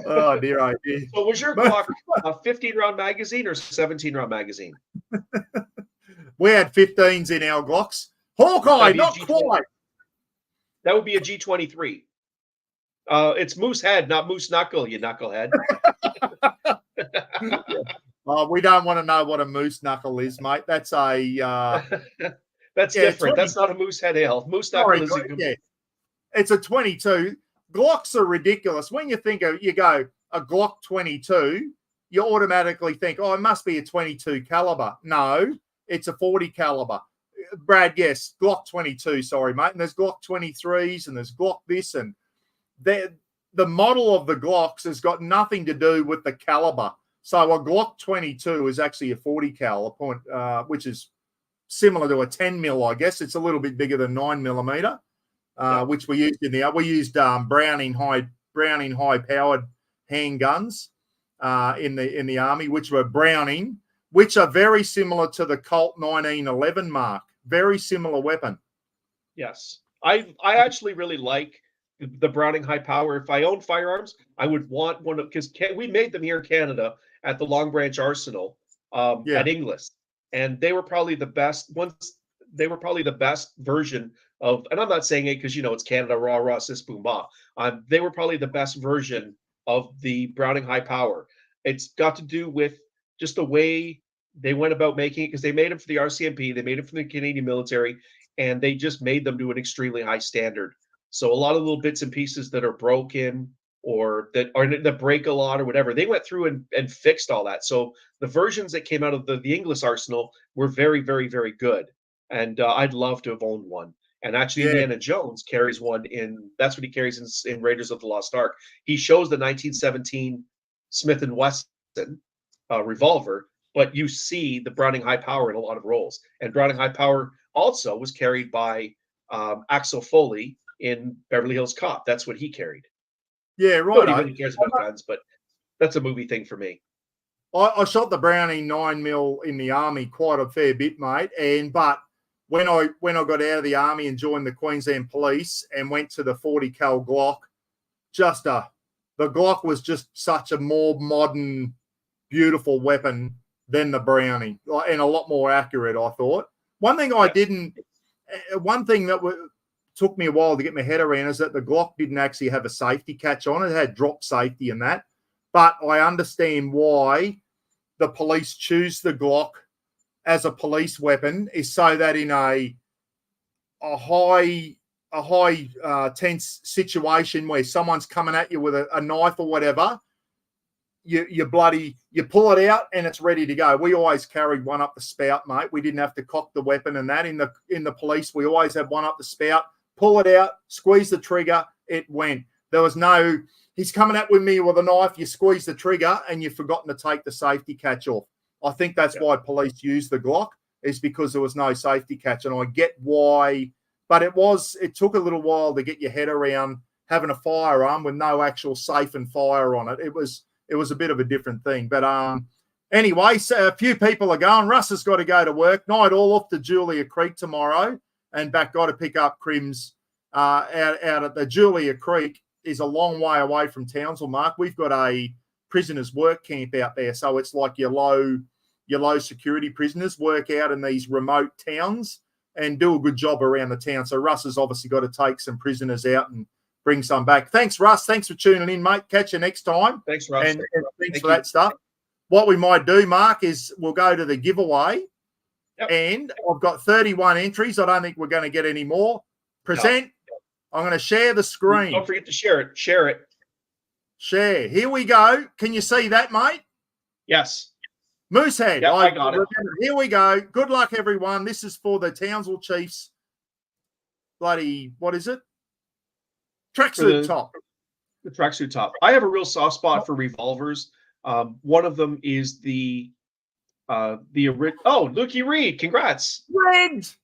Oh dear, I dear. So was your Glock a 15-round magazine or 17-round magazine? We had 15s in our Glocks. Hawkeye, That'd be a not G20. quite. That would be a G23. It's moose head, not moose knuckle, you knucklehead. We don't want to know what a moose knuckle is, mate. That's a That's different. That's not a moose head ale. Moose knuckle is it's a 22. Glocks are ridiculous. When you think of, you go a Glock 22, you automatically think, oh, it must be a 22 caliber. No, it's a 40 caliber. Brad, yes, Glock 22. Sorry, mate. And there's Glock 23s, and there's Glock this, and the model of the Glocks has got nothing to do with the caliber. So a Glock 22 is actually a 40 cal point, which is similar to a 10 mil, I guess. It's a little bit bigger than 9 millimeter, which we used we used Browning high powered handguns in the army, which were Browning, which are very similar to the Colt 1911 mark. Very similar weapon. Yes, I actually really like the Browning high power. If I owned firearms, I would want one of, because we made them here in Canada at the Long Branch Arsenal at Inglis, and they were probably the best ones. They were probably the best version of, and I'm not saying it because it's Canada, rah rah sis boom bah. They were probably the best version of the Browning high power. It's got to do with just the way they went about making it, because they made them for the RCMP, they made them for the Canadian military, and they just made them to an extremely high standard. So a lot of little bits and pieces that are broken or that break a lot or whatever, they went through and fixed all that. So the versions that came out of the Inglis arsenal were very, very, very good. And I'd love to have owned one. And actually, Indiana Jones carries one that's what he carries in Raiders of the Lost Ark. He shows the 1917 Smith & Wesson revolver, but you see the Browning high power in a lot of roles. And Browning high power also was carried by Axel Foley in Beverly Hills Cop. That's what he carried. Yeah, right. Nobody really cares about guns, but that's a movie thing for me. I shot the Browning 9mm in the army quite a fair bit, mate. But when I got out of the army and joined the Queensland Police and went to the 40 cal Glock, the Glock was just such a more modern, beautiful weapon than the Browning, and a lot more accurate, I thought. One thing that took me a while to get my head around is that the Glock didn't actually have a safety catch on it. It had drop safety and that. But I understand why the police choose the Glock as a police weapon, is so that in a high tense situation where someone's coming at you with a knife or whatever, you pull it out and it's ready to go. We always carried one up the spout, mate. We didn't have to cock the weapon and that. In the police, we always had one up the spout. Pull it out, squeeze the trigger, it went. There was no, he's coming at with me with a knife, you squeeze the trigger and you've forgotten to take the safety catch off. I think that's why police use the Glock, is because there was no safety catch. And I get why, but it took a little while to get your head around having a firearm with no actual safe and fire on it. It was a bit of a different thing. But anyway, so a few people are going. Russ has got to go to work. Night all off to Julia Creek tomorrow. And back got to pick up Crims out at the Julia Creek is a long way away from Townsville, Mark. We've got a prisoners work camp out there. So it's like your low security prisoners work out in these remote towns and do a good job around the town. So Russ has obviously got to take some prisoners out and bring some back. Thanks, Russ. Thanks for tuning in, mate. Catch you next time. Thanks, Russ. And thanks for that stuff. What we might do, Mark, is we'll go to the giveaway. Yep. And I've got 31 entries. I don't think we're going to get any more. Present. No. I'm going to share the screen. Don't forget to share it. Share it. Share. Here we go. Can you see that, mate? Yes. Moosehead. Yep, I got it. Here we go. Good luck, everyone. This is for the Townsville Chiefs. Bloody, what is it? Tracksuit top. The tracksuit top. I have a real soft spot for revolvers. One of them is the Lukey Reed, congrats. Rigged.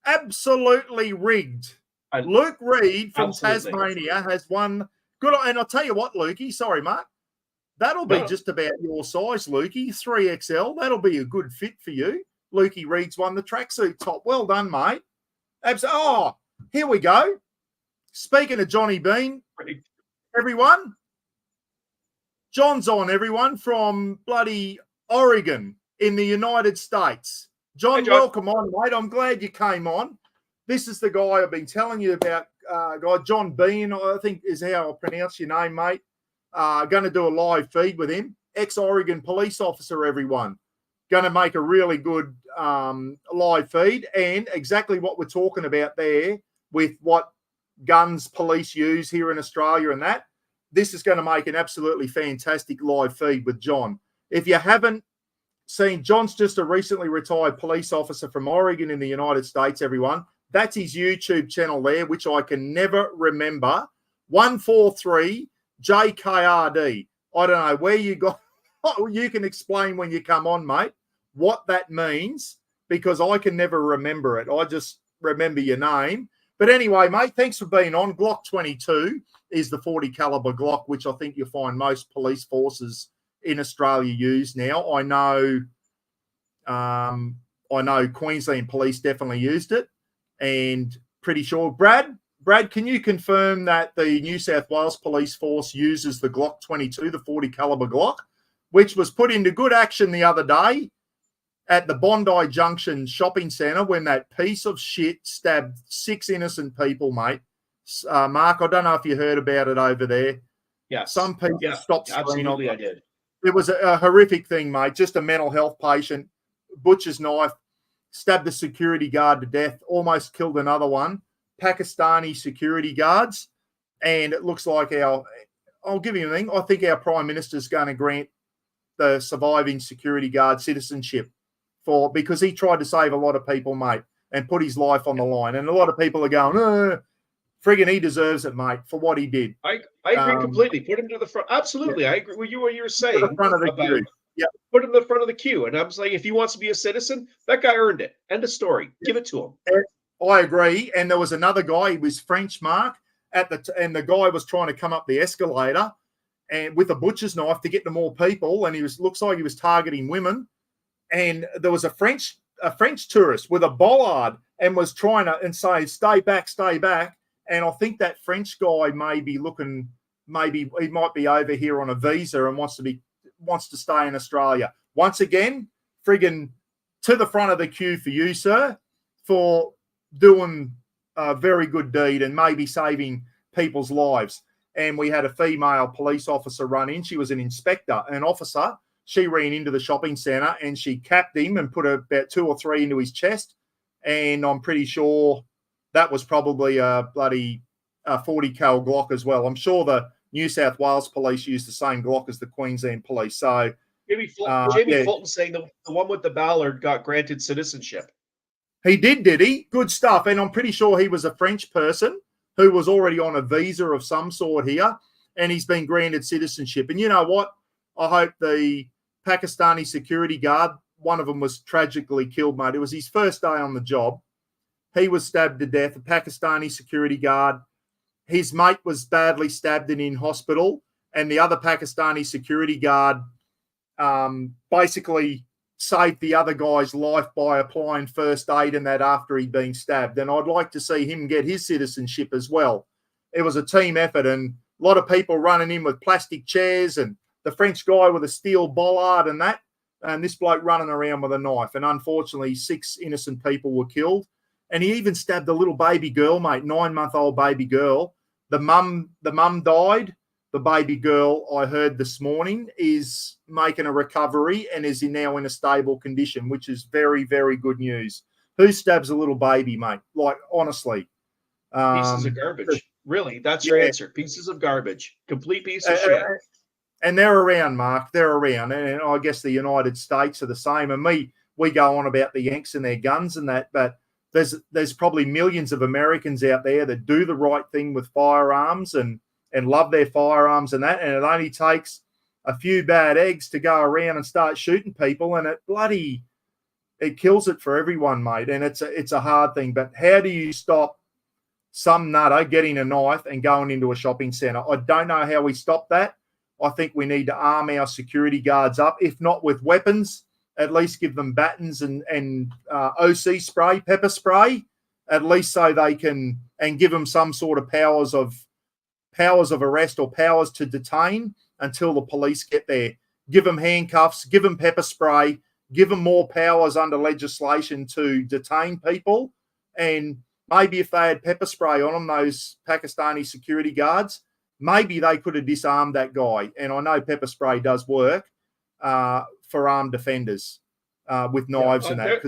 Absolutely rigged. Luke Reed from Tasmania has won. Good. And I'll tell you what, Lukey, sorry, Mark. That'll be just about your size, Lukey. 3XL. That'll be a good fit for you. Lukey Reed's won the tracksuit top. Well done, mate. Oh, here we go. Speaking of Johnny Bean, everyone, John's on, everyone, from bloody Oregon in the United States. John, welcome on, mate. I'm glad you came on. This is the guy I've been telling you about, guy John Bean, I think is how I pronounce your name, mate. Going to do a live feed with him. Ex-Oregon police officer, everyone. Going to make a really good live feed, and exactly what we're talking about there with what guns police use here in Australia and that. This is going to make an absolutely fantastic live feed with John. If you haven't seen, John's just a recently retired police officer from Oregon in the United States, everyone. That's his YouTube channel there, which I can never remember. 143 JKRD. I don't know where you got. You can explain when you come on, mate, what that means, because I can never remember it. I just remember your name. But anyway, mate, thanks for being on. Glock 22 is the 40 caliber Glock, which I think you'll find most police forces in Australia use now. I know Queensland Police definitely used it, and pretty sure Brad, can you confirm that the New South Wales Police Force uses the Glock 22, the 40 caliber Glock, which was put into good action the other day at the Bondi Junction shopping centre when that piece of shit stabbed 6 innocent people, mate. Mark, I don't know if you heard about it over there. Yeah. Some people stopped screening. Absolutely, I did. It was a horrific thing, mate. Just a mental health patient, butcher's knife, stabbed the security guard to death, almost killed another one. Pakistani security guards. And it looks like I'll give you a thing, I think our Prime Minister's going to grant the surviving security guard citizenship because he tried to save a lot of people, mate, and put his life on the line. And a lot of people are going, friggin' he deserves it, mate, for what he did. I agree completely. Put him to the front. Absolutely. Yeah. I agree with you what you were saying. To the front of the queue. Yeah. Put him to the front of the queue. And I'm saying if he wants to be a citizen, that guy earned it. End of story. Give it to him. I agree. And there was another guy, he was French, Mark, and the guy was trying to come up the escalator and with a butcher's knife to get to more people, and looks like he was targeting women. And there was a French tourist with a bollard and was trying to say, stay back. And I think that French guy may be looking, maybe he might be over here on a visa and wants to stay in Australia. Once again, friggin' to the front of the queue for you, sir, for doing a very good deed and maybe saving people's lives. And we had a female police officer run in. She was an officer. She ran into the shopping centre and she capped him and put about 2 or 3 into his chest. And I'm pretty sure that was probably a bloody 40 cal Glock as well. I'm sure the New South Wales police used the same Glock as the Queensland police. So Jamie Fulton saying the one with the Ballard got granted citizenship. He did he? Good stuff. And I'm pretty sure he was a French person who was already on a visa of some sort here, and he's been granted citizenship. And you know what? I hope the Pakistani security guard, one of them was tragically killed, mate. It was his first day on the job. He was stabbed to death, a Pakistani security guard. His mate was badly stabbed and in hospital, and the other Pakistani security guard basically saved the other guy's life by applying first aid and that after he'd been stabbed. And I'd like to see him get his citizenship as well. It was a team effort, and a lot of people running in with plastic chairs, and the French guy with a steel bollard and that, and this bloke running around with a knife. And unfortunately, 6 innocent people were killed. And he even stabbed a little baby girl, mate, 9-month-old baby girl. The mum died. The baby girl, I heard this morning, is making a recovery and is now in a stable condition, which is very, very good news. Who stabs a little baby, mate? Like, honestly. Pieces of garbage. Really, that's your answer. Pieces of garbage. Complete piece of shit. And they're around, Mark. They're around. And I guess the United States are the same. And we go on about the Yanks and their guns and that, but there's probably millions of Americans out there that do the right thing with firearms and love their firearms and that. And it only takes a few bad eggs to go around and start shooting people, and it kills it for everyone, mate. And it's a hard thing. But how do you stop some nutter getting a knife and going into a shopping centre? I don't know how we stop that. I think we need to arm our security guards up, if not with weapons, at least give them batons and OC spray, pepper spray, at least so they can, and give them some sort of powers of arrest or powers to detain until the police get there. Give them handcuffs, give them pepper spray, give them more powers under legislation to detain people. And maybe if they had pepper spray on them, those Pakistani security guards, maybe they could have disarmed that guy. And I know pepper spray does work for armed offenders with knives and that.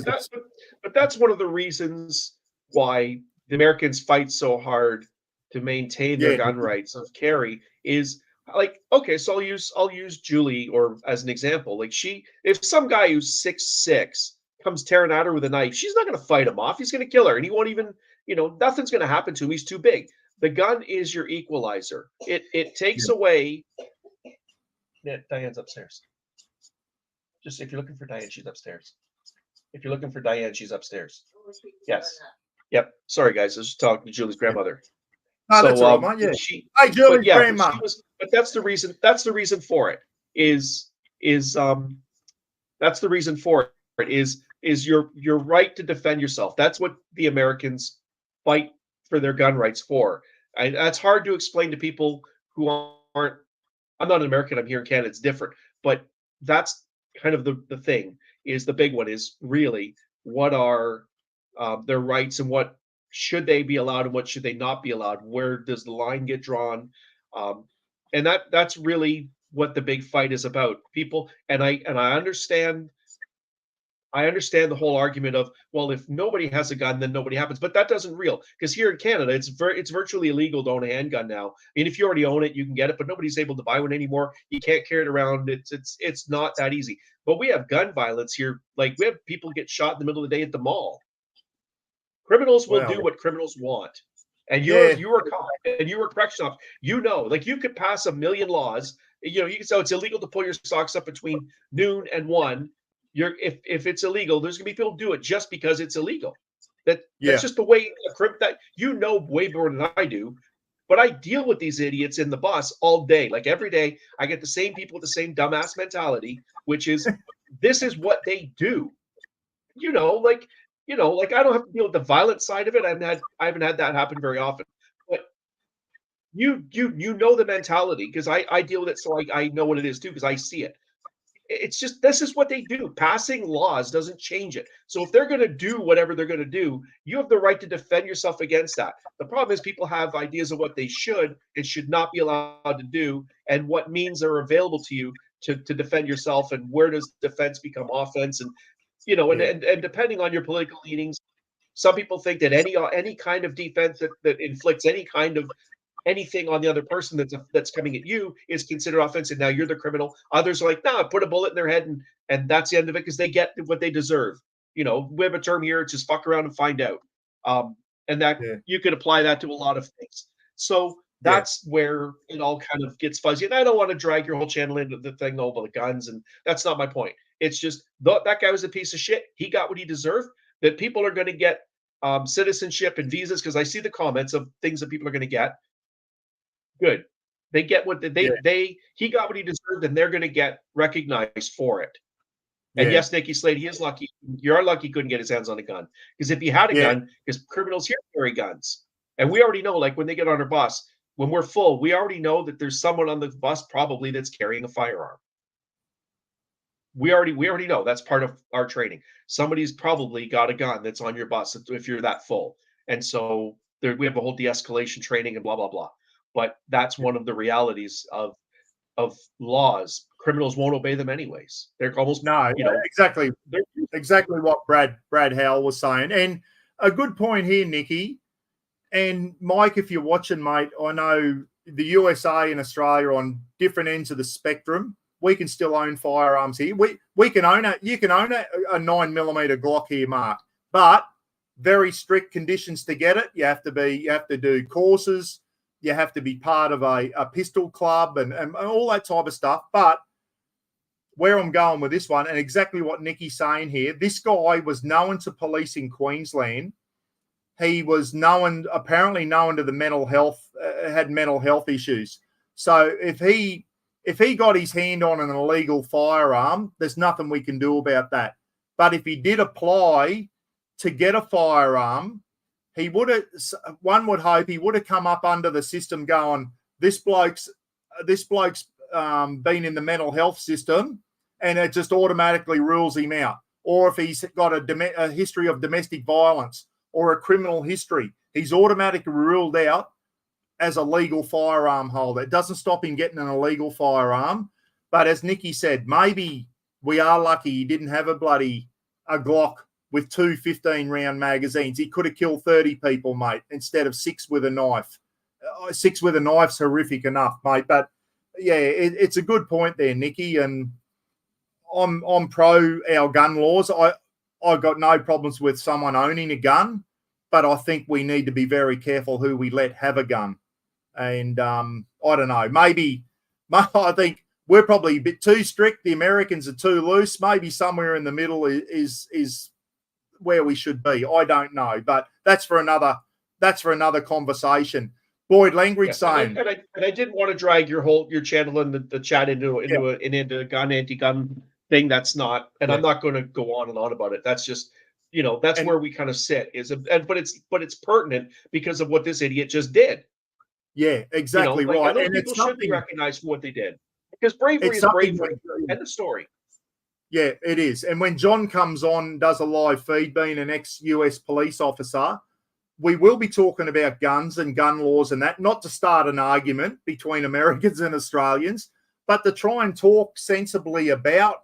But that's one of the reasons why the Americans fight so hard to maintain their gun rights of carry is like, okay, so I'll use Julie or as an example. Like if some guy who's 6'6" comes tearing at her with a knife, she's not going to fight him off. He's going to kill her, and he won't even, nothing's going to happen to him. He's too big. The gun is your equalizer. It takes away. Yeah, Diane's upstairs. Just if you're looking for Diane, she's upstairs. If you're looking for Diane, she's upstairs. Yes. Yep. Sorry, guys. I was just talking to Julie's grandmother. No, that's all right, mate. Yeah. Hi, Julie's grandma. But that's the reason. That's the reason for it. That's the reason for it. Is your right to defend yourself. That's what the Americans fight for their gun rights for. And that's hard to explain to people who aren't. I'm not an American. I'm here in Canada. It's different. But that's kind of the thing. Is the big one is really what are their rights and what should they be allowed and what should they not be allowed? Where does the line get drawn? And that's really what the big fight is about. People and I understand. I understand the whole argument of, well, if nobody has a gun, then nobody happens. But that doesn't real because here in Canada, it's virtually illegal to own a handgun now. I mean, if you already own it, you can get it, but nobody's able to buy one anymore. You can't carry it around. It's not that easy. But we have gun violence here. Like we have people get shot in the middle of the day at the mall. Criminals will do what criminals want. And you were caught and you were correction officer. Like you could pass 1 million laws. So it's illegal to pull your socks up between noon and 1. If it's illegal, there's gonna be people who do it just because it's illegal. That's just the way that way more than I do. But I deal with these idiots in the bus all day. Like every day, I get the same people with the same dumbass mentality, which is this is what they do. Like I don't have to deal with the violent side of it. I haven't had that happen very often. But you know the mentality because I deal with it, so I know what it is too because I see it. It's just this is what they do. Passing laws doesn't change it. So if they're going to do whatever they're going to do, you have the right to defend yourself against that. The problem is people have ideas of what they should and should not be allowed to do and what means are available to you to defend yourself and where does defense become offense and and depending on your political leanings, some people think that any kind of defense that inflicts any kind of anything on the other person that's coming at you is considered offensive. Now you're the criminal. Others are like, no, put a bullet in their head and that's the end of it because they get what they deserve. We have a term here, it's just fuck around and find out. And that you could apply that to a lot of things. So that's where it all kind of gets fuzzy. And I don't want to drag your whole channel into the thing over the guns, and that's not my point. It's just that guy was a piece of shit. He got what he deserved. That people are going to get citizenship and visas because I see the comments of things that people are going to get. Good. They get what he got what he deserved, and they're going to get recognized for it. And yes, Nikki Slade, he is lucky. You're lucky he couldn't get his hands on a gun. Because if he had a gun, because criminals here carry guns. And we already know, like when they get on our bus, when we're full, we already know that there's someone on the bus probably that's carrying a firearm. We already know that's part of our training. Somebody's probably got a gun that's on your bus if you're that full. And so we have a whole de-escalation training and blah, blah, blah. But that's one of the realities of laws. Criminals won't obey them anyways. They're almost exactly what Brad Howell was saying. And a good point here, Nikki. And Mike, if you're watching, mate, I know the USA and Australia are on different ends of the spectrum. We can still own firearms here. We can own it. You can own a 9mm Glock here, Mark. But very strict conditions to get it. You have to do courses. You have to be part of a pistol club and all that type of stuff. But where I'm going with this one, and exactly what Nikki's saying here, this guy was known to police in Queensland. He was apparently known to the mental health, had mental health issues. So if if he got his hand on an illegal firearm, there's nothing we can do about that. But if he did apply to get a firearm, he would have, one would hope he would have come up under the system going, this bloke's been in the mental health system, and it just automatically rules him out. Or if he's got a history of domestic violence or a criminal history, he's automatically ruled out as a legal firearm holder. It doesn't stop him getting an illegal firearm. But as Nikki said, maybe we are lucky he didn't have a Glock with 2 15-round magazines. He could have killed 30 people, mate, instead of 6 with a knife. 6 with a knife's horrific enough, mate. But, yeah, it's a good point there, Nikki, and I'm pro our gun laws. I've got no problems with someone owning a gun, but I think we need to be very careful who we let have a gun. And I don't know, maybe I think we're probably a bit too strict. The Americans are too loose. Maybe somewhere in the middle is where we should be. I don't know, but that's for another conversation. Boyd Langridge saying, and I didn't want to drag your channel and the chat into a gun anti-gun thing. That's not, and I'm not going to go on and on about it. That's just, that's where we kind of sit but it's pertinent because of what this idiot just did. Yeah, exactly right. And people should be recognized for what they did, because bravery is bravery. End of story. Yeah, it is. And when John comes on, does a live feed, being an ex-US police officer, we will be talking about guns and gun laws and that, not to start an argument between Americans and Australians, but to try and talk sensibly about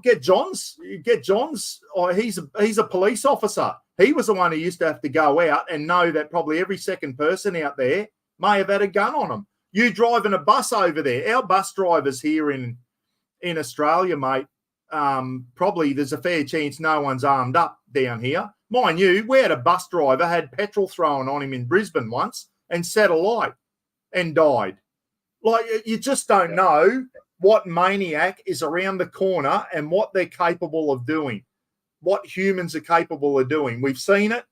get John's. Oh, he's a police officer. He was the one who used to have to go out and know that probably every second person out there may have had a gun on them. You driving a bus over there, our bus drivers here in Australia, mate, probably there's a fair chance no one's armed up down here. Mind you, we had a bus driver had petrol thrown on him in Brisbane once and set alight and died. Like, you just don't know what maniac is around the corner and what they're capable of doing, what humans are capable of doing. We've seen it,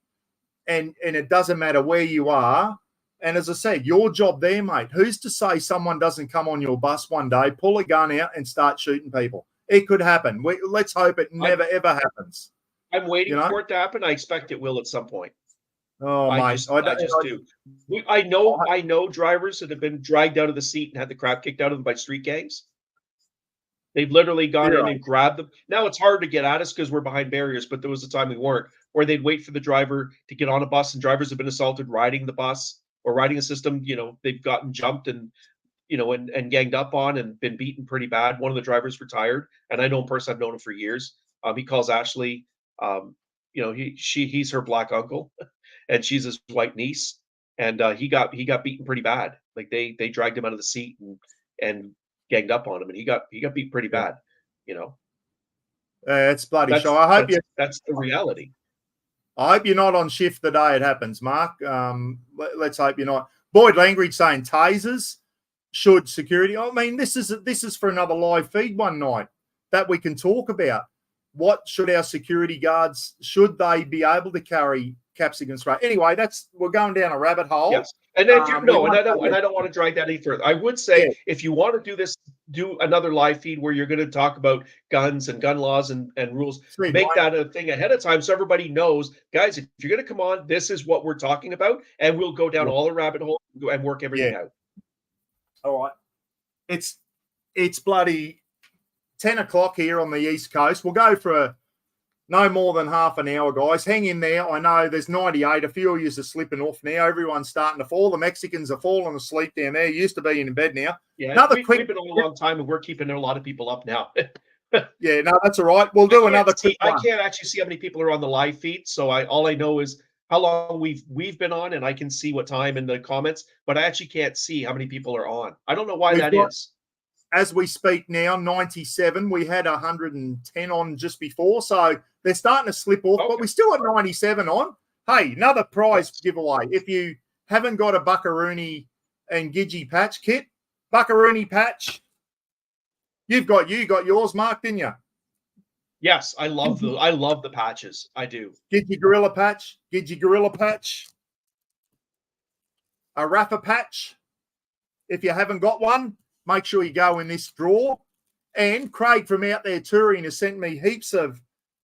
and it doesn't matter where you are. And as I said, your job there, mate, who's to say someone doesn't come on your bus one day, pull a gun out and start shooting people? It could happen. Let's hope it never, ever happens. I'm waiting for it to happen. I expect it will at some point. Oh, I mate. just do. I know drivers that have been dragged out of the seat and had the crap kicked out of them by street gangs. They've literally gone in and grabbed them. Now it's hard to get at us because we're behind barriers, but there was a time we weren't, where they'd wait for the driver to get on a bus, and drivers have been assaulted riding the bus or riding a system. They've gotten jumped and ganged up on and been beaten pretty bad. One of the drivers retired, and I know him personally. I've known him for years. He calls Ashley. He's her black uncle, and she's his white niece. And he got beaten pretty bad. Like they dragged him out of the seat and ganged up on him, and he got beat pretty bad. It's bloody show. I hope that's the reality. I hope you're not on shift the day it happens, Mark. Let's hope you're not. Boyd Langridge saying tasers should security. I mean, this is for another live feed one night that we can talk about. What should our security guards, should they be able to carry capsican spray? Anyway, we're going down a rabbit hole. Yes. And if I don't want to drag that any further. I would say if you want to do another live feed where you're going to talk about guns and gun laws and rules, make that a thing ahead of time so everybody knows, guys, if you're going to come on, this is what we're talking about, and we'll go down all the rabbit holes and work everything out. All right. It's bloody 10 o'clock here on the East Coast. We'll go for no more than half an hour, guys. Hang in there. I know there's 98. A few of you are slipping off now. Everyone's starting to fall. The Mexicans are falling asleep down there. Used to be in bed now. Yeah, we've been on a long time, and we're keeping a lot of people up now. Yeah, no, that's all right. We'll do another quick one. I can't actually see how many people are on the live feed, so all I know is how long we've been on, and I can see what time in the comments, but I actually can't see how many people are on. I don't know why that is. As we speak now, 97. We had 110 on just before, so they're starting to slip off, but we still got 97 on. Hey, another prize giveaway. If you haven't got a Buckaroony and Gidgee patch kit, Buckaroony patch, you got yours, Mark, didn't you? Yes, I love the patches. I do. Gidgee Gorilla patch, a Rafa patch, If you haven't got one, make sure you go in this drawer. And Craig from Out There Touring has sent me heaps of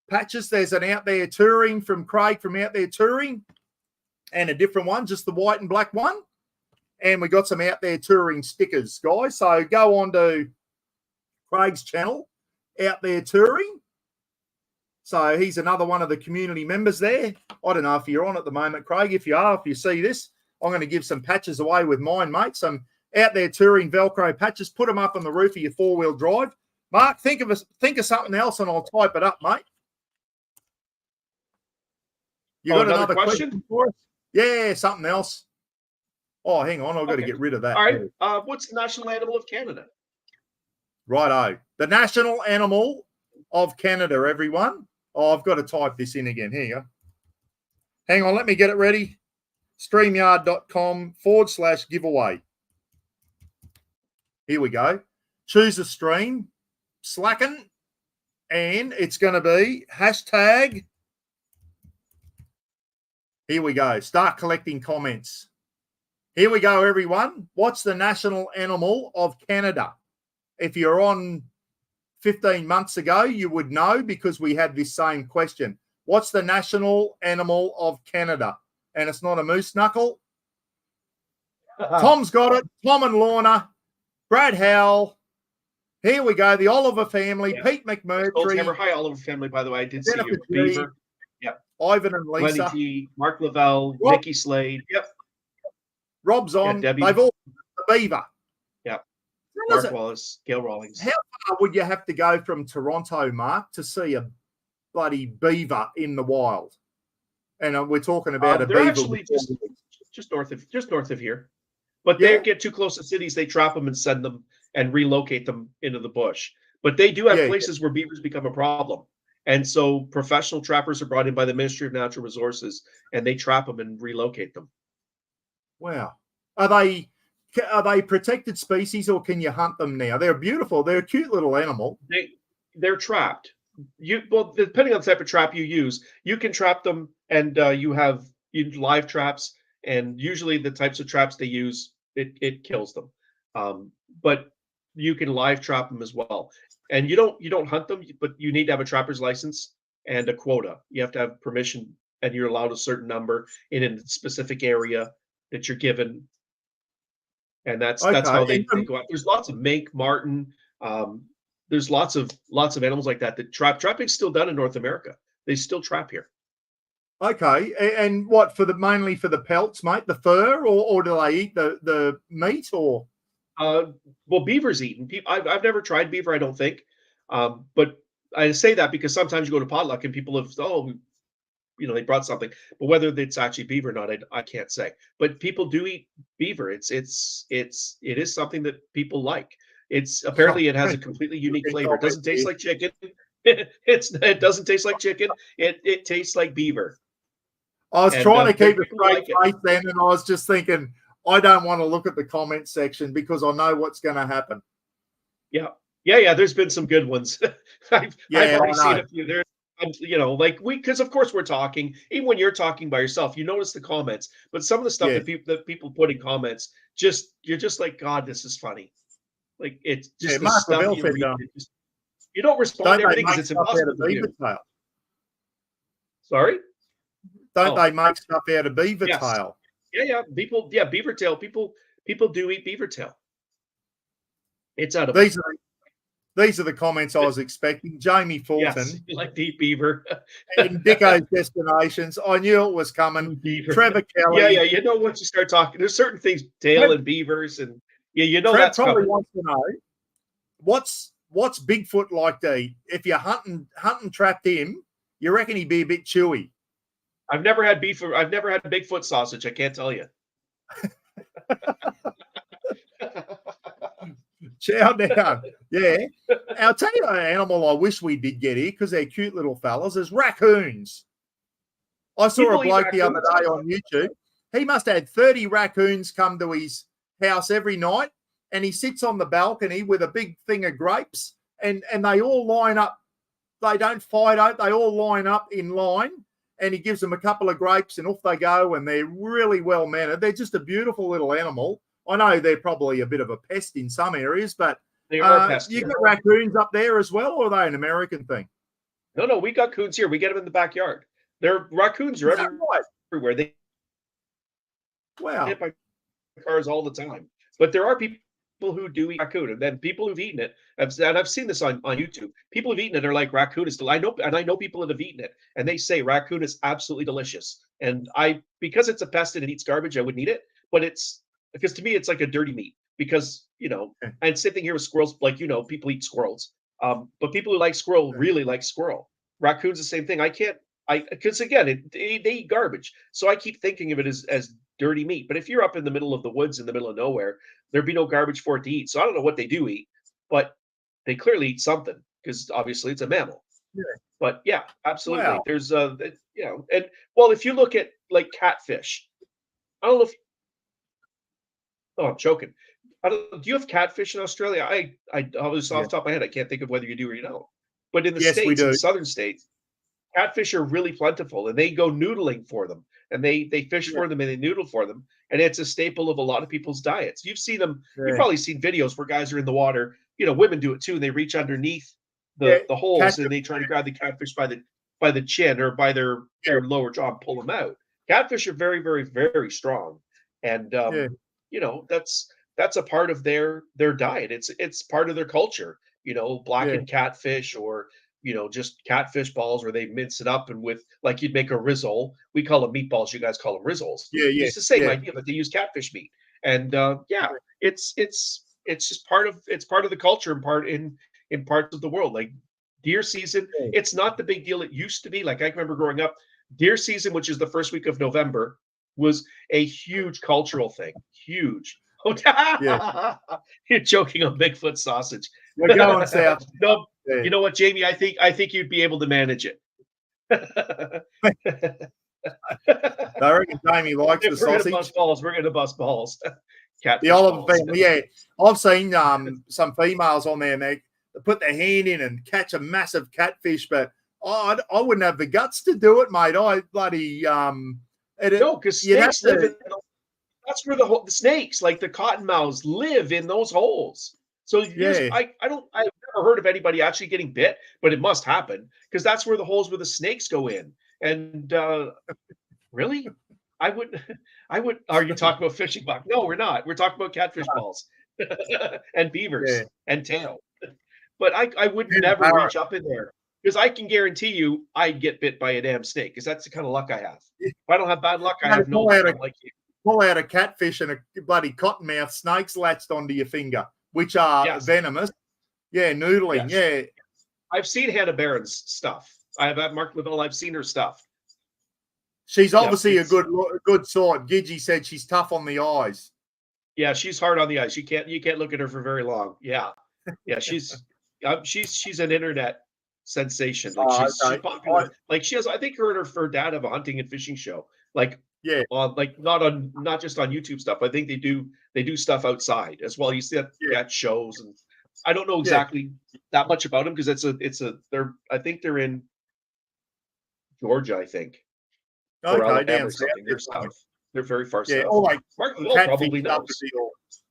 patches. There's an Out There Touring from Craig from Out There Touring and a different one, just the white and black one. And we got some Out There Touring stickers, guys. So go on to Craig's channel, Out There Touring. So he's another one of the community members there. I don't know if you're on at the moment, Craig. If you are, if you see this, I'm going to give some patches away with mine, mate. Some Out There Touring Velcro patches. Put them up on the roof of your four-wheel drive. Mark, think of something else and I'll type it up, mate. You got another question for us? Yeah, something else. Oh, hang on. I've got to get rid of that. All right. What's the national animal of Canada? Righto. The national animal of Canada, everyone. Oh, I've got to type this in again. Here you go. Hang on. Let me get it ready. StreamYard.com/giveaway. Here we go. Choose a stream. Slacken. And it's going to be hashtag. Here we go. Start collecting comments. Here we go, everyone. What's the national animal of Canada? If you're on 15 months ago, you would know because we had this same question. What's the national animal of Canada? And it's not a moose knuckle. Tom's got it. Tom and Lorna. Brad Howell. Here we go. The Oliver family. Yeah. Pete McMurtry. Hi, Oliver family, by the way. I did see you. Beaver. Yep. Ivan and Lisa. Lenny T, Mark Lavelle. Nikki Slade. Yep. Rob's on. Yeah, they've all the Beaver. Yeah. Mark Wallace, Gail Rawlings. How far would you have to go from Toronto, Mark, to see a bloody beaver in the wild? And we're talking about a beaver. Actually just north of here. But they get too close to cities, they trap them and send them and relocate them into the bush. But they do have places where beavers become a problem. And so professional trappers are brought in by the Ministry of Natural Resources, and they trap them and relocate them. Wow. Are they protected species, or can you hunt them now? They're beautiful. They're a cute little animal. They're trapped. Depending on the type of trap you use, you can trap them, and you live traps, and usually the types of traps they use, it kills them. But you can live trap them as well. And you don't hunt them, but you need to have a trapper's license and a quota. You have to have permission, and you're allowed a certain number in a specific area that you're given. And that's how they go out. There's lots of mink, marten. There's lots of animals like that trapping's still done in North America. They still trap here. Okay, and what mainly for the pelts, mate? The fur, or do they eat the meat, or? Well, beaver's eaten. I've never tried beaver, I don't think. But I say that because sometimes you go to potluck and people have they brought something, but whether it's actually beaver or not, I can't say. But people do eat beaver. It is something that people like. It has a completely unique flavor. It doesn't taste like chicken. It doesn't taste like chicken. It tastes like beaver. I was trying to keep a straight face then, and I was just thinking, I don't want to look at the comment section because I know what's going to happen. Yeah. There's been some good ones. I've already seen a few. There's, because of course we're talking. Even when you're talking by yourself, you notice the comments. But some of the stuff that people put in comments, you're just like, God, this is funny. Like it's just the stuff you read. You don't respond to everything because it's impossible to do. Sorry? Don't they make stuff out of beaver tail? Yeah. Beaver tail. People do eat beaver tail. It's out of these are the comments I was expecting. Jamie Fulton. Yes, you like to eat beaver. In Dicko's Destinations. I knew it was coming. Beaver. Trevor Kelly. Yeah. Once you start talking, there's certain things, tail and beavers, and Trev that's probably coming. wants to know what's Bigfoot like to eat? If you're hunting trapped him, you reckon he'd be a bit chewy? I've never had beef. I've never had Bigfoot sausage. I can't tell you. Chow down. Yeah. I'll tell you an animal I wish we did get here because they're cute little fellas is raccoons. I saw a bloke the other day on YouTube. He must have had 30 raccoons come to his house every night, and he sits on the balcony with a big thing of grapes, and they all line up. They don't fight out. They all line up in line, and he gives them a couple of grapes, and off they go, and they're really well-mannered. They're just a beautiful little animal. I know they're probably a bit of a pest in some areas, but They are pests. you got raccoons up there as well, or are they an American thing? No, we got coons here. We get them in the backyard. Raccoons are Is that right? everywhere. They Wow. hit by cars all the time. But there are people who do eat raccoon, and then people who've eaten it, and I've seen this on YouTube. People who've eaten it are like, raccoon is I know people that have eaten it, and they say raccoon is absolutely delicious. And because it's a pest and it eats garbage, I wouldn't eat it. But it's because to me it's like a dirty meat, because and same thing here with squirrels. Like people eat squirrels, but people who like squirrel really like squirrel. Raccoon's the same thing. Because again, they eat garbage, so I keep thinking of it as dirty meat. But if you're up in the middle of the woods in the middle of nowhere, there'd be no garbage for it to eat. So I don't know what they do eat, but they clearly eat something, because obviously it's a mammal. Yeah. But yeah, absolutely. Wow. There's and if you look at like catfish, I don't know if I'm choking. Do you have catfish in Australia? I was off the top of my head. I can't think of whether you do or you don't. But in the Yes, we States, do. in southern states, catfish are really plentiful, and they go noodling for them, and they fish for them and they noodle for them, and it's a staple of a lot of people's diets. You've seen them. You've probably seen videos where guys are in the water. Women do it too, and they reach underneath the holes and they try to grab the catfish by the chin or by their lower jaw and pull them out. Catfish are very, very, very strong, and that's a part of their diet. It's part of their culture. Blackened catfish, or just catfish balls where they mince it up, and with, like, you'd make a rizzle. We call them meatballs. You guys call them rizzles. It's the same idea, but they use catfish meat. And it's just part of the culture, and part in parts of the world. Like deer season, it's not the big deal it used to be. Like I remember growing up, deer season, which is the first week of November, was a huge cultural thing. Huge. You're joking on Bigfoot sausage. We're going south. No, you know what, Jamie? I think you'd be able to manage it. I reckon Jamie likes the sausage. We're gonna bust balls. The Oliver family, I've seen some females on there, and they put their hand in and catch a massive catfish, but I wouldn't have the guts to do it, mate. I bloody no, because snakes live in. That's where the snakes, like the cottonmouths, live in those holes. So I've never heard of anybody actually getting bit, but it must happen, because that's where the holes where the snakes go in. And really, I would. Are you talking about fishing buck? No, we're not. We're talking about catfish balls and beavers and tail. But I would never reach up in there, because I can guarantee you I'd get bit by a damn snake, because that's the kind of luck I have. If I don't have bad luck, I have no luck like you. Pull out a catfish and a bloody cottonmouth snake's latched onto your finger, which are venomous. Yeah, noodling. Yes. Yeah. I've seen Hannah Barron's stuff. I have at Mark Lavelle. I've seen her stuff. She's obviously a good sort. Gidgey said she's tough on the eyes. Yeah, she's hard on the eyes. You can't look at her for very long. Yeah. She's an internet sensation. Like she's popular. Like she has. I think her and her dad have a hunting and fishing show. Like. Yeah, like not just on YouTube stuff. I think they do stuff outside as well. You see that at shows, and I don't know exactly that much about them, because I think they're in Georgia, I think. Okay, down south. They're very far south. All like Mark probably knows.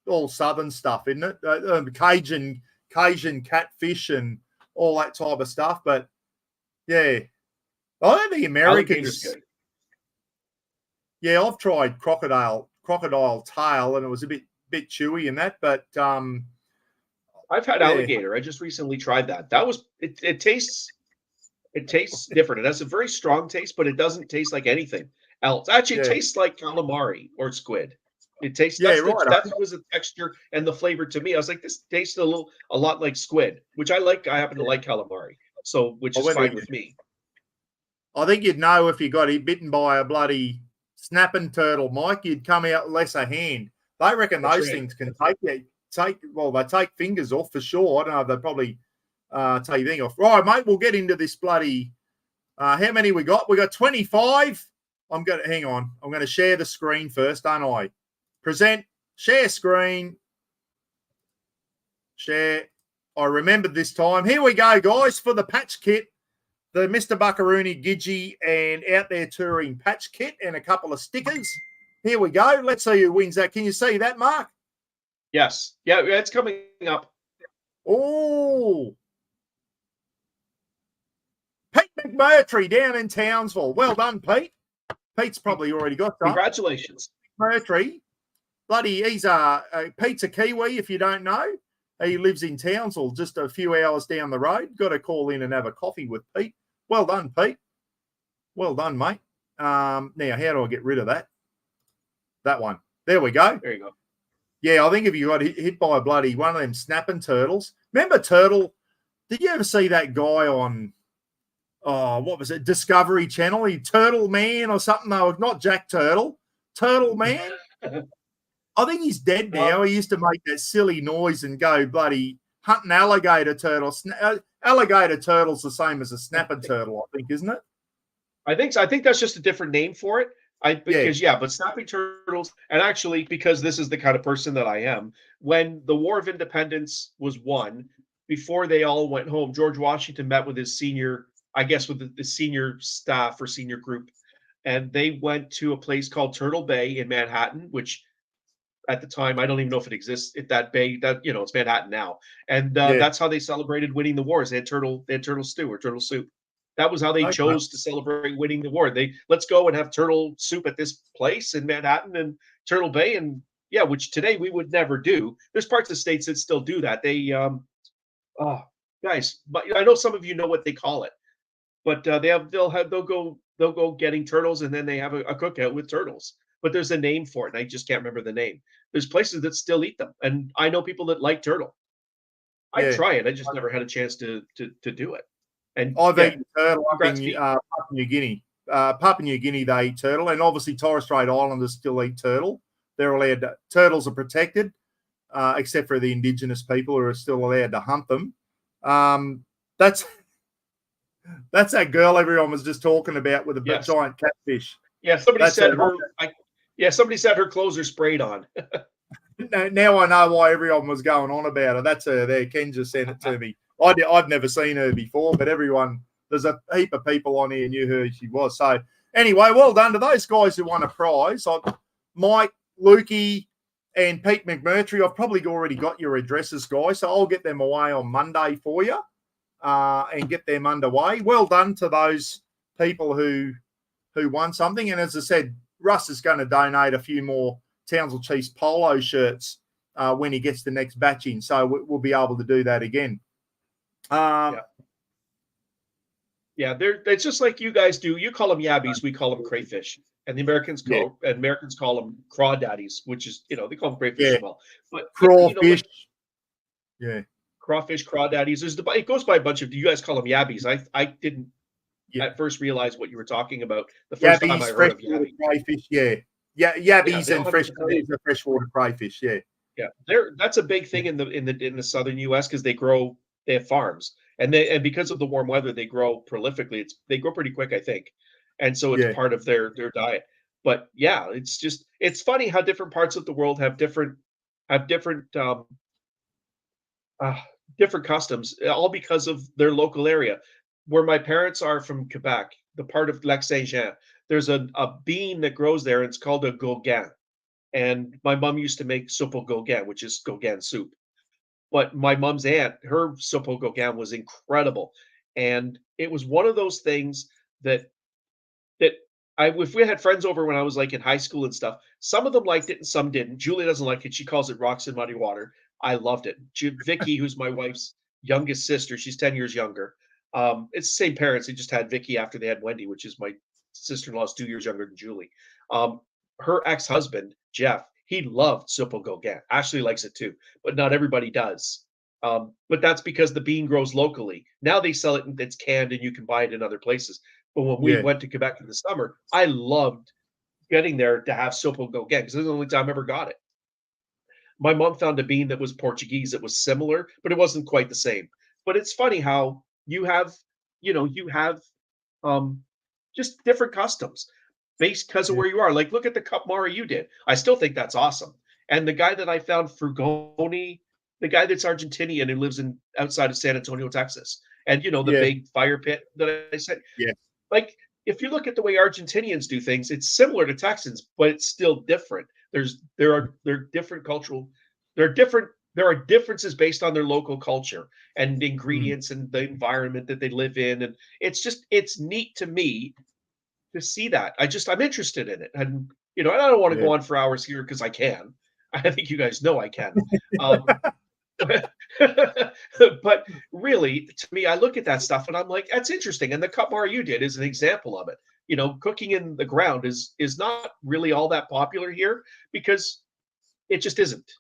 All southern stuff, isn't it? Cajun catfish and all that type of stuff. But I think the Americans. Yeah, I've tried crocodile tail, and it was a bit chewy in that, but I've had alligator. I just recently tried that. That was it tastes different. It has a very strong taste, but it doesn't taste like anything else. Actually, it tastes like calamari or squid. It tastes that was the texture and the flavor to me. I was like, this tastes a lot like squid, which I like. I happen to like calamari, which is fine with me. I think you'd know if you got bitten by a bloody snapping turtle, Mike. You'd come out less a hand. They reckon those things can they take fingers off for sure. I don't know if they probably take your thing off. Right, mate, we'll get into this bloody how many we got? We got 25. I'm going to share the screen first, don't I? Present, share screen. Share. I remembered this time. Here we go, guys, for the patch kit. The Mr. Buckaroony Gidgey and Out There Touring patch kit and a couple of stickers. Here we go. Let's see who wins that. Can you see that, Mark? Yes. Yeah, it's coming up. Oh, Pete McMurtry down in Townsville. Well done, Pete. Pete's probably already got some. Congratulations. McMurtry, bloody, he's Pete's a Kiwi, if you don't know. He lives in Townsville, just a few hours down the road. Got to call in and have a coffee with Pete. Well done, Pete. Well done, mate. Now, how do I get rid of that? That one. There we go. There you go. Yeah, I think if you got hit by a bloody one of them snapping turtles. Remember Turtle? Did you ever see that guy on, what was it, Discovery Channel? He Turtle Man or something? No, not Jack Turtle. Turtle Man? I think he's dead now. He used to make that silly noise and go bloody hunting alligator turtles. Alligator turtle's the same as a snapping turtle, I think, isn't it? I think so. I think that's just a different name for it. But snapping turtles, and actually, because this is the kind of person that I am, when the War of Independence was won, before they all went home, George Washington met with his senior, I guess, with the senior staff or senior group, and they went to a place called Turtle Bay in Manhattan, which at the time, I don't even know if it exists at that bay. That it's Manhattan now, and that's how they celebrated winning the wars. They had turtle stew or turtle soup. That was how they chose to celebrate winning the war. Let's go and have turtle soup at this place in Manhattan and Turtle Bay, and which today we would never do. There's parts of states that still do that. They, guys, but I know some of you know what they call it, but they'll go getting turtles, and then they have a cookout with turtles. But there's a name for it, and I just can't remember the name. There's places that still eat them, and I know people that like turtle. I try it. I just never had a chance to do it. And I've eaten turtle up in Papua New Guinea. Papua New Guinea, they eat turtle, and obviously Torres Strait Islanders still eat turtle. They're allowed to, turtles are protected, except for the indigenous people who are still allowed to hunt them. That's that girl everyone was just talking about with the giant catfish. Yeah, somebody said her clothes are sprayed on. Now I know why everyone was going on about her. That's her there. Ken just sent it to me. I'd never seen her before, but there's a heap of people on here knew who she was. So anyway, well done to those guys who won a prize. Mike, Lukey, and Pete McMurtry. I've probably already got your addresses, guys, so I'll get them away on Monday for you and get them underway. Well done to those people who won something. And as I said, Russ is going to donate a few more Townsville Chiefs polo shirts when he gets the next batch in. So we'll be able to do that again. It's just like you guys do. You call them yabbies, we call them crayfish, and the Americans call them crawdaddies, which is they call them crayfish as well. But crawfish, crawfish, crawdaddies. It goes by a bunch of. You guys call them yabbies. I didn't at first realize what you were talking about. The first time I heard of yabbies, crayfish, yabbies and freshwater crayfish, that's a big thing in the southern U.S. because they have farms, and because of the warm weather, they grow prolifically. They grow pretty quick, I think, and so it's part of their diet. But it's funny how different parts of the world have different customs, all because of their local area. Where my parents are from Quebec, the part of Lac Saint Jean, there's a bean that grows there, and it's called a gauguin. And my mom used to make soupe au gauguin, which is gauguin soup. But my mom's aunt, her soupe au gauguin was incredible. And it was one of those things that if we had friends over when I was like in high school and stuff, some of them liked it and some didn't. Julie doesn't like it. She calls it rocks and muddy water. I loved it. Vicky, who's my wife's youngest sister, she's 10 years younger. It's the same parents. They just had Vicky after they had Wendy, which is my sister-in-law's 2 years younger than Julie. Her ex-husband, Jeff, he loved soupe au gauguin. Ashley likes it too, but not everybody does. But that's because the bean grows locally. Now they sell it and it's canned and you can buy it in other places. But when we went to Quebec in the summer, I loved getting there to have soupe au gauguin because this is the only time I ever got it. My mom found a bean that was Portuguese that was similar, but it wasn't quite the same. But it's funny how you have just different customs based because of where you are. Like, look at the Cup Mara you did. I still think that's awesome. And the guy that I found, Frugoni, the guy that's Argentinian and lives outside of San Antonio, Texas. And, the big fire pit that I said. Yeah. Like, if you look at the way Argentinians do things, it's similar to Texans, but it's still different. There are different cultural They're different. There are differences based on their local culture and ingredients and the environment that they live in. And it's neat to me to see that. I'm interested in it. And, and I don't want to Yeah. go on for hours here because I can. I think you guys know I can. Um, but really, to me, I look at that stuff and I'm like, that's interesting. And the cup bar you did is an example of it. Cooking in the ground is not really all that popular here because it just isn't.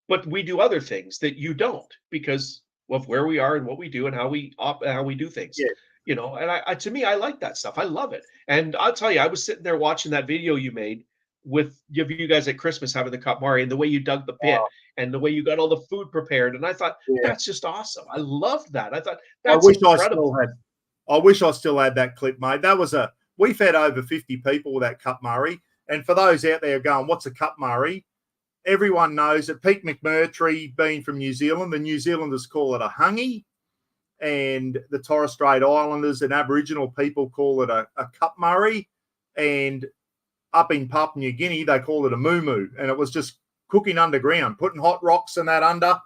But we do other things that you don't because of where we are and what we do and how we do things. Yeah. And I to me, I like that stuff. I love it. And I'll tell you, I was sitting there watching that video you made with you guys at Christmas having the Kapmari and the way you dug the pit and the way you got all the food prepared. And I thought, that's just awesome. I loved that. I thought that's incredible. I wish I still had that clip, mate. We fed over 50 people with that Kapmari. And for those out there going, what's a Kapmari? Everyone knows that Pete McMurtry, being from New Zealand, the New Zealanders call it a hungy, and the Torres Strait Islanders and Aboriginal people call it a Kapmari, and up in Papua New Guinea, they call it a mumu. And it was just cooking underground, putting hot rocks and that under,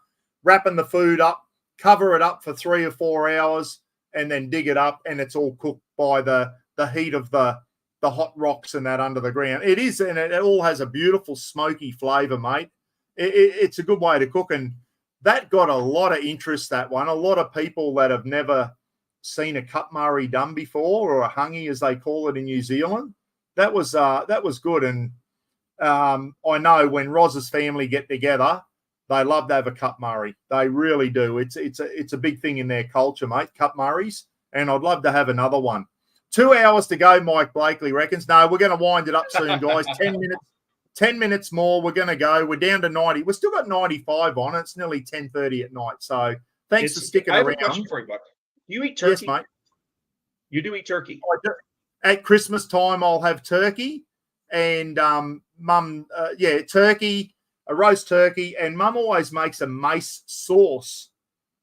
wrapping the food up, cover it up for 3 or 4 hours, and then dig it up, and it's all cooked by the heat of the hot rocks and that under the ground. It is, and it all has a beautiful smoky flavour, mate. It's a good way to cook, and that got a lot of interest, that one. A lot of people that have never seen a Kapmari done before, or a hungy as they call it in New Zealand. That was good, and I know when Roz's family get together, they love to have a Kapmari. They really do. It's a big thing in their culture, mate, Kapmaris, and I'd love to have another one. 2 hours to go, Mike Blakely reckons. No, we're going to wind it up soon, guys. 10 minutes more. We're going to go. We're down to 90. We've still got 95 on. It's nearly 10:30 at night. So thanks for sticking around. I have a question for you, Buck. Do you eat turkey? Yes, mate. You do eat turkey? At Christmas time, I'll have turkey and Mum, turkey, a roast turkey, and Mum always makes a mace sauce,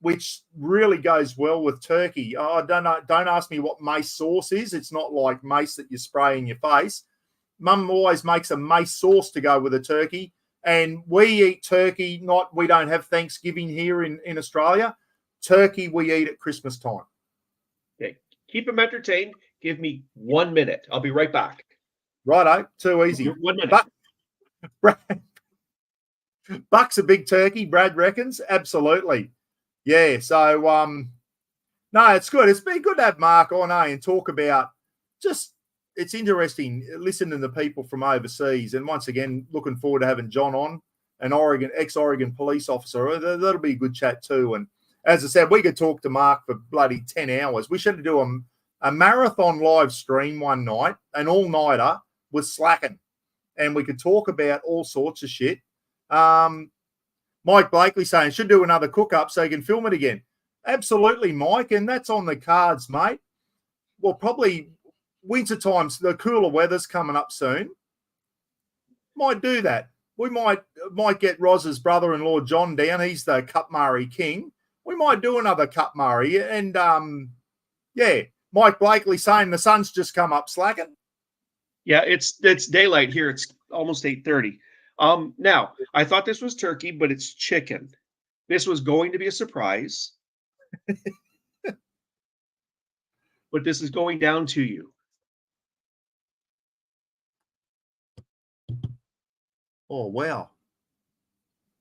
which really goes well with turkey. I don't know. Don't ask me what mace sauce is. It's not like mace that you spray in your face. Mum always makes a mace sauce to go with a turkey. And we eat turkey. We don't have Thanksgiving here in Australia. Turkey we eat at Christmas time. Okay. Keep them entertained. Give me 1 minute. I'll be right back. Righto. Too easy. 1 minute. Buck's a big turkey, Brad reckons. Absolutely. Yeah, so no, it's good. It's been good to have Mark on, and talk about it's interesting listening to people from overseas. And once again, looking forward to having John on, an ex-Oregon police officer. That'll be a good chat too. And as I said, we could talk to Mark for bloody 10 hours. We should do a marathon live stream one night, an all-nighter with Slacking, and we could talk about all sorts of shit. Mike Blakely saying, should do another cook-up so you can film it again. Absolutely, Mike, and that's on the cards, mate. Well, probably winter times, the cooler weather's coming up soon. Might do that. We might get Roz's brother-in-law, John, down. He's the Kapmari king. We might do another Kapmari. And, Mike Blakely saying the sun's just come up, Slacking. Yeah, it's daylight here. It's almost 8:30. Now, I thought this was turkey, but it's chicken. This was going to be a surprise. But this is going down to you. Oh, wow.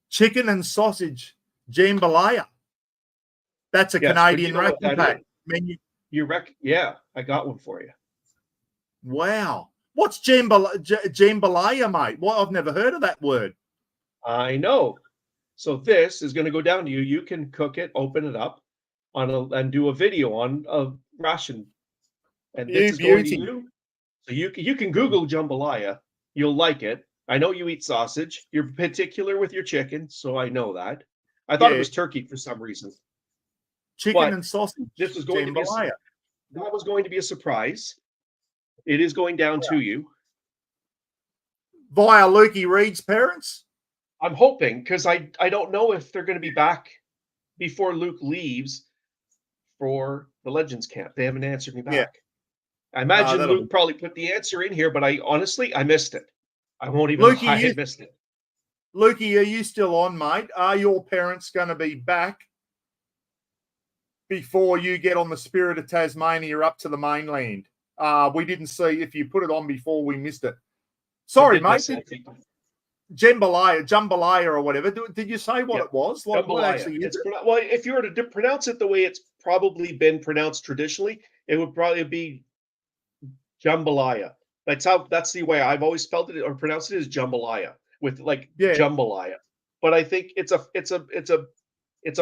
Chicken and sausage jambalaya. That's a Canadian recipe menu. Yeah, I got one for you. Wow. What's jambalaya, mate? Well, I've never heard of that word. I know. So this is going to go down to you. You can cook it, open it up and do a video on a ration. And this is going to you. So you can Google jambalaya. You'll like it. I know you eat sausage. You're particular with your chicken, so I know that. I thought it was turkey for some reason. Chicken and sausage. This was going jambalaya. That was going to be a surprise. It is going down to you. Via Lukey Reed's parents? I'm hoping, because I don't know if they're going to be back before Luke leaves for the Legends camp. They haven't answered me back. Yeah. I imagine Luke probably put the answer in here, but I missed it. I won't even lie, I missed it. Lukey, are you still on, mate? Are your parents going to be back before you get on the Spirit of Tasmania up to the mainland? We didn't see if you put it on before, we missed it. Sorry, mate. Jambalaya or whatever. Did you say what it was? What actually is it? Well, if you were to pronounce it the way it's probably been pronounced traditionally, it would probably be jambalaya. That's the way I've always spelled it or pronounced it, is jambalaya with jambalaya. But I think it's a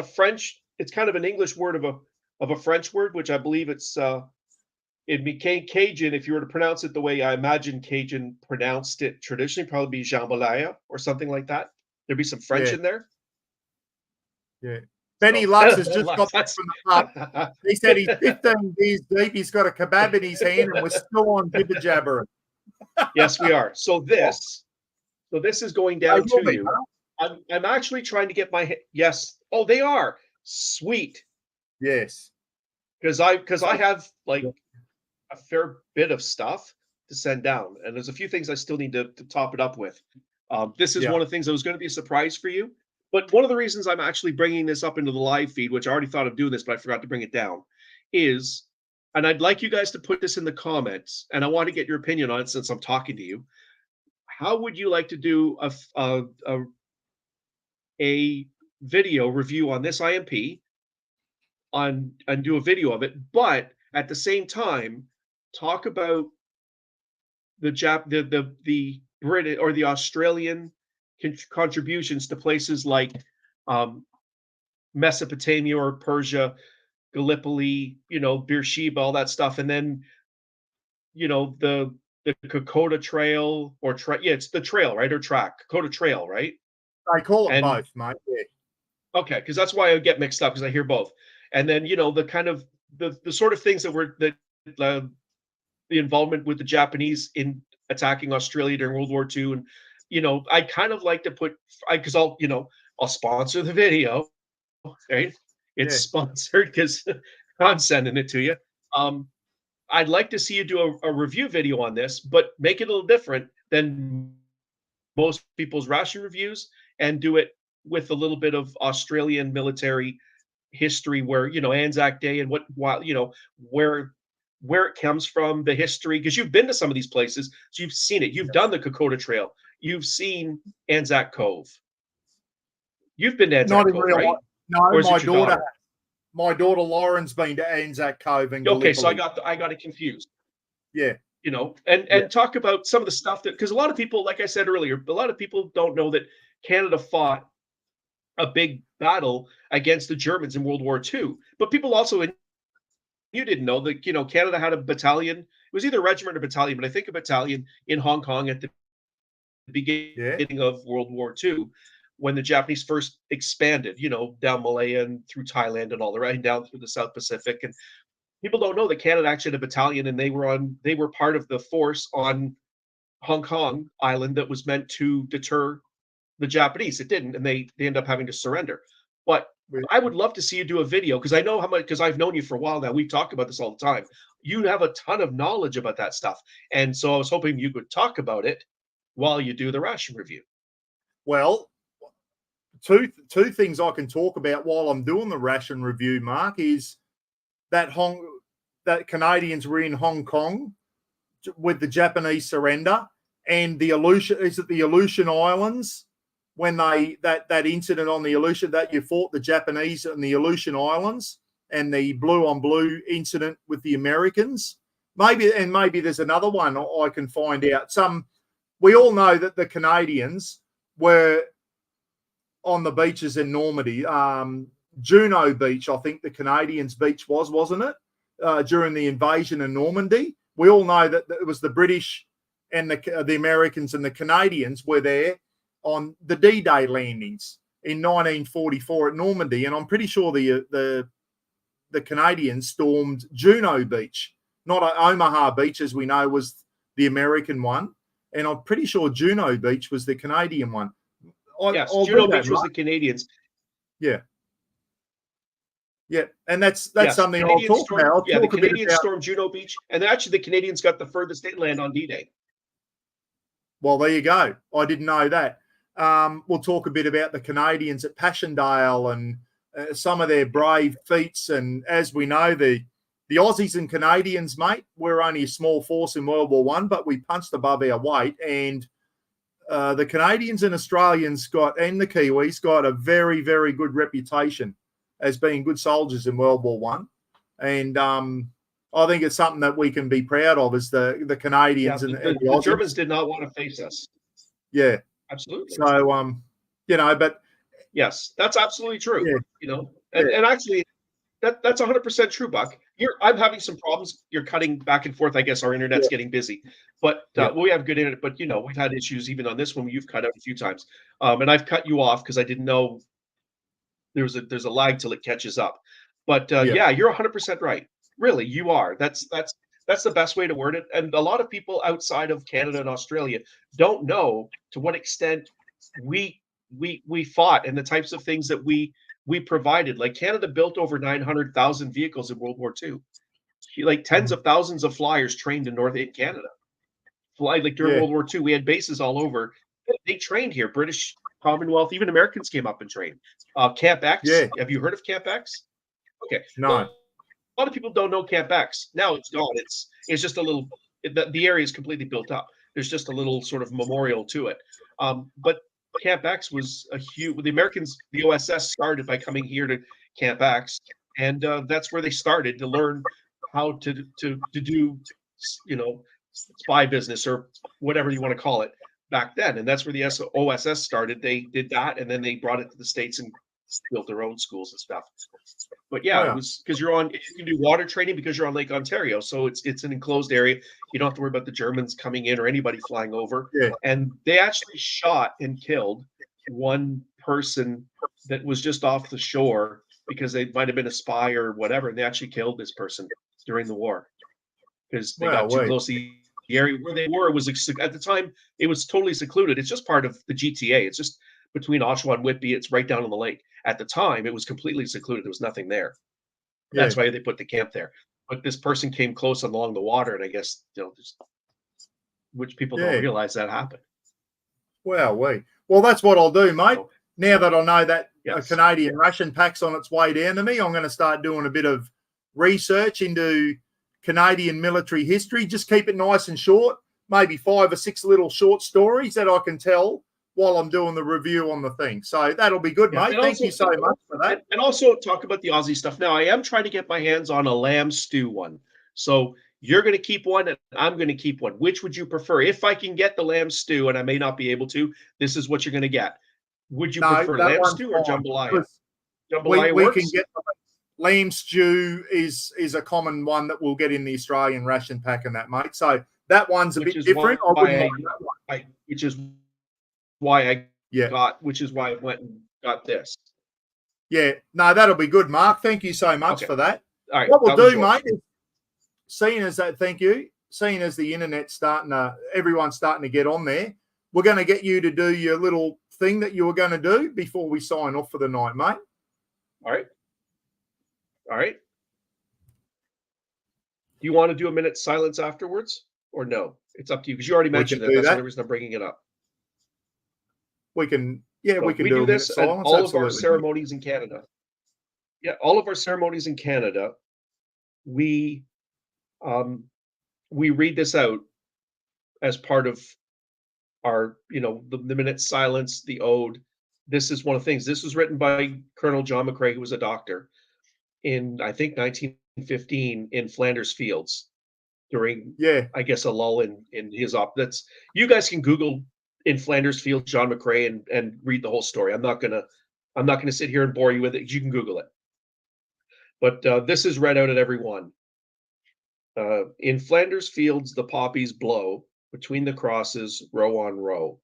French. It's kind of an English word of a French word, which I believe it became Cajun. If you were to pronounce it the way I imagine Cajun pronounced it traditionally, probably be jambalaya or something like that. There'd be some French in there. Yeah. Benny Lux has just got back from the pub. He said he's 15 years deep. He's got a kebab in his hand, and we're still on Jibber Jabber. Yes, we are. So this is going down to you. Huh? I'm actually trying to get my yes. Oh, they are sweet. Yes, because I have like a fair bit of stuff to send down, and there's a few things I still need to top it up with. This is one of the things that was going to be a surprise for you. But one of the reasons I'm actually bringing this up into the live feed, which I already thought of doing this, but I forgot to bring it down, is, and I'd like you guys to put this in the comments, and I want to get your opinion on it since I'm talking to you. How would you like to do a video review on this IMP and do a video of it, but at the same time talk about the British or the Australian contributions to places like Mesopotamia or Persia, Gallipoli, Beersheba, all that stuff, and then the Kokoda Trail it's the trail, right, or track, Kokoda Trail, right? I call it both, mate. Yeah. Okay, because that's why I get mixed up, because I hear both. And then the kind of the sort of things that were the involvement with the Japanese in attacking Australia during World War II, and I kind of like to put, because I'll sponsor the video, right? It's sponsored because I'm sending it to you. I'd like to see you do a review video on this, but make it a little different than most people's ration reviews, and do it with a little bit of Australian military history, where Anzac Day and where it comes from, the history, because you've been to some of these places, so you've seen it. You've done the Kokoda Trail. You've seen Anzac Cove. You've been to Anzac Cove, right? No, my daughter Lauren's been to Anzac Cove and Gallipoli. Okay, so I got it confused. Yeah. And talk about some of the stuff that, because a lot of people, like I said earlier, a lot of people don't know that Canada fought a big battle against the Germans in World War II. But people also, you didn't know that, Canada had a battalion. It was either a regiment or battalion, but I think a battalion in Hong Kong at the beginning of World War II, when the Japanese first expanded, down Malaya and through Thailand and all the right down through the South Pacific. And people don't know that Canada actually had a battalion, and they were part of the force on Hong Kong Island that was meant to deter the Japanese. It didn't, and they ended up having to surrender. But I would love to see you do a video, because I know how much, because I've known you for a while now. We talk about this all the time. You have a ton of knowledge about that stuff, and so I was hoping you could talk about it while you do the ration review. Well, two things I can talk about while I'm doing the ration review, Mark, is that Canadians were in Hong Kong with the Japanese surrender, and the Aleutian Islands, when that incident on the Aleutian, that you fought the Japanese on the Aleutian Islands, and the blue on blue incident with the Americans. Maybe there's another one I can find out. We all know that the Canadians were on the beaches in Normandy. Juno Beach, I think the Canadians' beach wasn't it? During the invasion in Normandy. We all know that it was the British and the Americans and the Canadians were there on the D-Day landings in 1944 at Normandy. And I'm pretty sure the Canadians stormed Juno Beach, not Omaha Beach, as we know was the American one. And I'm pretty sure Juno Beach was the Canadian one. Yes, Juno Beach was the Canadians. Yeah. Yeah, and that's something I'll talk about. The Canadians stormed Juno Beach, and actually the Canadians got the furthest inland on D-Day. Well, there you go. I didn't know that. We'll talk a bit about the Canadians at Passchendaele and some of their brave feats. And as we know, the Aussies and Canadians, mate, we're only a small force in World War One, but we punched above our weight. And the Canadians and Australians and the Kiwis got a very, very good reputation as being good soldiers in World War One. And I think it's something that we can be proud of as the Canadians and the Aussies. Germans did not want to face us. Yeah. Absolutely. So, but yes, that's absolutely true. Yeah. And actually, that's 100% true, Buck. I'm having some problems. You're cutting back and forth. I guess our internet's getting busy, but we have good internet. But we've had issues even on this one. You've cut out a few times, and I've cut you off because I didn't know there's a lag till it catches up. But you're 100% right. Really, you are. That's the best way to word it. And a lot of people outside of Canada and Australia don't know to what extent we fought and the types of things that we provided. Like Canada built over 900,000 vehicles in World War II. Like tens of thousands of flyers trained in Canada. During World War II, we had bases all over. They trained here. British Commonwealth, even Americans came up and trained. Camp X. Yeah. Have you heard of Camp X? Okay. No. Well, a lot of people don't know Camp X. Now it's gone. It's just a little. The area is completely built up. There's just a little sort of memorial to it. But Camp X was a huge. The Americans, the OSS, started by coming here to Camp X, and that's where they started to learn how to do, spy business or whatever you want to call it back then. And that's where the OSS started. They did that, and then they brought it to the States and built their own schools and stuff. But it was because you can do water training because you're on Lake Ontario, so it's an enclosed area. You don't have to worry about the Germans coming in or anybody flying over. Yeah. And they actually shot and killed one person that was just off the shore because they might have been a spy or whatever, and they actually killed this person during the war because they got too close. The area where they were was at the time it was totally secluded. It's just part of the GTA. It's just between Oshawa and Whitby. It's right down on the lake. At the time, it was completely secluded. There was nothing there. That's why they put the camp there. But this person came close along the water, and I guess which people don't realize that happened. Well, that's what I'll do, mate. Now that I know that a Canadian ration pack's on its way down to me, I'm going to start doing a bit of research into Canadian military history. Just keep it nice and short, maybe 5 or 6 little short stories that I can tell while I'm doing the review on the thing. So that'll be good, mate. Thank you so much for that. And also talk about the Aussie stuff. Now, I am trying to get my hands on a lamb stew one. So you're going to keep one and I'm going to keep one. Which would you prefer? If I can get the lamb stew, and I may not be able to, this is what you're going to get. Would you prefer lamb stew or jambalaya? Jambalaya we works? Can get lamb stew is a common one that we'll get in the Australian ration pack and that, mate. So that one's a bit different. Which is why I went and got this. Yeah, no, that'll be good, Mark. Thank you so much for that. All right, what we'll do, mate, is seeing as the internet's everyone's starting to get on there, we're going to get you to do your little thing that you were going to do before we sign off for the night, mate. All right. Do you want to do a minute's silence afterwards or no? It's up to you because you already mentioned it. That's the only reason I'm bringing it up. We can do this at all of our ceremonies in Canada. Yeah, all of our ceremonies in Canada, we read this out as part of our, the minute's silence, the ode. This is one of the things. This was written by Colonel John McCrae, who was a doctor, in I think 1915 in Flanders Fields during I guess a lull in his that's you guys can Google in Flanders Fields John McCrae and read the whole story. I'm not gonna sit here and bore you with it. You can Google it. But this is read out at every one. In Flanders Fields the poppies blow between the crosses row on row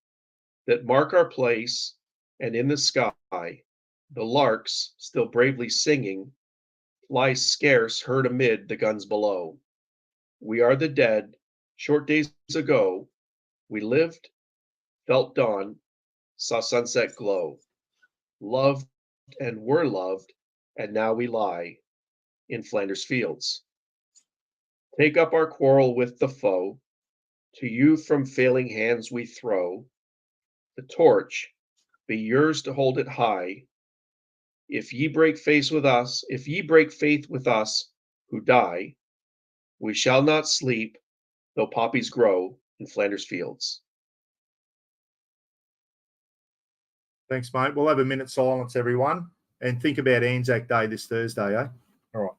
that mark our place, and in the sky the larks still bravely singing lie scarce heard amid the guns below. We are the dead. Short days ago we lived, felt dawn, saw sunset glow, loved and were loved, and now we lie in Flanders Fields. Take up our quarrel with the foe, to you from failing hands we throw the torch be yours to hold it high. If ye break faith with us, who die, we shall not sleep, though poppies grow in Flanders fields. Thanks, mate. We'll have a minute silence, everyone, and think about Anzac Day this Thursday, eh? All right.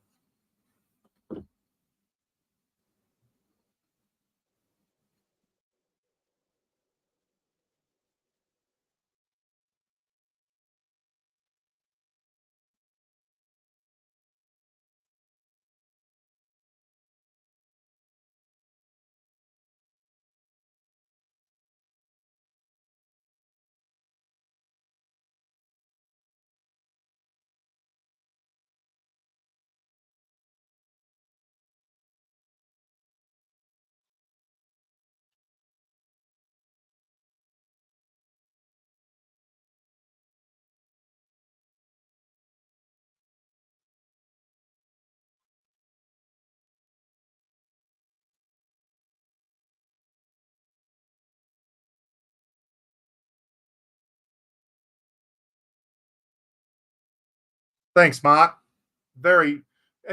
Thanks, Mark. And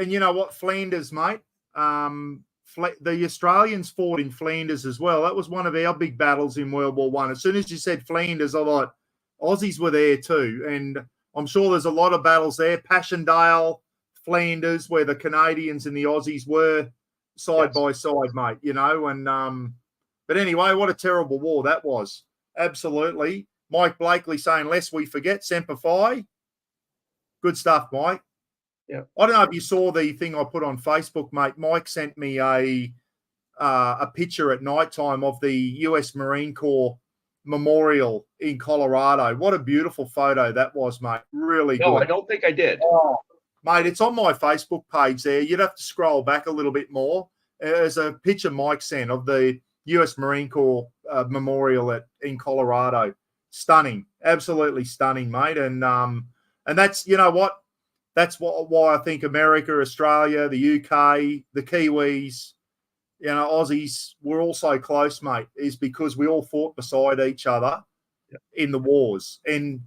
you know what, Flanders, mate. The Australians fought in Flanders as well. That was one of our big battles in World War One. As soon as you said Flanders, I thought Aussies were there too, and I'm sure there's a lot of battles there. Passchendaele, Flanders, where the Canadians and the Aussies were side by side, mate. You know, and but anyway, what a terrible war that was. Absolutely. Mike Blakely saying, lest we forget, Semper Fi. Good stuff, Mike. Yeah. I don't know if you saw the thing I put on Facebook, mate. Mike sent me a picture at nighttime of the U.S. Marine Corps Memorial in Colorado. What a beautiful photo that was, mate. Really good. No, I don't think I did. Oh, mate, it's on my Facebook page there. You'd have to scroll back a little bit more. There's a picture Mike sent of the U.S. Marine Corps Memorial in Colorado. Stunning. Absolutely stunning, mate. And that's, you know what? That's why I think America, Australia, the UK, the Kiwis, you know, Aussies, we're all so close, mate, is because we all fought beside each other in the wars. And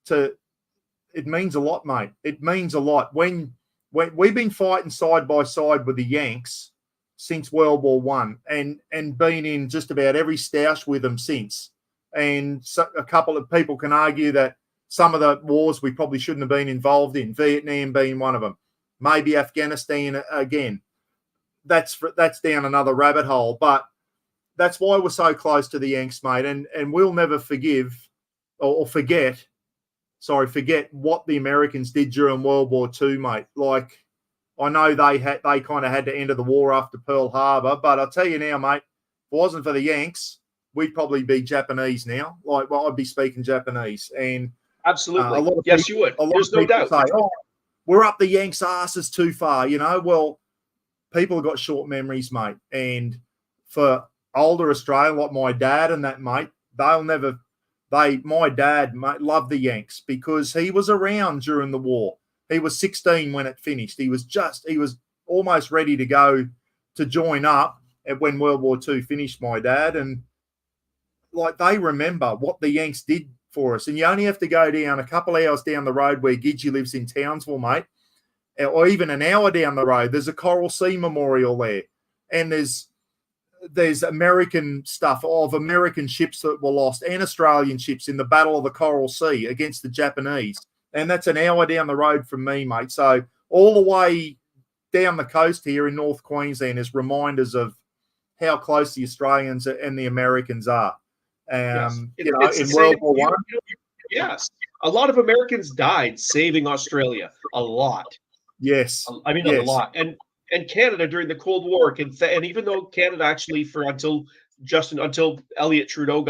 it means a lot, mate. It means a lot. When we've been fighting side by side with the Yanks since World War One, and been in just about every stoush with them since. And so a couple of people can argue that some of the wars we probably shouldn't have been involved in, Vietnam being one of them, maybe Afghanistan again. That's down another rabbit hole. But that's why we're so close to the Yanks, mate. And we'll never forgive or forget what the Americans did during World War II, mate. Like, I know they kind of had to enter the war after Pearl Harbor, but I'll tell you now, mate, if it wasn't for the Yanks, we'd probably be Japanese now. Like, well, I'd be speaking Japanese. And absolutely, yes, you would. There's no doubt. Say, oh, we're up the Yanks' asses too far, you know. Well, people have got short memories, mate. And for older Australian, like my dad and that, mate, my dad, mate, loved the Yanks because he was around during the war. He was 16 when it finished. He was almost ready to go to join up when World War II finished, my dad. And like, they remember what the Yanks did for us. And you only have to go down a couple of hours down the road where Gidgey lives in Townsville, mate, or even an hour down the road. There's a Coral Sea Memorial there. And there's American stuff of American ships that were lost and Australian ships in the Battle of the Coral Sea against the Japanese. And that's an hour down the road from me, mate. So all the way down the coast here in North Queensland is reminders of how close the Australians and the Americans are. Yes. You know, in World War One. Yes. A lot of Americans died saving Australia. A lot. Yes. I mean, a lot. And Canada during the Cold War, and even though Canada actually until Elliott Trudeau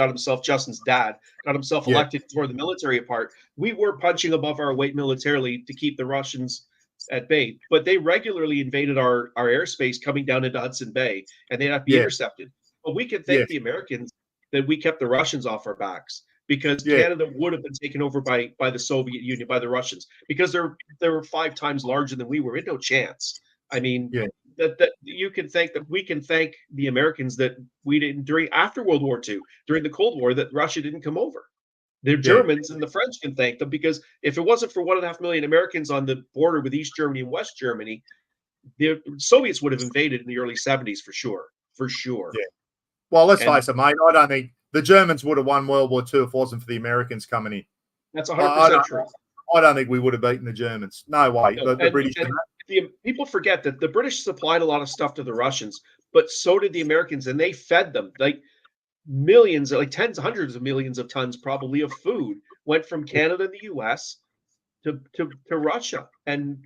Justin's dad, got himself elected, tore the military apart, we were punching above our weight militarily to keep the Russians at bay. But they regularly invaded our airspace coming down into Hudson Bay, and they'd have to be intercepted. But we can thank the Americans that we kept the Russians off our backs, because Canada would have been taken over by the Soviet Union, by the Russians, because they were 5 times larger than we were. We had no chance. I mean, that you can thank that we can thank the Americans that we didn't after World War II, during the Cold War, that Russia didn't come over. The Germans and the French can thank them, because if it wasn't for 1.5 million Americans on the border with East Germany and West Germany, the Soviets would have invaded in the early 70s for sure. For sure. Yeah. Well, let's face it, mate. I don't think the Germans would have won World War II if it wasn't for the Americans coming in. That's 100% true. I don't think we would have beaten the Germans. No way. No, the British. People forget that the British supplied a lot of stuff to the Russians, but so did the Americans, and they fed them. Like millions, like tens, hundreds of millions of tons probably of food went from Canada and the US to Russia. And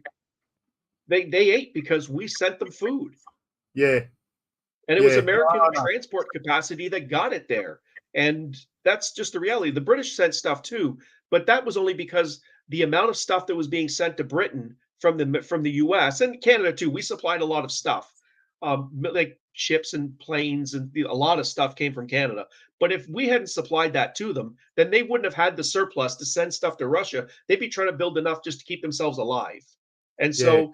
they ate because we sent them food. Yeah. And it was American transport capacity that got it there. And that's just the reality. The British sent stuff too, but that was only because the amount of stuff that was being sent to Britain from the US and Canada too, we supplied a lot of stuff, like ships and planes, and a lot of stuff came from Canada. But if we hadn't supplied that to them, then they wouldn't have had the surplus to send stuff to Russia. They'd be trying to build enough just to keep themselves alive. And so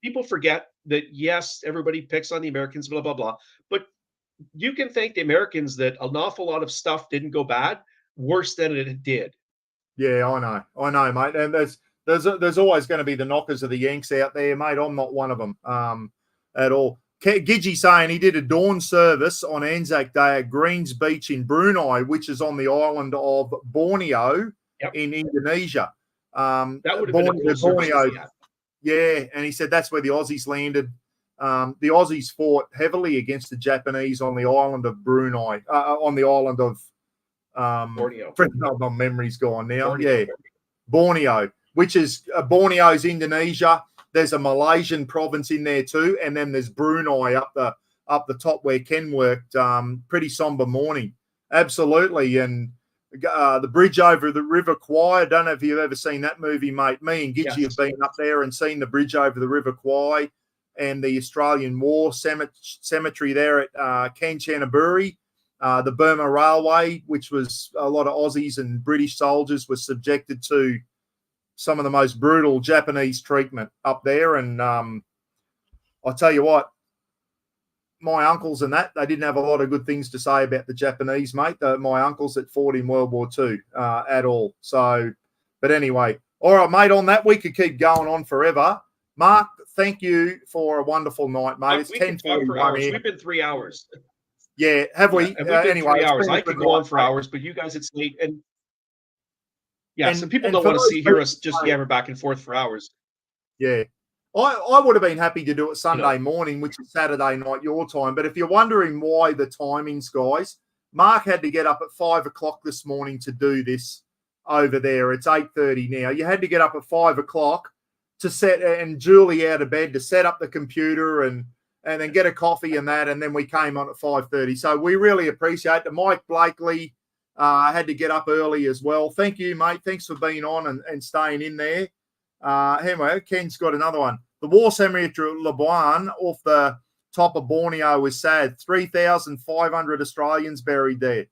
people forget that, yes, everybody picks on the Americans, blah, blah, blah. But you can thank the Americans that an awful lot of stuff didn't go bad worse than it did. Yeah, I know, mate. And there's always going to be the knockers of the Yanks out there, mate. I'm not one of them at all. Gidgey saying he did a dawn service on Anzac Day at Greens Beach in Brunei, which is on the island of Borneo in Indonesia. That would have been a cool Borneo. Yeah, and he said that's where the Aussies landed. The Aussies fought heavily against the Japanese on the island of Brunei, on the island of Borneo. My memory's gone now. Borneo, which is Borneo's Indonesia. There's a Malaysian province in there too, and then there's Brunei up the top where Ken worked. Pretty somber morning, absolutely. And the bridge over the River Kwai. I don't know if you've ever seen that movie, mate. Me and Gidgey have been up there and seen the bridge over the River Kwai and the Australian War Cemetery there at Kanchanaburi. The Burma Railway, which was a lot of Aussies and British soldiers were subjected to some of the most brutal Japanese treatment up there. And I'll tell you what, my uncles and that, they didn't have a lot of good things to say about the Japanese, mate. My uncles that fought in World War II at all. So, but anyway, all right, mate, on that, we could keep going on forever. Mark, thank you for a wonderful night, mate. It's 10:41 here. We've been 3 hours. Yeah, have we? Anyway, 3 hours. I could go on for hours, but you guys, it's late. And some people don't want to hear us just yammer back and forth for hours. Yeah. I would have been happy to do it Sunday morning, which is Saturday night your time. But if you're wondering why the timings, guys, Mark had to get up at 5 o'clock this morning to do this over there. It's 8:30 now. You had to get up at 5 o'clock to set, and Julie out of bed to set up the computer and then get a coffee and that, and then we came on at 5:30. So we really appreciate it. Mike Blakely had to get up early as well. Thank you, mate. Thanks for being on and staying in there. Anyway, Ken's got another one. The war cemetery at Labuan off the top of Borneo is sad. 3,500 Australians buried there.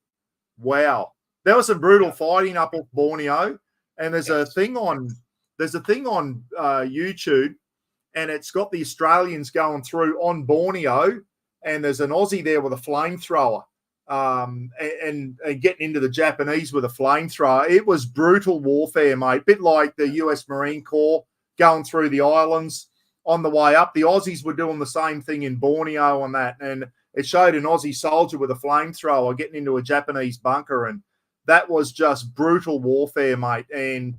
Wow. There was some brutal fighting up off Borneo. And there's a thing on YouTube, and it's got the Australians going through on Borneo, and there's an Aussie there with a flamethrower. And getting into the Japanese with a flamethrower. It was brutal warfare, mate. Bit like the US Marine Corps going through the islands on the way up. The Aussies were doing the same thing in Borneo on that. And it showed an Aussie soldier with a flamethrower getting into a Japanese bunker. And that was just brutal warfare, mate. And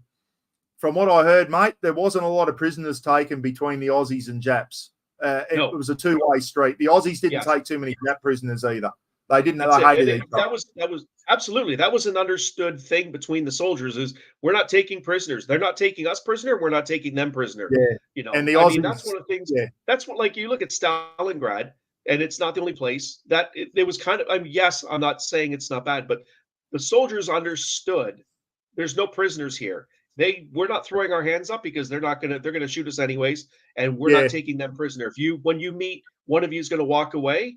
from what I heard, mate, there wasn't a lot of prisoners taken between the Aussies and Japs. It was a two-way street. The Aussies didn't take too many Jap prisoners either. They didn't. They hated each other. That was absolutely, that was an understood thing between the soldiers. Is we're not taking prisoners. They're not taking us prisoner. We're not taking them prisoner. Yeah, you know. And the Aussies, that's one of the things. Yeah. That's what, like, you look at Stalingrad, and it's not the only place that it was kind of. I mean, yes, I'm not saying it's not bad, but the soldiers understood. There's no prisoners here. We're not throwing our hands up because they're gonna shoot us anyways, and we're not taking them prisoner. When you meet, one of you is gonna walk away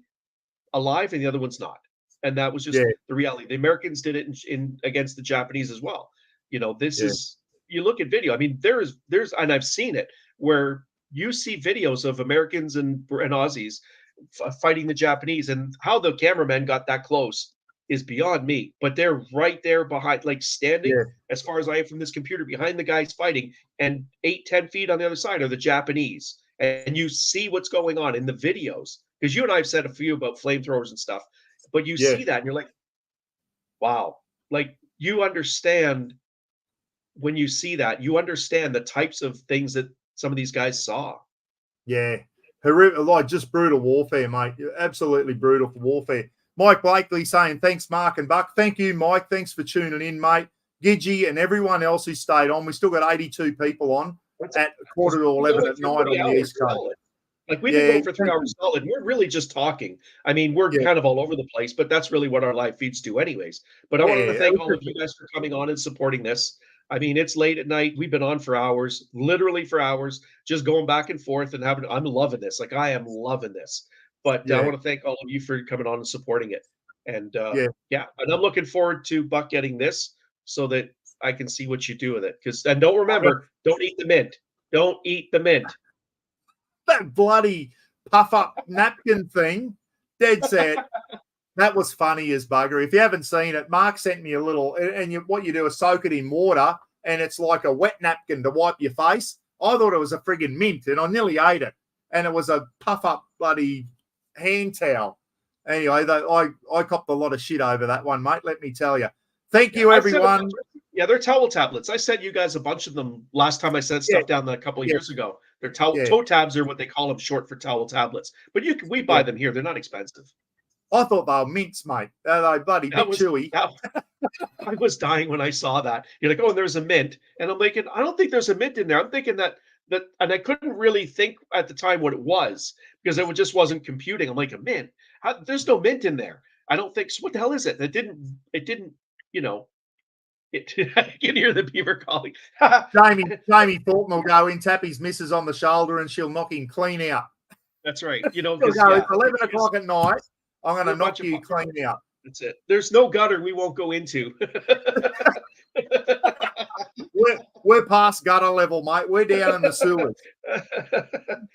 alive and the other one's not. And that was just the reality. The Americans did it in against the Japanese as well. You know, this is, you look at video. I mean, there's, and I've seen it where you see videos of Americans and Aussies fighting the Japanese, and how the cameraman got that close is beyond me. But they're right there behind, like standing Yeah. as far as I am from this computer behind the guys fighting, and 8-10 feet on the other side are the Japanese. And you see what's going on in the videos, because you and I have said a few about flamethrowers and stuff, but you Yeah. see that and you're like, wow, like you understand when you see that, you understand the types of things that some of these guys saw. Yeah. Like just brutal warfare, mate. Absolutely brutal warfare. Mike Blakely saying, thanks, Mark and Buck. Thank you, Mike. Thanks for tuning in, mate. Gidgy and everyone else who stayed on. We still got 82 people on at quarter to 11 at night on the East Coast. Solid. Like we've been going for 3 hours solid. We're really just talking. I mean, we're kind of all over the place, but that's really what our live feeds do anyways. But I wanted to thank all of you guys for coming on and supporting this. I mean, it's late at night. We've been on for hours, literally for hours, just going back and forth and having, I'm loving this. Like I am loving this. But I want to thank all of you for coming on and supporting it. And and I'm looking forward to Buck getting this so that I can see what you do with it. And don't remember, don't eat the mint. Don't eat the mint. That bloody puff up napkin thing, dead set. That was funny as bugger. If you haven't seen it, Mark sent me a little, and what you do is soak it in water, and it's like a wet napkin to wipe your face. I thought it was a friggin' mint, and I nearly ate it. And it was a puff up bloody hand towel. Anyway, I copped a lot of shit over that one, mate. Let me tell you. Thank you, everyone. Yeah, they're towel tablets. I sent you guys a bunch of them last time I sent stuff down a couple of years ago. They're toe tabs are what they call them, short for towel tablets. But we buy them here. They're not expensive. I thought they were mints, mate. They're bloody bit chewy. I was dying when I saw that. You're like, oh, and there's a mint. And I'm thinking, I don't think there's a mint in there. I'm thinking that, and I couldn't really think at the time what it was because it just wasn't computing. I'm like, a mint? There's no mint in there. I don't think so. What the hell is it? It didn't, you know, I can hear the beaver calling. Jamie Thornton will go in, tap his missus on the shoulder, and she'll knock him clean out. That's right. You know, it's 11 o'clock at night. I'm going to knock you clean out. That's it. There's no gutter we won't go into. we're past gutter level, mate. We're down in the sewers.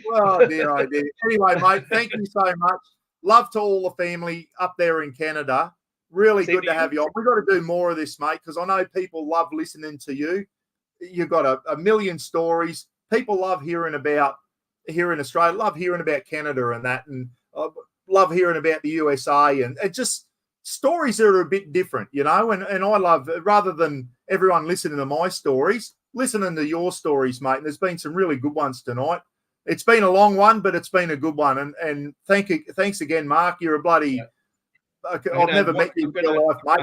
Well, dear idea. Anyway, mate, thank you so much. Love to all the family up there in Canada. Really good to have you on. We've got to do more of this, mate, because I know people love listening to you. You've got a million stories. People love hearing about here in Australia, love hearing about Canada and that, and love hearing about the USA and just stories that are a bit different, you know, and I love, rather than everyone listening to my stories, listening to your stories, mate. And there's been some really good ones tonight. It's been a long one, but it's been a good one. And thanks again, Mark. You're a bloody I've never met you in real life, mate.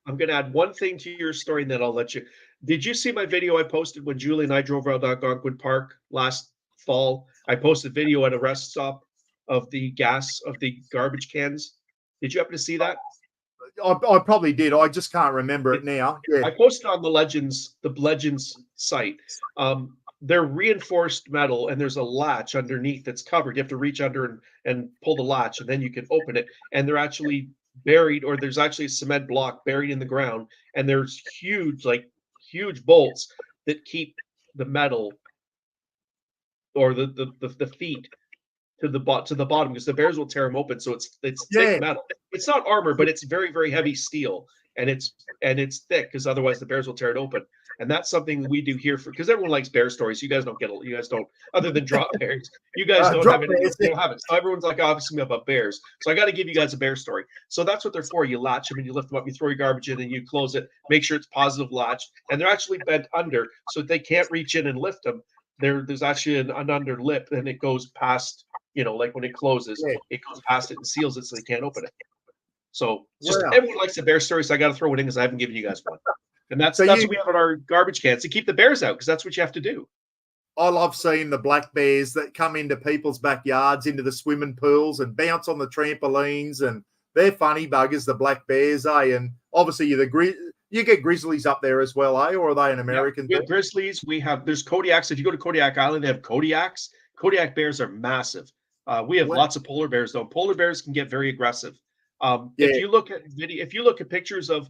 I'm gonna add one thing to your story, and then I'll let you. Did you see my video I posted when Julie and I drove around Algonquin Park last fall? I posted video at a rest stop of the garbage cans. Did you happen to see that? I probably did. I just can't remember it now. Yeah. I posted on the Legends site. They're reinforced metal, and there's a latch underneath that's covered. You have to reach under and pull the latch, and then you can open it. And they're actually buried, or there's actually a cement block buried in the ground, and there's huge bolts that keep the metal or the feet to the bottom, because the bears will tear them open. So it's thick metal. It's not armor, but it's very, very heavy steel, and it's thick because otherwise the bears will tear it open. And that's something we do here because everyone likes bear stories. You guys don't other than drop bears. You guys don't have anything. You don't have it. So everyone's like asking me about bears. So I got to give you guys a bear story. So that's what they're for. You latch them and you lift them up. You throw your garbage in and you close it. Make sure it's positive latch. And they're actually bent under, so they can't reach in and lift them. There's actually an under lip, and it goes past. You know, like when it closes, it goes past it and seals it, so they can't open it. So everyone likes a bear story, so I got to throw it in because I haven't given you guys one. And that's what we have on our garbage cans to keep the bears out, because that's what you have to do. I love seeing the black bears that come into people's backyards, into the swimming pools, and bounce on the trampolines, and they're funny buggers, the black bears, eh? And obviously you get grizzlies up there as well, eh? Or are they an American thing? We have grizzlies. There's Kodiaks. If you go to Kodiak Island, they have Kodiaks. Kodiak bears are massive. We have lots of polar bears, though. Polar bears can get very aggressive. If you look at pictures of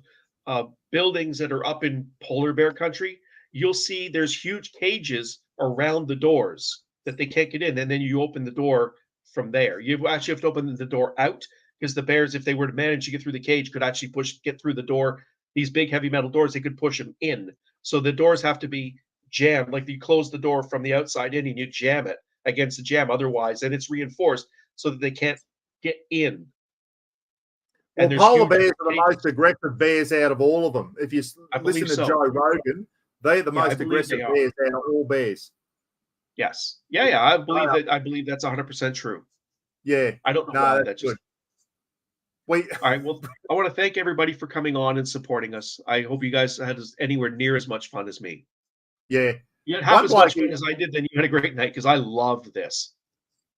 buildings that are up in polar bear country, you'll see there's huge cages around the doors that they can't get in, and then you open the door from there. You actually have to open the door out because the bears, if they were to manage to get through the cage, could actually get through the door. These big heavy metal doors, they could push them in. So the doors have to be jammed, like you close the door from the outside in and you jam it against the jam. Otherwise, and it's reinforced so that they can't get in. Well, polar bears are the most aggressive bears out of all of them. If you listen to Joe Rogan, they're the most aggressive bears out of all bears. Yes. Yeah. I believe that. I believe that's 100% true. Yeah. I don't know why that just. All right. Well, I want to thank everybody for coming on and supporting us. I hope you guys had anywhere near as much fun as me. Yeah. You had half as much fun as I did, then you had a great night because I loved this.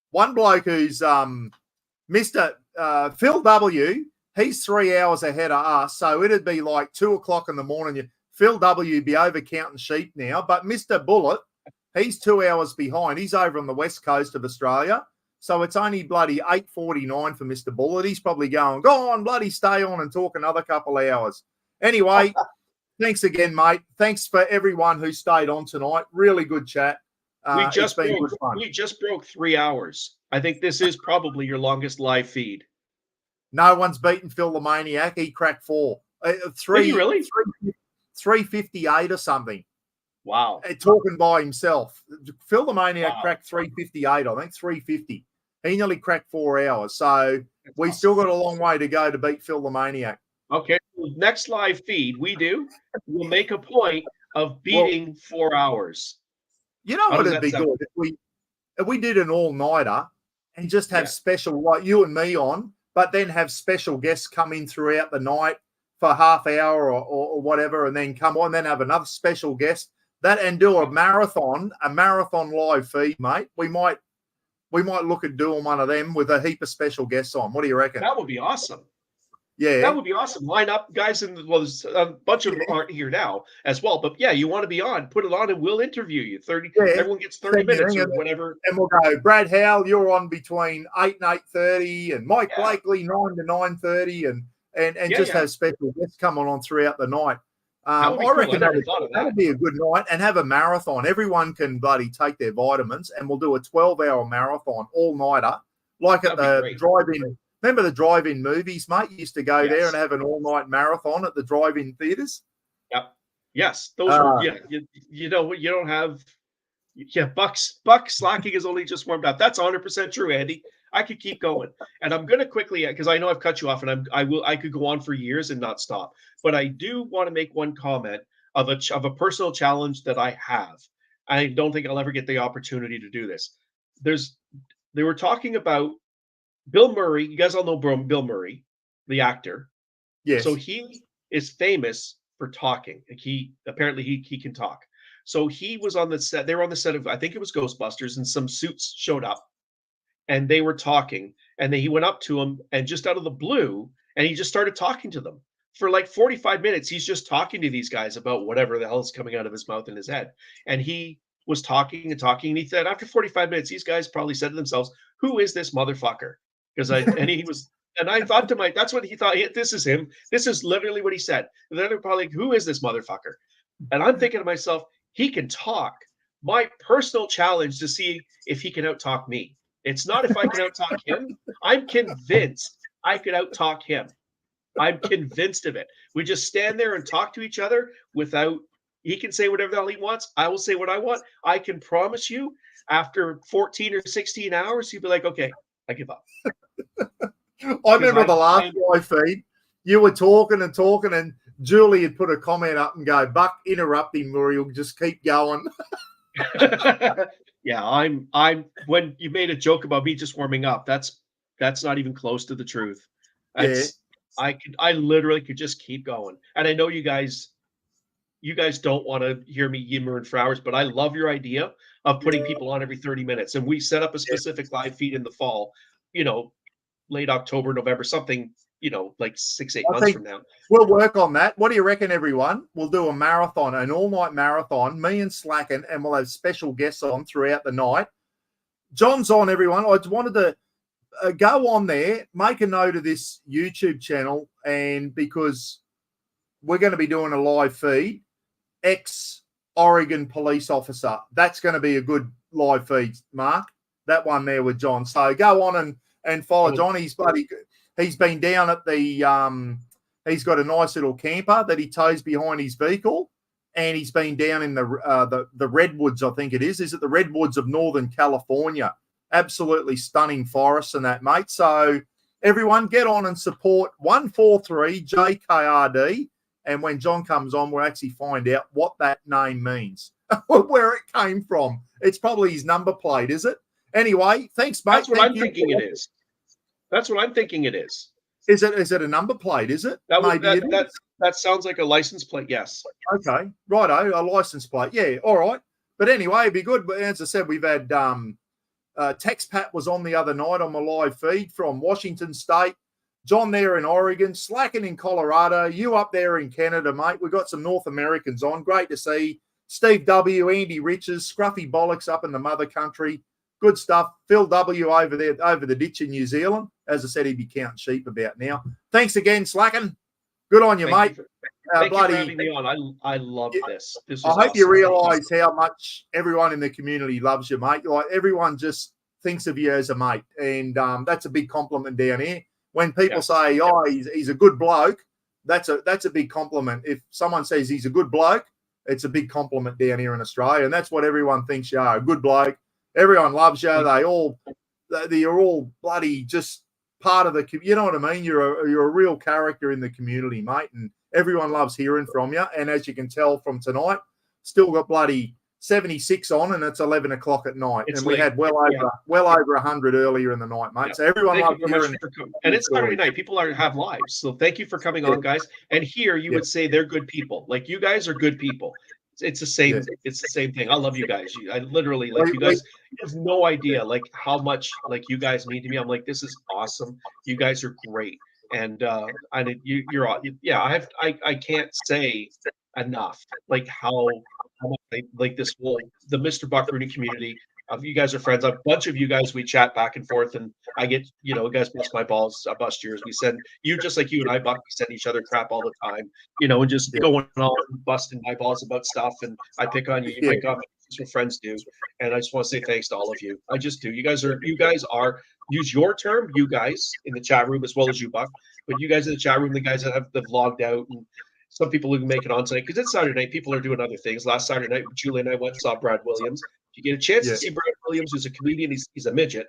One bloke who's Mr. Phil W., he's 3 hours ahead of us, so it'd be like 2 o'clock in the morning. Phil W. would be over counting sheep now, but Mr. Bullet, he's 2 hours behind. He's over on the west coast of Australia, so it's only bloody 8:49 for Mr. Bullet. He's probably going, go on, bloody stay on and talk another couple of hours. Anyway, thanks again, mate. Thanks for everyone who stayed on tonight. Really good chat. We just broke 3 hours. I think this is probably your longest live feed. No one's beaten Phil the Maniac. He cracked 4. Did he really? 358 or something. Wow. Talking by himself. Phil the Maniac cracked 358, I think, 350. He nearly cracked 4 hours. So we still got a long way to go to beat Phil the Maniac. Okay. Next live feed we'll make a point of beating 4 hours. You know what would be good? If we did an all-nighter and just have special, like you and me on, but then have special guests come in throughout the night for half hour or whatever, and then come on, then have another special guest and do a marathon live feed, mate. We might look at doing one of them with a heap of special guests on. What do you reckon? That would be awesome. Yeah, that would be awesome. Line up, guys, and there's a bunch of them aren't here now as well. But yeah, you want to be on? Put it on, and we'll interview you. Everyone gets 30 minutes or whatever. And we'll go. Brad Howell, you're on between 8 and 8:30, and Mike Blakely 9 to 9:30, and just have special guests coming on throughout the night. I reckon that'd be a good night, and have a marathon. Everyone can bloody take their vitamins, and we'll do a 12-hour marathon all nighter, like at the drive-in. Remember the drive-in movies, mate? You used to go there and have an all-night marathon at the drive-in theaters. Yep. Yes. Those are, you know what? You don't have, Buck slacking is only just warmed up. That's 100% true, Andy. I could keep going. And I'm going to quickly, because I know I've cut you off, and I could go on for years and not stop. But I do want to make one comment of a personal challenge that I have. I don't think I'll ever get the opportunity to do this. They were talking about Bill Murray. You guys all know Bill Murray, the actor. Yes. So he is famous for talking. Like he can talk. So he was on the set. They were on the set of, I think it was Ghostbusters, and some suits showed up, and they were talking. And then he went up to him, and just out of the blue, and he just started talking to them for like 45 minutes. He's just talking to these guys about whatever the hell is coming out of his mouth and his head. And he was talking and talking. And he said, after 45 minutes, these guys probably said to themselves, "Who is this motherfucker?" And I thought to myself, that's what he thought. This is him. This is literally what he said. And then they're probably like, "Who is this motherfucker?" And I'm thinking to myself, he can talk. My personal challenge to see if he can outtalk me. It's not if I can outtalk him. I'm convinced I could outtalk him. I'm convinced of it. We just stand there and talk to each other without. He can say whatever the hell he wants. I will say what I want. I can promise you, after 14 or 16 hours, he'll be like, "Okay, I give up." I remember the last live feed. You were talking, and Julie had put a comment up and go, "Buck, interrupt him, or he'll just keep going." Yeah, I'm. When you made a joke about me just warming up, that's not even close to the truth. I literally could just keep going, and I know you guys don't want to hear me yammer for hours, but I love your idea of putting people on every 30 minutes, and we set up a specific live feed in the fall. Late October, November, something, like 6-8 months from now. We'll work on that. What do you reckon, everyone? We'll do a marathon, an all-night marathon, me and Slacken, and we'll have special guests on throughout the night. John's on, everyone. I just wanted to go on there, make a note of this YouTube channel, and because we're going to be doing a live feed, ex-Oregon police officer. That's going to be a good live feed, Mark. That one there with John. So go on and follow John. He's been down at the he's got a nice little camper that he tows behind his vehicle, and he's been down in the redwoods, I think it is. Is it the redwoods of Northern California? Absolutely stunning forests and that, mate. So everyone get on and support 143 JKRD. And when John comes on, we'll actually find out what that name means, where it came from. It's probably his number plate, is it? Anyway, thanks, mate. That's what I'm thinking it is. That's what I'm thinking it is. Is it a number plate, is it? That sounds like a license plate, yes. Okay, righto, a license plate. Yeah, all right. But anyway, it'd be good. But as I said, we've had TexPat was on the other night on my live feed from Washington State. John there in Oregon, Slacken in Colorado, you up there in Canada, mate. We've got some North Americans on. Great to see. Steve W., Andy Riches, Scruffy Bollocks up in the mother country. Good stuff. Phil W. over there, over the ditch in New Zealand. As I said, he'd be counting sheep about now. Thanks again, Slacken. Good on you, mate. Thank you for having me on. I love this. This is I hope awesome. you realise how much everyone in the community loves you, mate. Like everyone just thinks of you as a mate, and that's a big compliment down here. When people say, "Oh, he's a good bloke," that's a big compliment. If someone says he's a good bloke, it's a big compliment down here in Australia, and that's what everyone thinks you are, a good bloke. Everyone loves you. You're all bloody just part of the. You know what I mean? You're a real character in the community, mate, and everyone loves hearing from you. And as you can tell from tonight, still got bloody 76 on, and it's 11 o'clock at night. It's and we late. had well over 100 earlier in the night, mate. Yeah. So everyone loves hearing. And it's Saturday night. People have lives. So thank you for coming on, guys. And here you would say they're good people. Like you guys are good people. It's the same. Yeah. It's the same thing. I love you guys. I literally like you guys. You have no idea like how much like you guys mean to me. I'm like, this is awesome. You guys are great. And you're I can't say enough like how much I like this whole the Mr. Buck Rooney community. You guys are friends. A bunch of you guys, we chat back and forth, and I get, you guys bust my balls, I bust yours. We send you just like you and I, Buck, we send each other crap all the time, and just going on busting my balls about stuff, and I pick on you. You pick on me. That's what friends do, and I just want to say thanks to all of you. I just do. You guys are use your term, you guys in the chat room as well as you, Buck, but you guys in the chat room, the guys that have logged out, and some people who can make it on tonight because it's Saturday night. People are doing other things. Last Saturday night, Julie and I went and saw Brad Williams. If you get a chance to see Brad Williams, who's a comedian, he's a midget,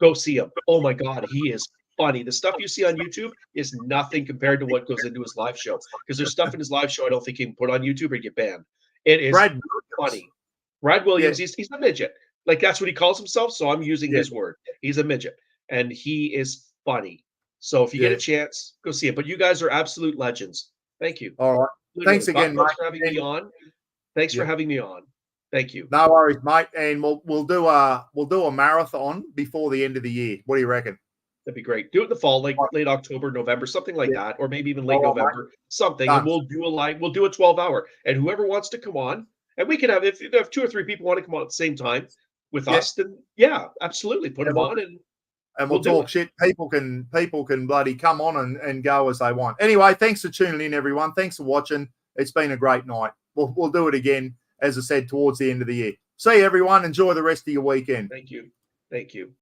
go see him. Oh my God, he is funny. The stuff you see on YouTube is nothing compared to what goes into his live show. Because there's stuff in his live show I don't think he can put on YouTube or get banned. It is funny. Brad Williams, he's a midget. Like that's what he calls himself. So I'm using his word. He's a midget. And he is funny. So if you get a chance, go see it. But you guys are absolute legends. Thank you. All right. Thanks again, Mike. Thanks for having me on. Thanks for having me on. Thank you. No worries, mate. And we'll do a marathon before the end of the year. What do you reckon? That'd be great. Do it in the fall, like late October, November, something like that, or maybe even late November, something. Done. And we'll do a 12-hour. And whoever wants to come on, and we can have if 2 or 3 people want to come on at the same time with us, then absolutely put them on and we'll talk shit. People can bloody come on and go as they want. Anyway, thanks for tuning in, everyone. Thanks for watching. It's been a great night. We'll do it again, as I said, towards the end of the year. See you, everyone. Enjoy the rest of your weekend. Thank you. Thank you.